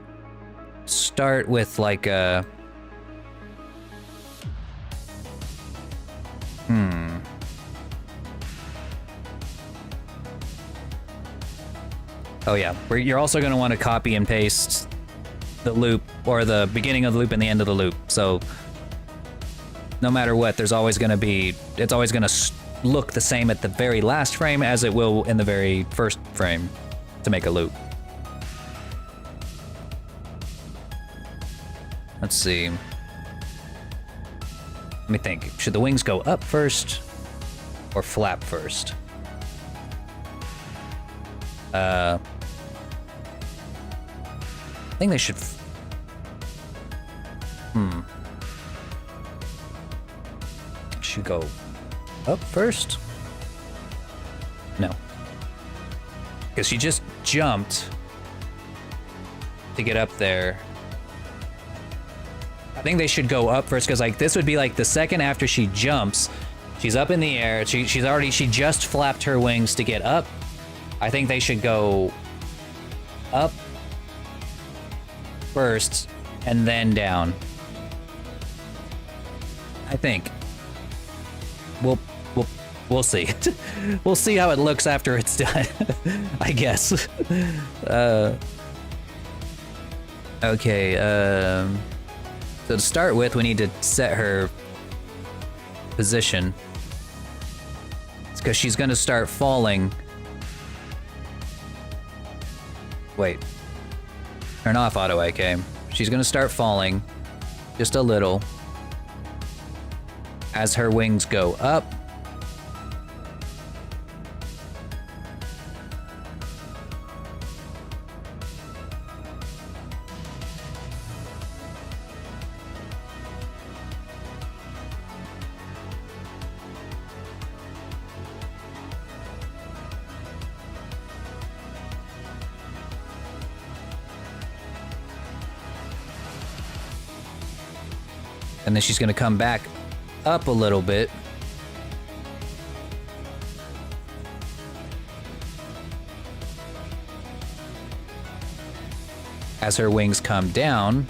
start with like a oh yeah, you're also going to want to copy and paste the loop, or the beginning of the loop and the end of the loop. So no matter what, there's always going to be, it's always going to look the same at the very last frame as it will in the very first frame to make a loop. Let's see. Let me think. Should the wings go up first or flap first? I think they should. Should go up first? No. Because she just jumped to get up there. I think they should go up first, because like this would be like the second after she jumps, she's up in the air. She just flapped her wings to get up. I think they should go up first and then down. I think. We'll see. We'll see how it looks after it's done. I guess. Okay. So to start with, we need to set her position. It's because she's going to start falling. Wait. Turn off auto AK. She's going to start falling just a little as her wings go up. And then she's gonna come back up a little bit. As her wings come down.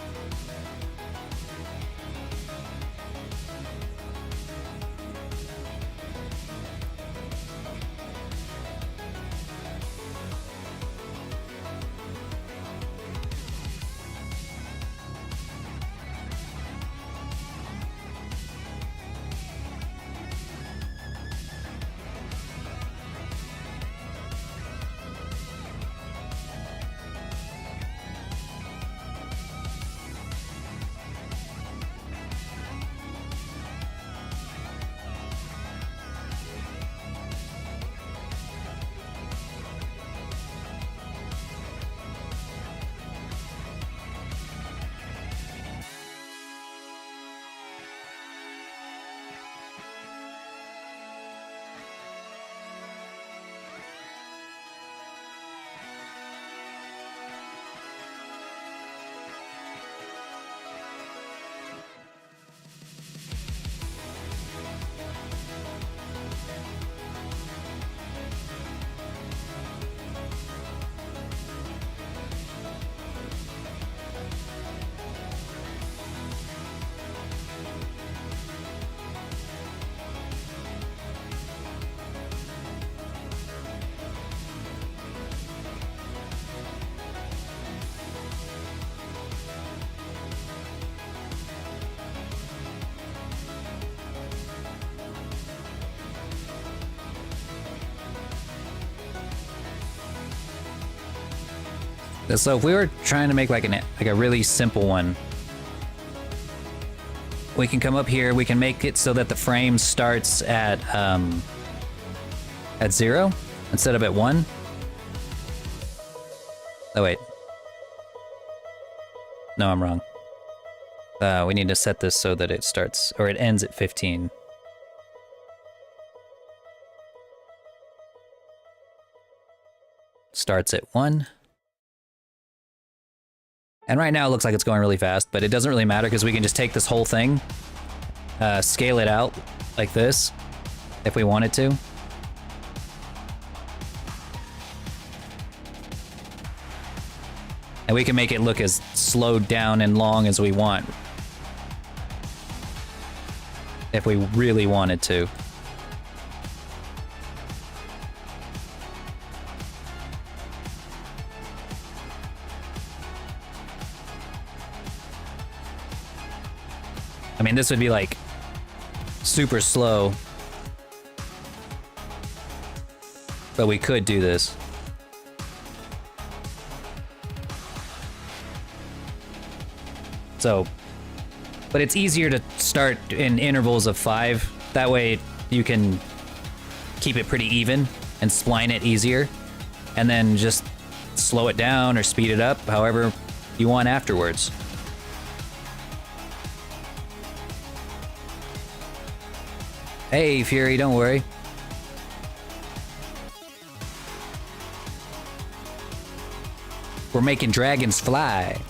So if we were trying to make like a really simple one, we can come up here, we can make it so that the frame starts at 0 instead of at 1. Oh wait. No, I'm wrong. We need to set this so that it starts, or it ends at 15. Starts at 1. And right now it looks like it's going really fast, but it doesn't really matter because we can just take this whole thing, scale it out like this, if we wanted to. And we can make it look as slowed down and long as we want, if we really wanted to. I mean, this would be like super slow, but we could do this. So, but it's easier to start in intervals of 5. That way you can keep it pretty even and spline it easier, and then just slow it down or speed it up however you want afterwards. Hey, Fury, don't worry. We're making dragons fly.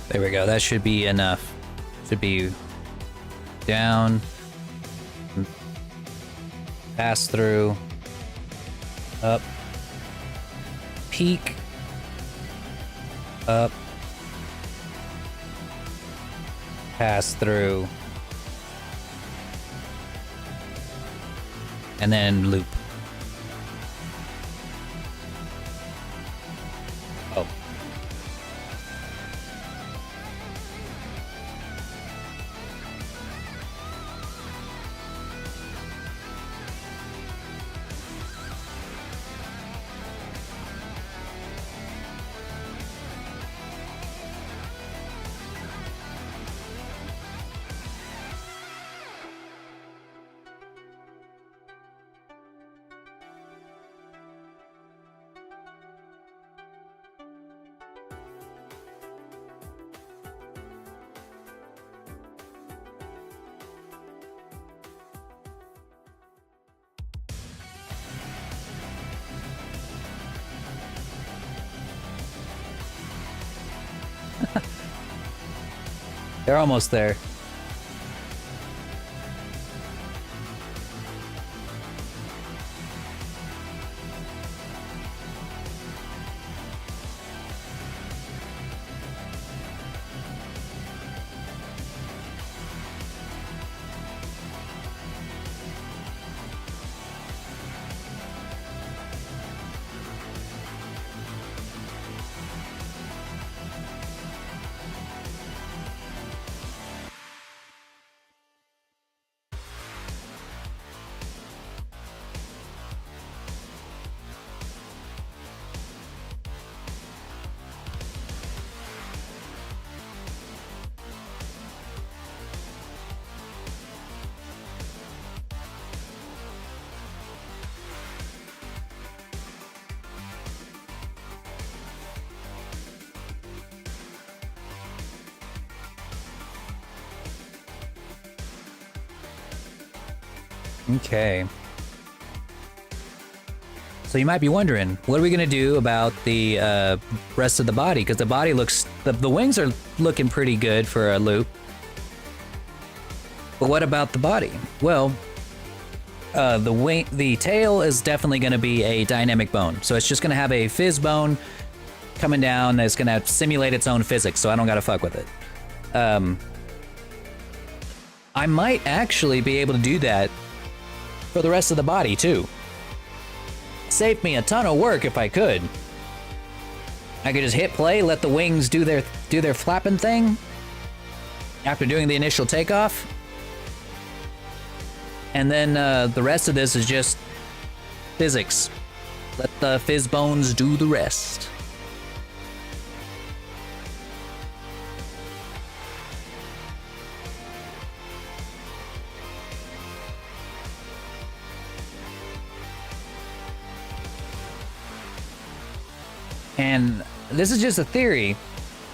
There we go. That should be enough. Should be down, pass through, up, peak, up, pass through, and then loop. Oh. They're almost there. Okay. So you might be wondering, what are we gonna do about the rest of the body? Because the body looks, the wings are looking pretty good for a loop. But what about the body? Well, the tail is definitely gonna be a dynamic bone. So it's just gonna have a fizz bone coming down that's gonna simulate its own physics. So I don't gotta fuck with it. I might actually be able to do that for the rest of the body too. Save me a ton of work if I could. I could just hit play, let the wings do their flapping thing after doing the initial takeoff. And then the rest of this is just physics. Let the fizz bones do the rest. And this is just a theory,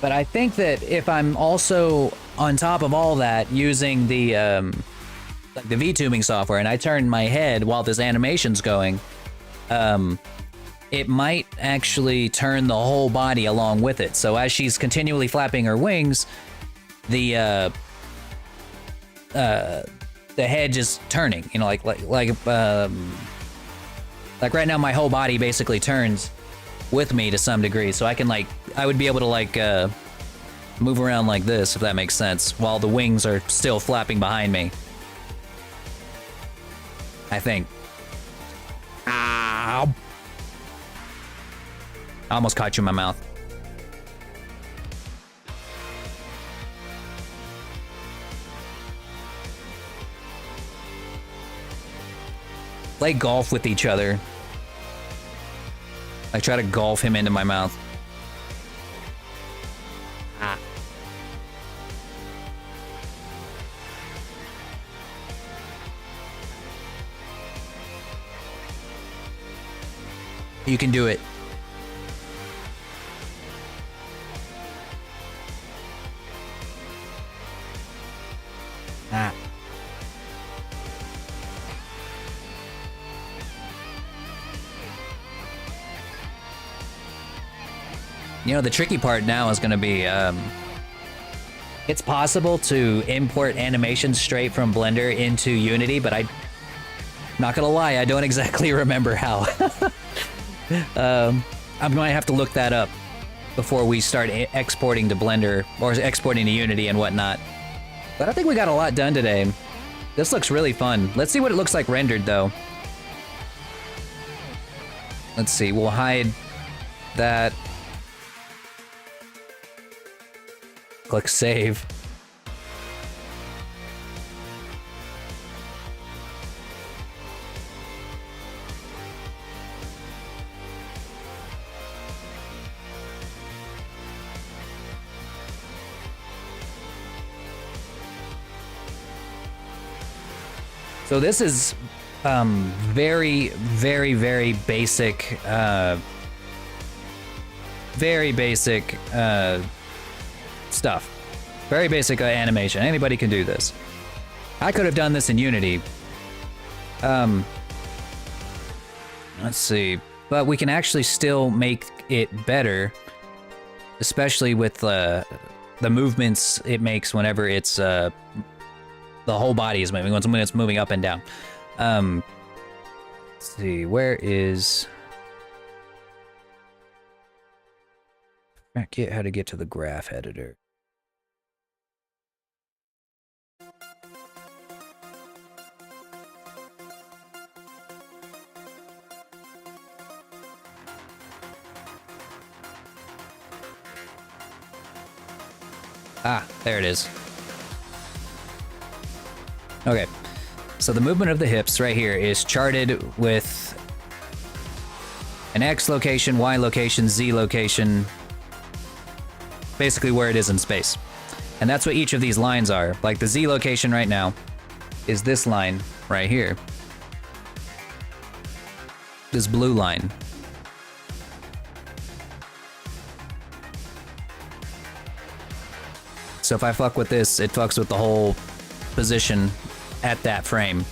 but I think that if I'm also on top of all that using the like the VTubing software, and I turn my head while this animation's going, it might actually turn the whole body along with it. So as she's continually flapping her wings, the head just turning, you know, like right now my whole body basically turns with me to some degree, so I can I would be able to move around like this, if that makes sense, while the wings are still flapping behind me. I think. Ow! I almost caught you in my mouth. Play golf with each other. I try to golf him into my mouth. Ah. You can do it. Ah. You know, the tricky part now is going to be It's possible to import animations straight from Blender into Unity, but not gonna lie, I don't exactly remember how. I'm going to have to look that up before we start exporting to Blender, or exporting to Unity and whatnot. But I think we got a lot done today. This looks really fun. Let's see what it looks like rendered, though. Let's see, we'll hide that. Click save. So this is very, very, very basic, stuff. Very basic animation. Anybody can do this. I could have done this in Unity. Let's see. But we can actually still make it better, especially with the movements it makes whenever it's the whole body is moving, when it's moving up and down. Let's see, where is... I forget how to get to the graph editor. Ah, there it is. Okay, so the movement of the hips right here is charted with an X location, Y location, Z location, basically where it is in space. And that's what each of these lines are. Like the Z location right now is this line right here. This blue line. So if I fuck with this, it fucks with the whole position at that frame.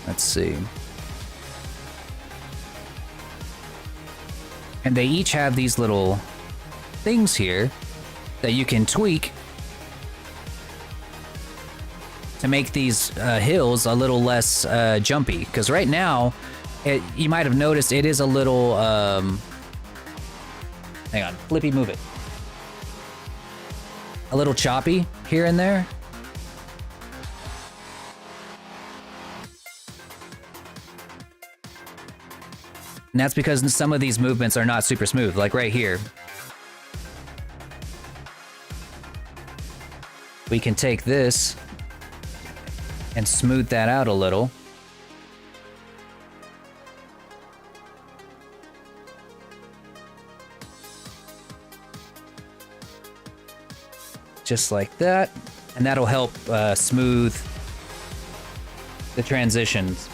Let's see. And they each have these little things here that you can tweak to make these hills a little less jumpy. Because right now, you might have noticed it is a little... hang on, Flippy, move it. A little choppy here and there. And that's because some of these movements are not super smooth, like right here. We can take this and smooth that out a little. Just like that. And that'll help smooth the transitions.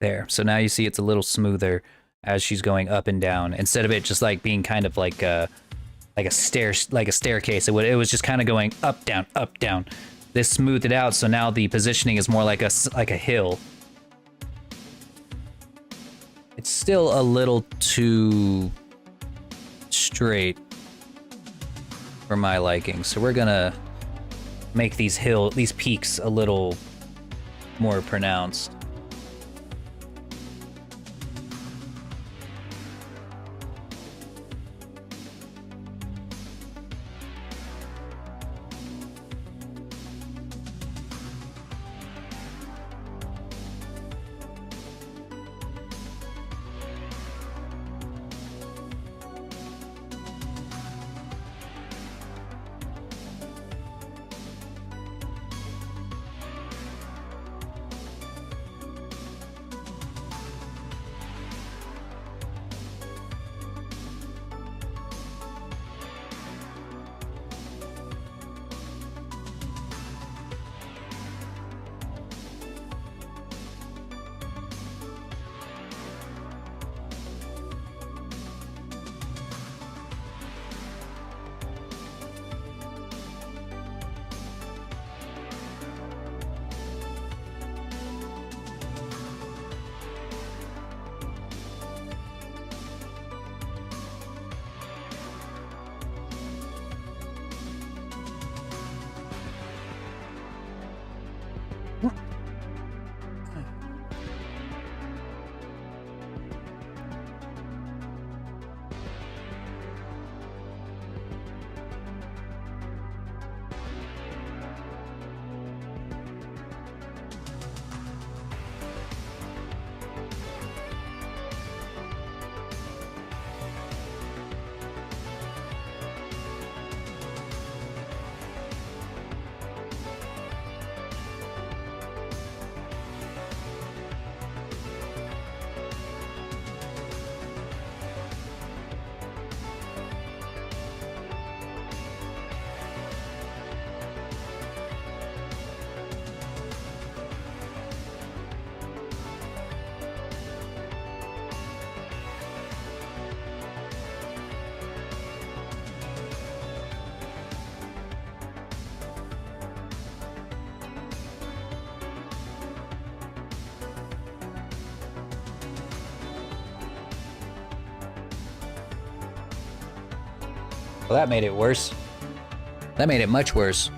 There. So now you see it's a little smoother as she's going up and down, instead of it just like being kind of like a staircase. It was just kind of going up, down, up, down. This smoothed it out, so now the positioning is more like a hill. It's still a little too straight for my liking, so we're gonna make these peaks a little more pronounced. Well, that made it worse. That made it much worse.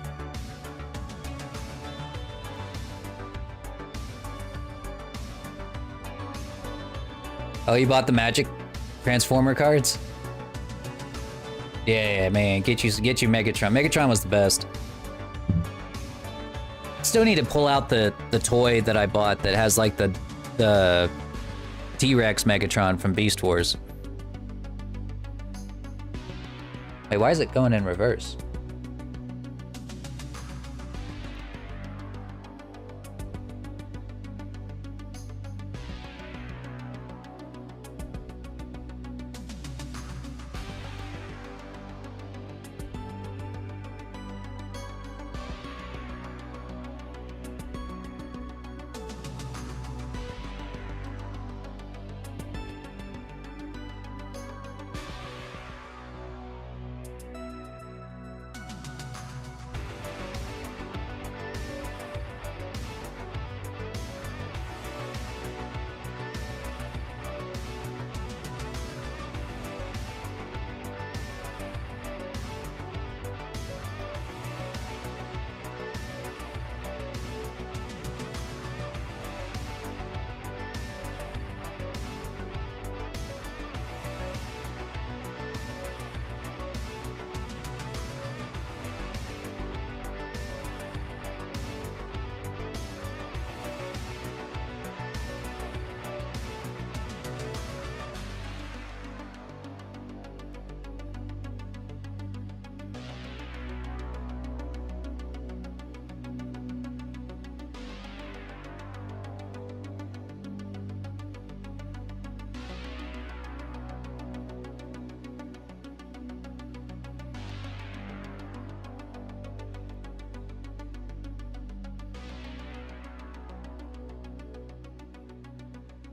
Oh, you bought the magic Transformer cards? Yeah, man, get you Megatron. Megatron was the best. Still need to pull out the toy that I bought that has like the T-Rex Megatron from Beast Wars. Wait, why is it going in reverse?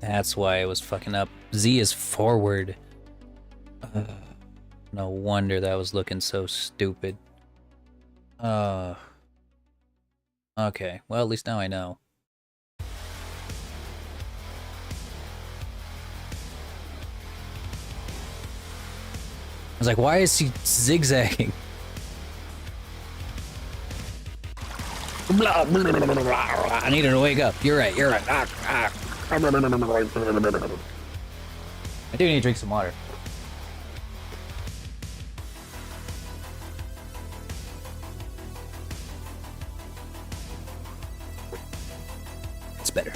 That's why it was fucking up. Z is forward. No wonder that was looking so stupid. Okay, well, at least now I know. I was like, why is he zigzagging? Blah, blah, blah, blah, blah. I need her to wake up. You're right, you're right. I do need to drink some water. It's better.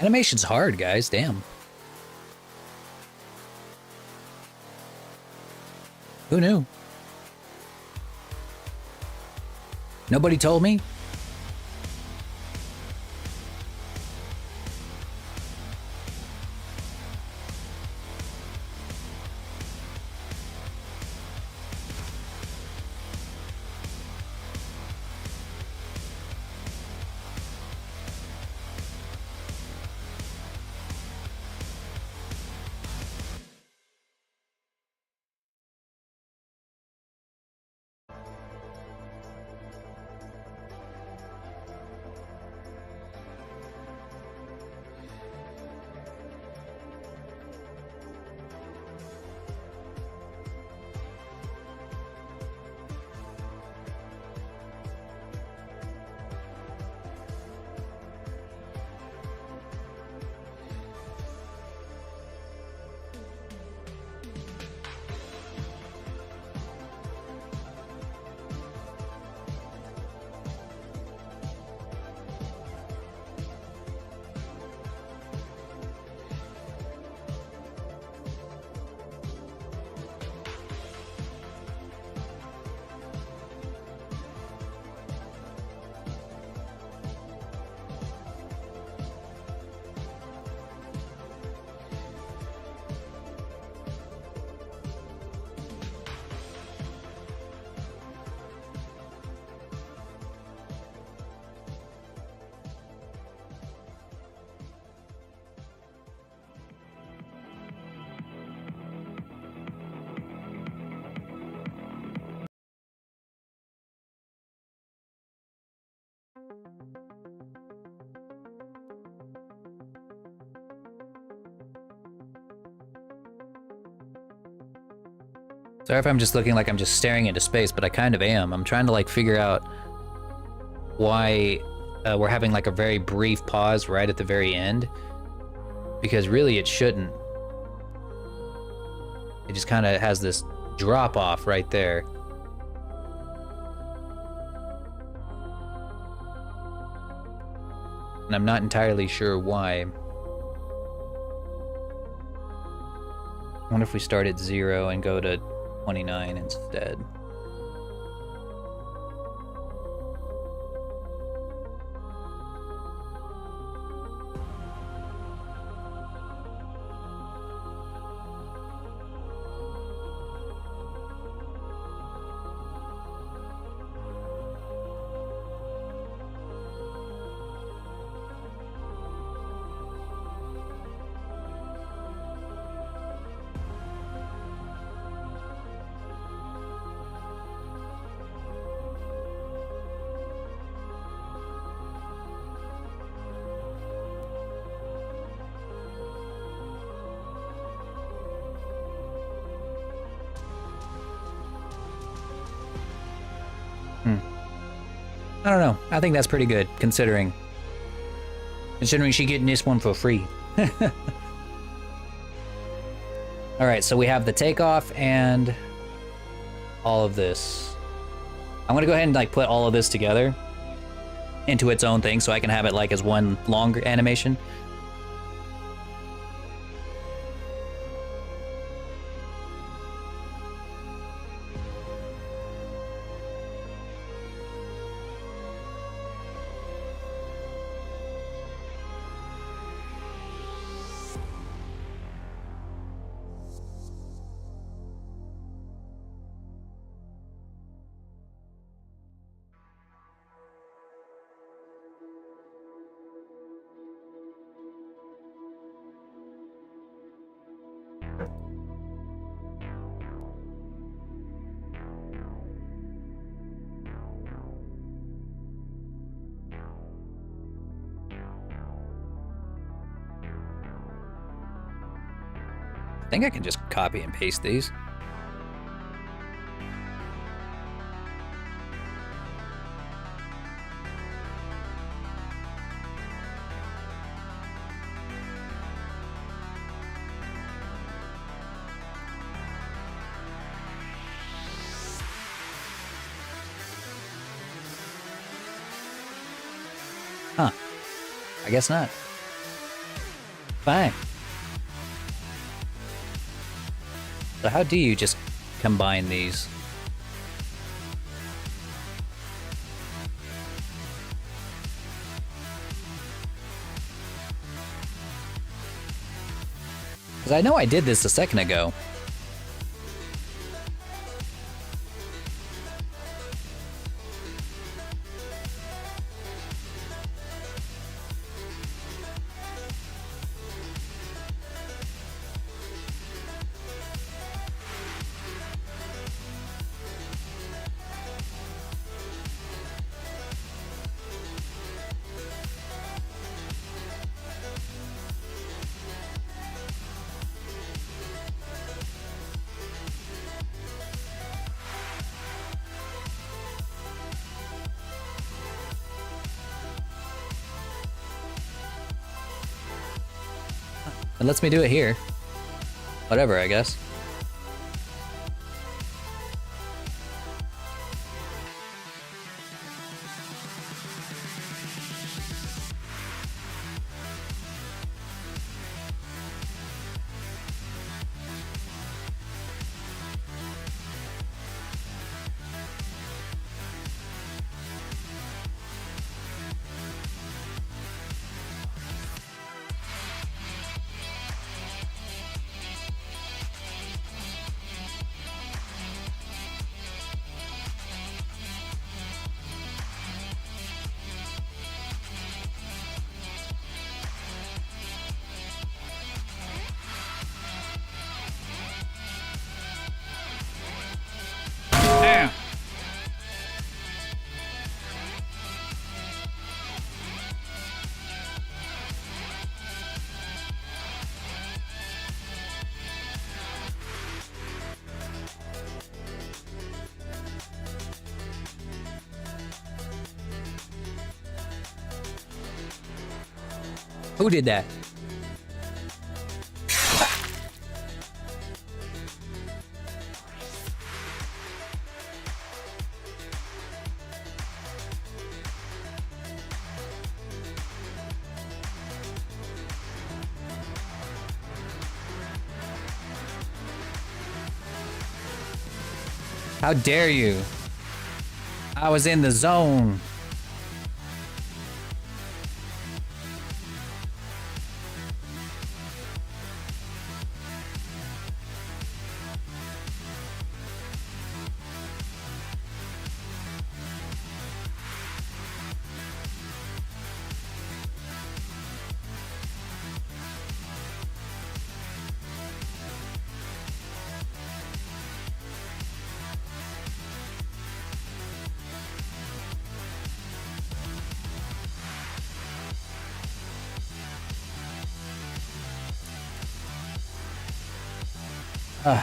Animation's hard, guys. Damn. Who knew? Nobody told me? Sorry if I'm just looking like I'm just staring into space, but I kind of am. I'm trying to like figure out why we're having like a very brief pause right at the very end, because really it shouldn't. It just kind of has this drop off right there. And I'm not entirely sure why. I wonder if we start at 0 and go to 29 instead. I don't know. I think that's pretty good, considering she getting this one for free. All right, so we have the takeoff and all of this. I'm gonna go ahead and like put all of this together into its own thing so I can have it like as one longer animation. I think I can just copy and paste these. Huh. I guess not. Fine. So how do you just combine these? Because I know I did this a second ago. It lets me do it here. Whatever, I guess. Who did that? How dare you? I was in the zone.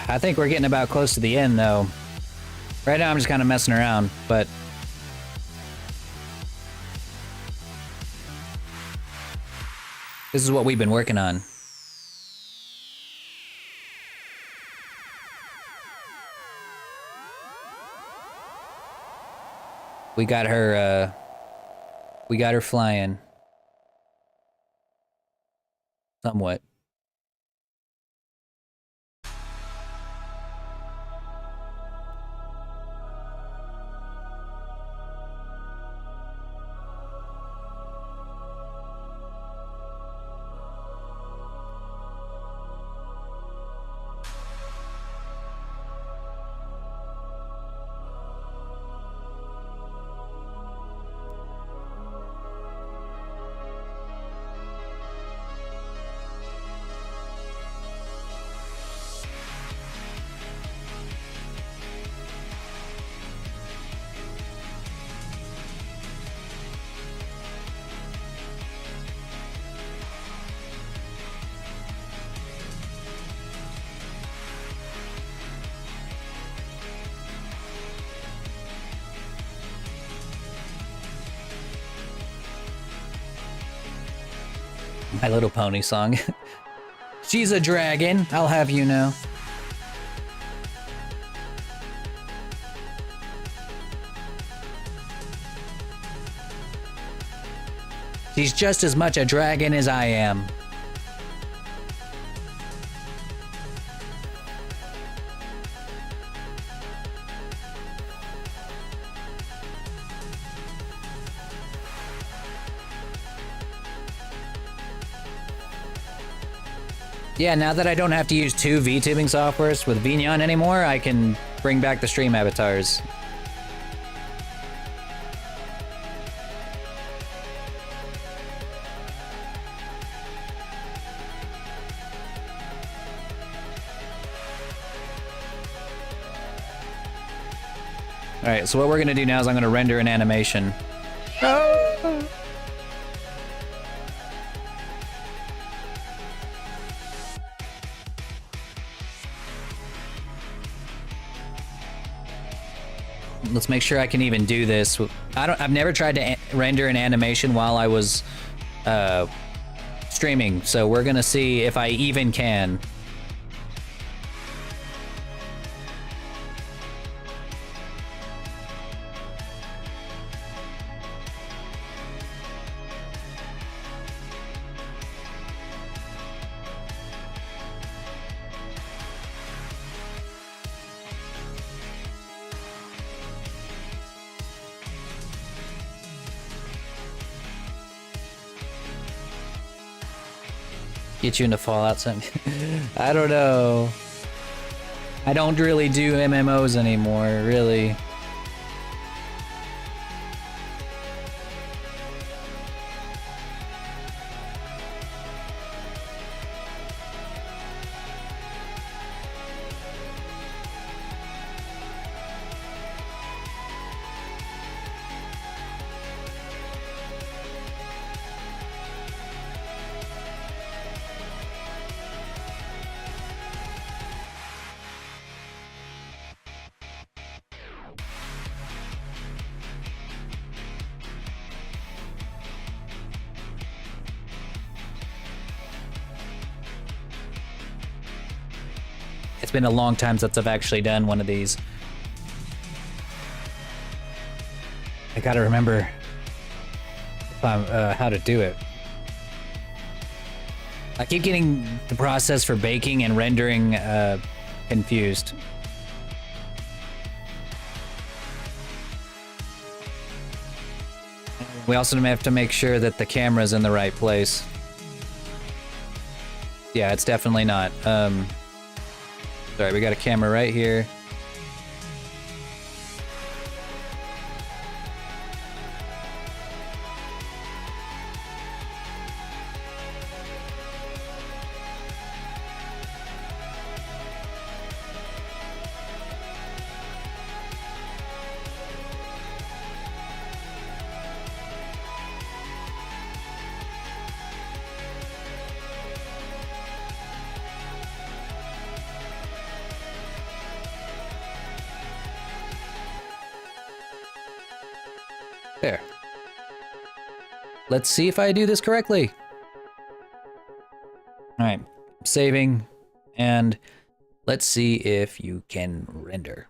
I think we're getting about close to the end, though. Right now, I'm just kind of messing around, but... this is what we've been working on. We got her flying. Somewhat. My Little Pony song. She's a dragon, I'll have you know. She's just as much a dragon as I am. Yeah, now that I don't have to use 2 VTubing softwares with Vignon anymore, I can bring back the stream avatars. Alright, so what we're gonna do now is I'm gonna render an animation. Let's make sure I can even do this. I've never tried to render an animation while I was streaming, so we're gonna see if I even can. Get you into Fallout some. I don't know. I don't really do MMOs anymore, really. it's been a long time since I've actually done one of these. I gotta remember how to do it. I keep getting the process for baking and rendering confused. We also have to make sure that the camera's in the right place. Yeah, it's definitely not. Sorry, we got a camera right here. There. Let's see if I do this correctly. All right, saving, and let's see if you can render.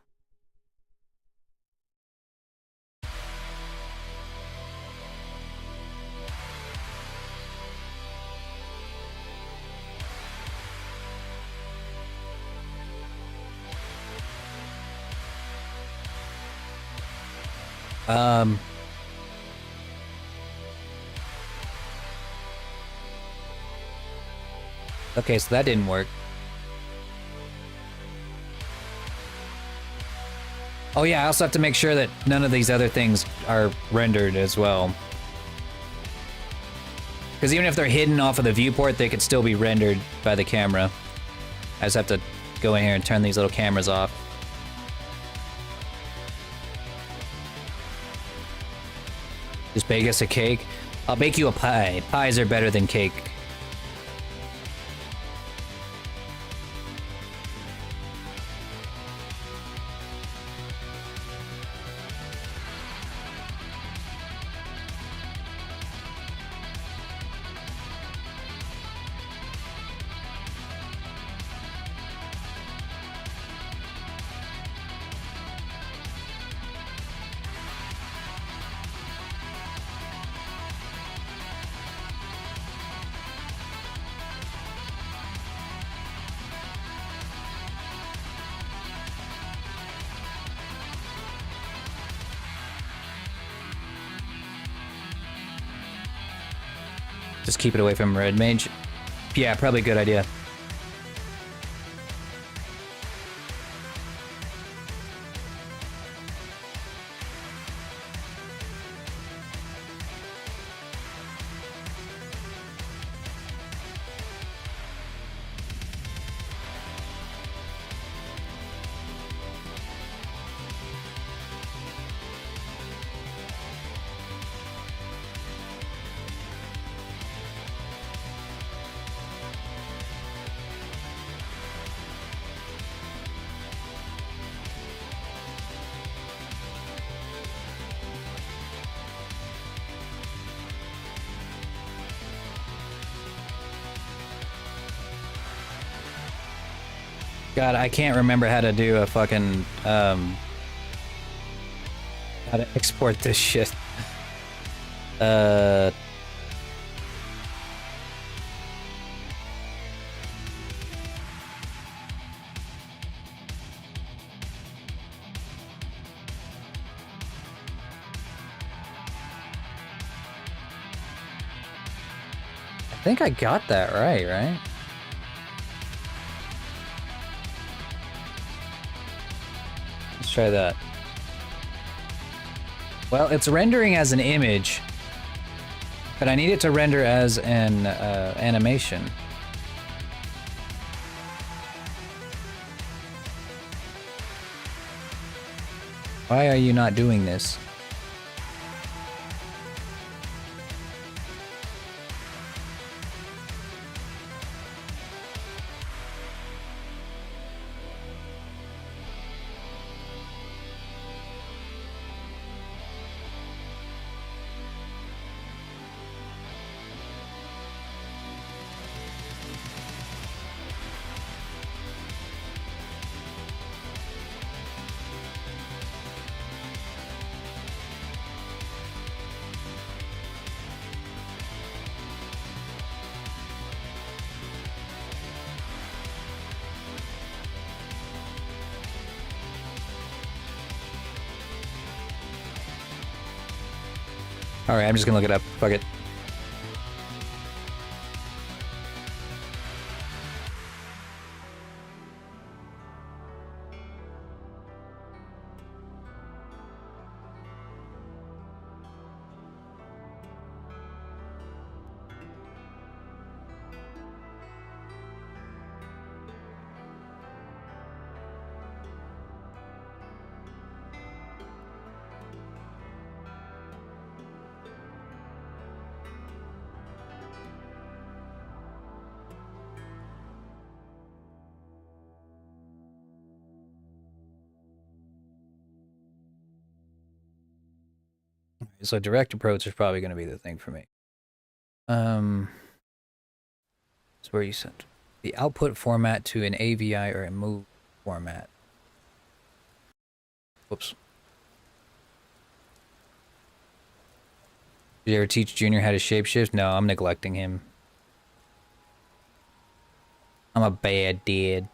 Okay, so that didn't work. Oh yeah, I also have to make sure that none of these other things are rendered as well. Because even if they're hidden off of the viewport, they could still be rendered by the camera. I just have to go in here and turn these little cameras off. Just bake us a cake. I'll bake you a pie. Pies are better than cake. Just keep it away from Red Mage. Yeah, probably a good idea. God, I can't remember how to do a fucking, how to export this shit. I think I got that right? Let's try that. Well, it's rendering as an image, but I need it to render as an animation. Why are you not doing this? Alright, I'm just gonna look it up. Fuck it. So direct approach is probably going to be the thing for me. It's where you sent the output format to an AVI or a move format. Whoops. Did you ever teach Junior how to shapeshift? No, I'm neglecting him. I'm a bad dad.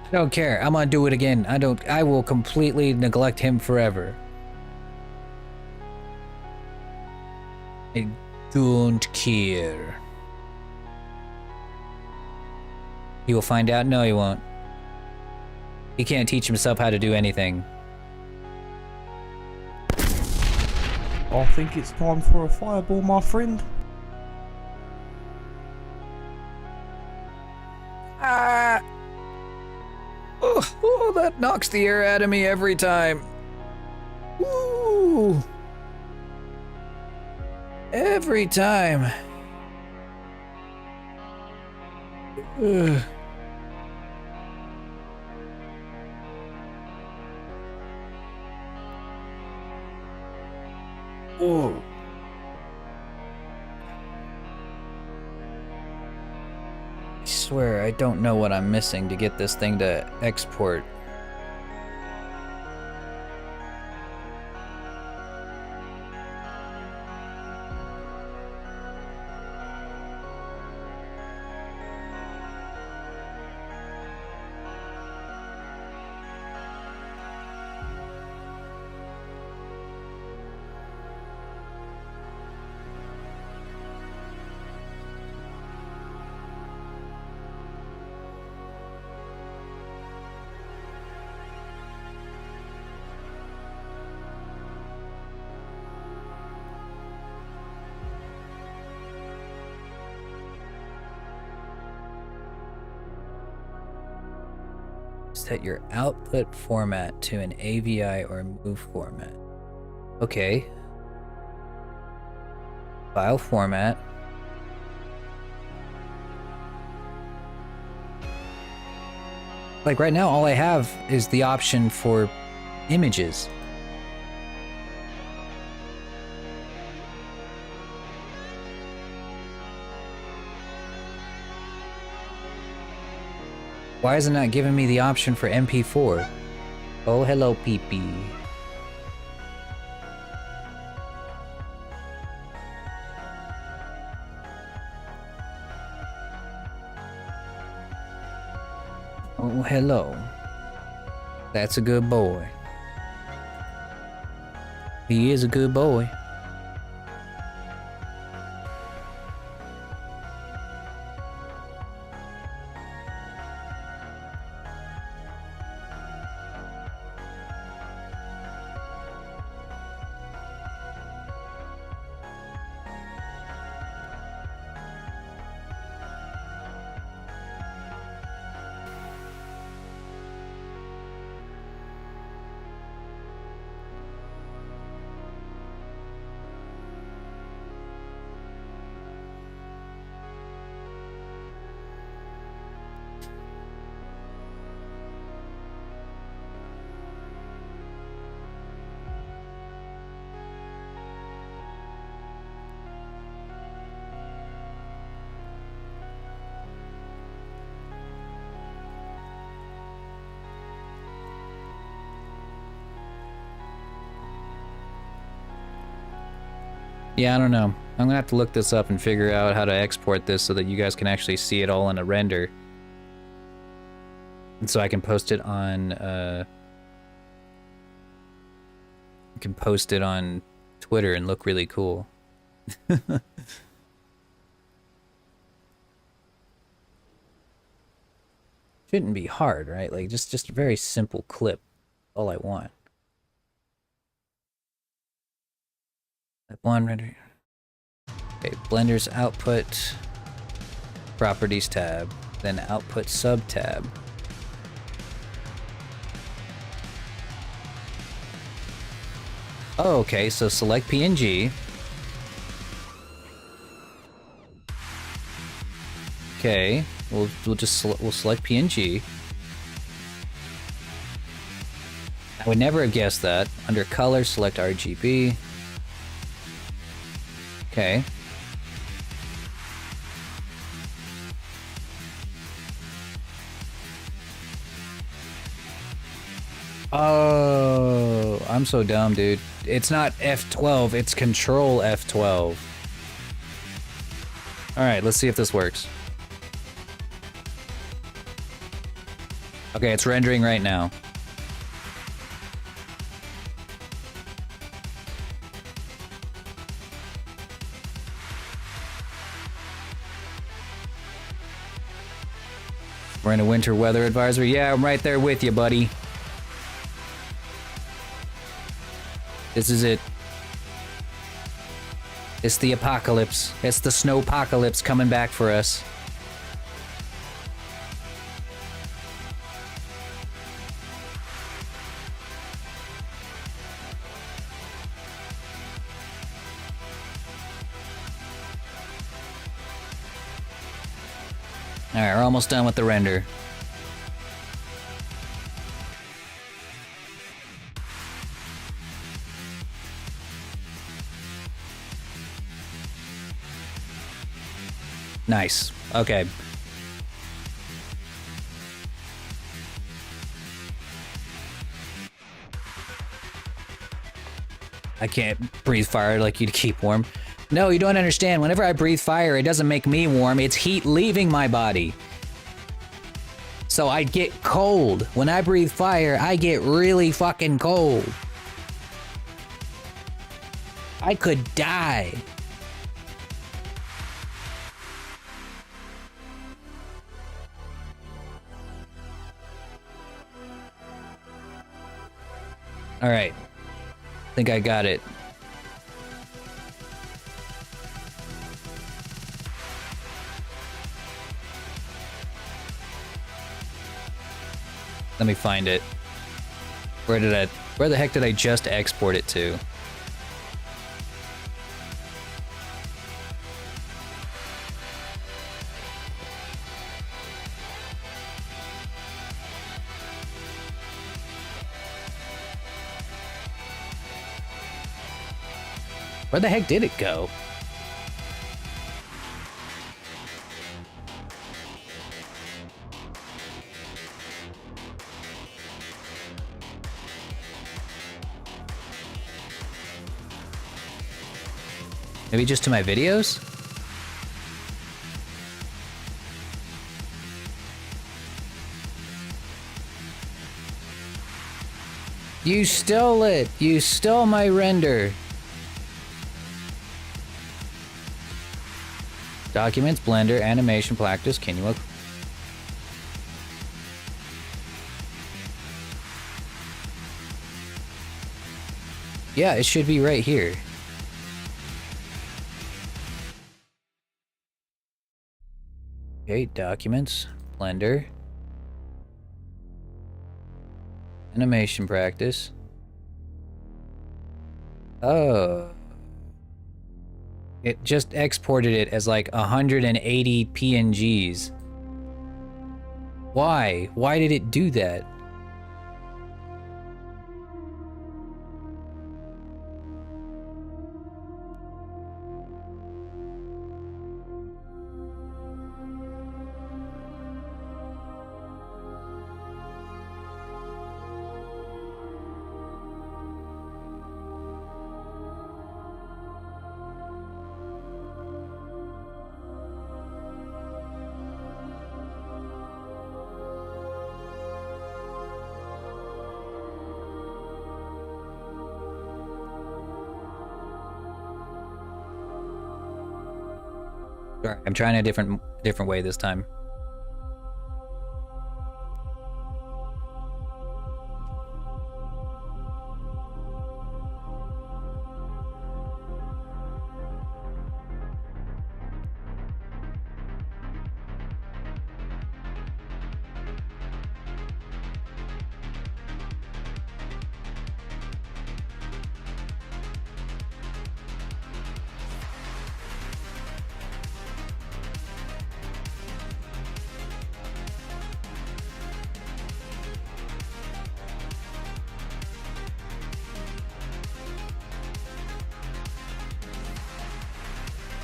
I don't care. I'm gonna do it again. I will completely neglect him forever. I don't care. He will find out? No, he won't. He can't teach himself how to do anything. I think it's time for a fireball, my friend. Ah! Oh, that knocks the air out of me every time. Woo! Every time. Ugh. Oh. I swear I don't know what I'm missing to get this thing to export. Set your output format to an AVI or move format. Okay. File format. Like right now, all I have is the option for images. Why isn't that giving me the option for MP4? Oh, hello, PP. Oh, hello. That's a good boy. He is a good boy. Yeah, I don't know. I'm gonna have to look this up and figure out how to export this so that you guys can actually see it all in a render. And so I can post it on, Twitter and look really cool. Shouldn't be hard, right? Like, just a very simple clip. All I want. That blonde render. Okay, Blender's output, properties tab, then output sub tab. Oh, okay, so select PNG. Okay, we'll select PNG. I would never have guessed that. Under color, select RGB. Okay. Oh, I'm so dumb, dude. It's not F12, it's Control F12. Alright, let's see if this works. Okay, it's rendering right now. We're in a winter weather advisory. Yeah, I'm right there with you, buddy. This is it. It's the apocalypse. It's the snowpocalypse coming back for us. Alright, we're almost done with the render. Nice. Okay. I can't breathe fire like you to keep warm. No, you don't understand. Whenever I breathe fire, it doesn't make me warm. It's heat leaving my body. So I get cold. When I breathe fire, I get really fucking cold. I could die. All right. I think I got it. Let me find it. Where the heck did I just export it to? Where the heck did it go? Maybe just to my videos? You stole it! You stole my render! Documents, Blender, animation, practice, can you look? Yeah, it should be right here. Okay, documents, Blender, animation practice. Oh. It just exported it as like 180 PNGs. Why? Why did it do that? Sorry, I'm trying a different way this time.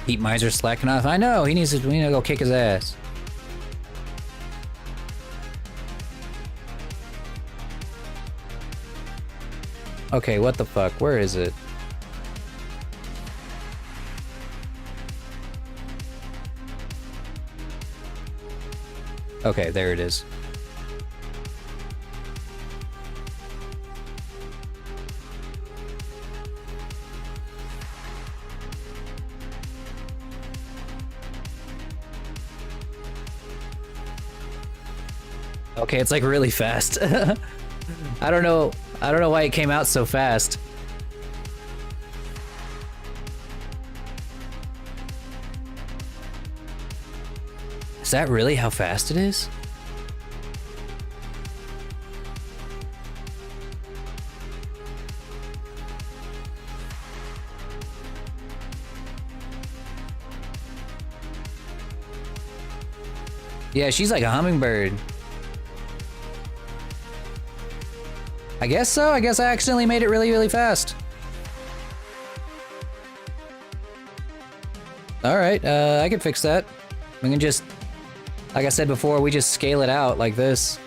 Heat Miser slacking off. I know, we need to go kick his ass. Okay, what the fuck? Where is it? Okay, there it is. Okay, it's like really fast. I don't know why it came out so fast. Is that really how fast it is? Yeah, she's like a hummingbird. I guess so. I guess I accidentally made it really, really fast. Alright, I can fix that. We can just, like I said before, we just scale it out like this.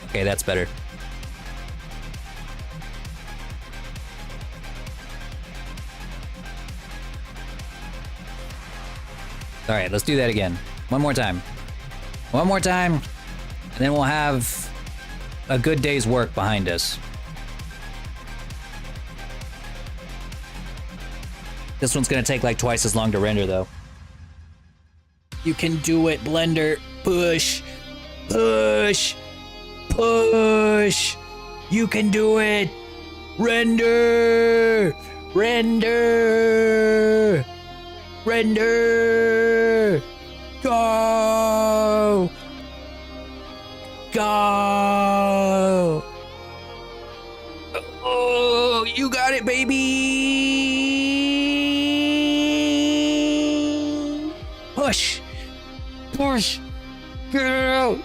Okay, that's better. All right, let's do that again. One more time. One more time, and then we'll have a good day's work behind us. This one's gonna take like twice as long to render, though. You can do it, Blender. Push. Push. Push! You can do it! Render! Render! Render! Go! Go! Oh, you got it, baby! Push! Push! Get out!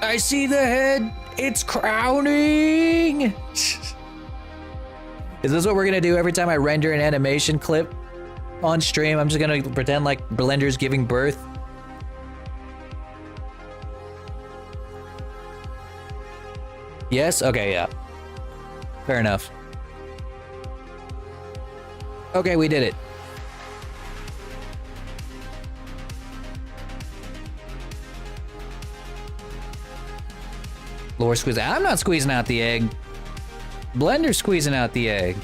I see the head. It's crowning. Is this what we're gonna do every time I render an animation clip on stream? I'm just gonna pretend like Blender's giving birth. Yes? Okay, yeah. Fair enough. Okay, we did it. Lore squeeze. I'm not squeezing out the egg. Blender's squeezing out the egg.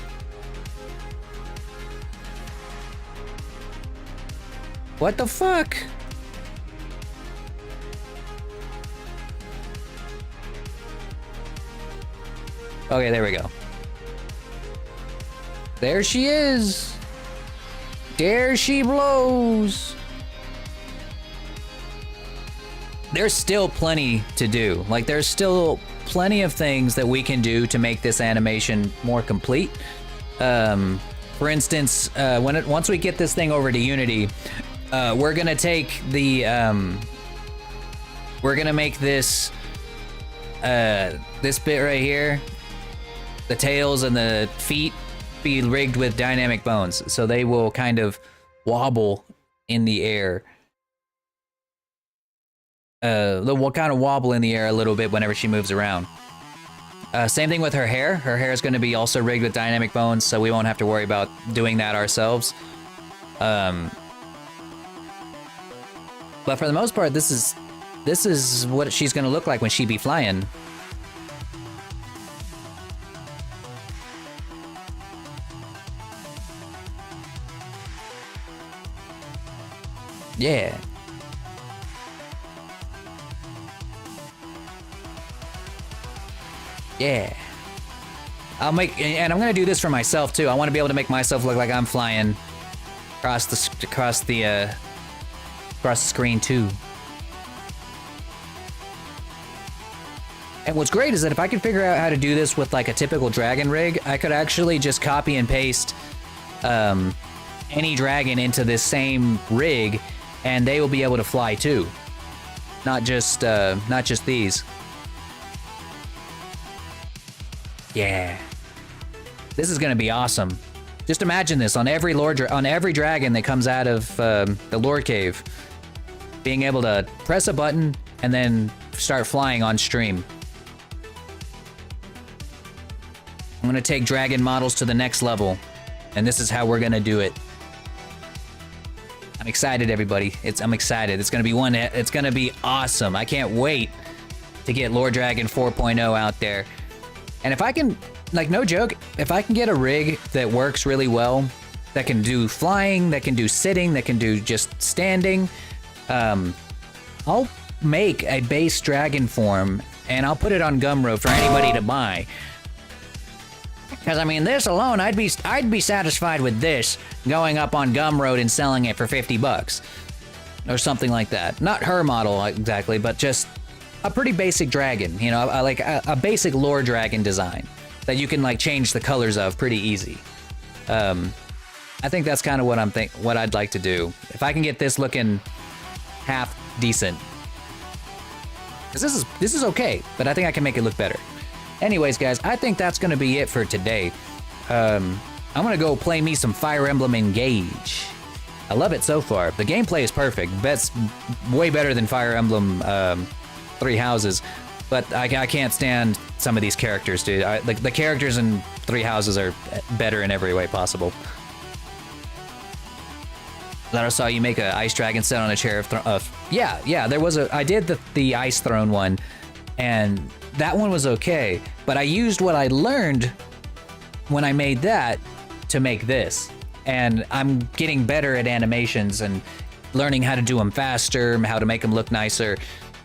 What the fuck? Okay, there we go. There she is. There she blows. There's still plenty to do. Like, there's still plenty of things that we can do to make this animation more complete. For instance, once we get this thing over to Unity, we're gonna take the we're gonna make this this bit right here, the tails and the feet, be rigged with dynamic bones, so they will kind of wobble in the air. They'll kind of wobble in the air a little bit whenever she moves around. Same thing with her hair. Her hair is going to be also rigged with dynamic bones, so we won't have to worry about doing that ourselves. But for the most part, this is what she's going to look like when she be flying. Yeah. Yeah. I'll make, and I'm gonna do this for myself too. I want to be able to make myself look like I'm flying across the screen too. And what's great is that if I can figure out how to do this with like a typical dragon rig, I could actually just copy and paste any dragon into this same rig, and they will be able to fly too. Not just these. Yeah. This is gonna be awesome. Just imagine this on every dragon that comes out of the Lord Cave, being able to press a button and then start flying on stream. I'm gonna take dragon models to the next level, and this is how we're gonna do it. I'm excited, everybody. I'm excited. It's gonna be awesome. I can't wait to get Lord Dragon 4.0 out there. And if I can, like, no joke, if I can get a rig that works really well, that can do flying, that can do sitting, that can do just standing, I'll make a base dragon form and I'll put it on Gumroad for anybody to buy. Because I mean, this alone, I'd be satisfied with this going up on Gumroad and selling it for $50 or something like that. Not her model exactly, but just a pretty basic dragon, you know, like a basic lore dragon design that you can like change the colors of pretty easy. I think that's kind of what I'd like to do. If I can get this looking half decent, because this is okay, but I think I can make it look better. Anyways, guys, I think that's gonna be it for today. I'm gonna go play me some Fire Emblem Engage. I love it so far. The gameplay is perfect. That's way better than Fire Emblem Three Houses, but I can't stand some of these characters, dude. The characters in Three Houses are better in every way possible. I saw you make an ice dragon set on a chair of yeah. There was I did the ice throne one, and that one was okay. But I used what I learned when I made that to make this, and I'm getting better at animations and learning how to do them faster, how to make them look nicer.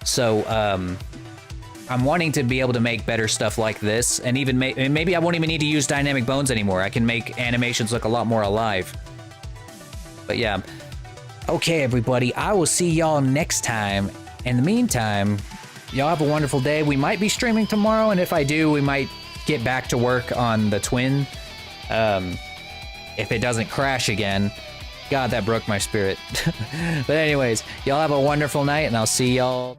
So I'm wanting to be able to make better stuff like this, and even maybe I won't even need to use dynamic bones anymore. I can make animations look a lot more alive. But yeah. Okay, everybody, I will see y'all next time. In the meantime, y'all have a wonderful day. We might be streaming tomorrow, and if I do, we might get back to work on the twin. If it doesn't crash again. God, that broke my spirit. But anyways, y'all have a wonderful night, and I'll see y'all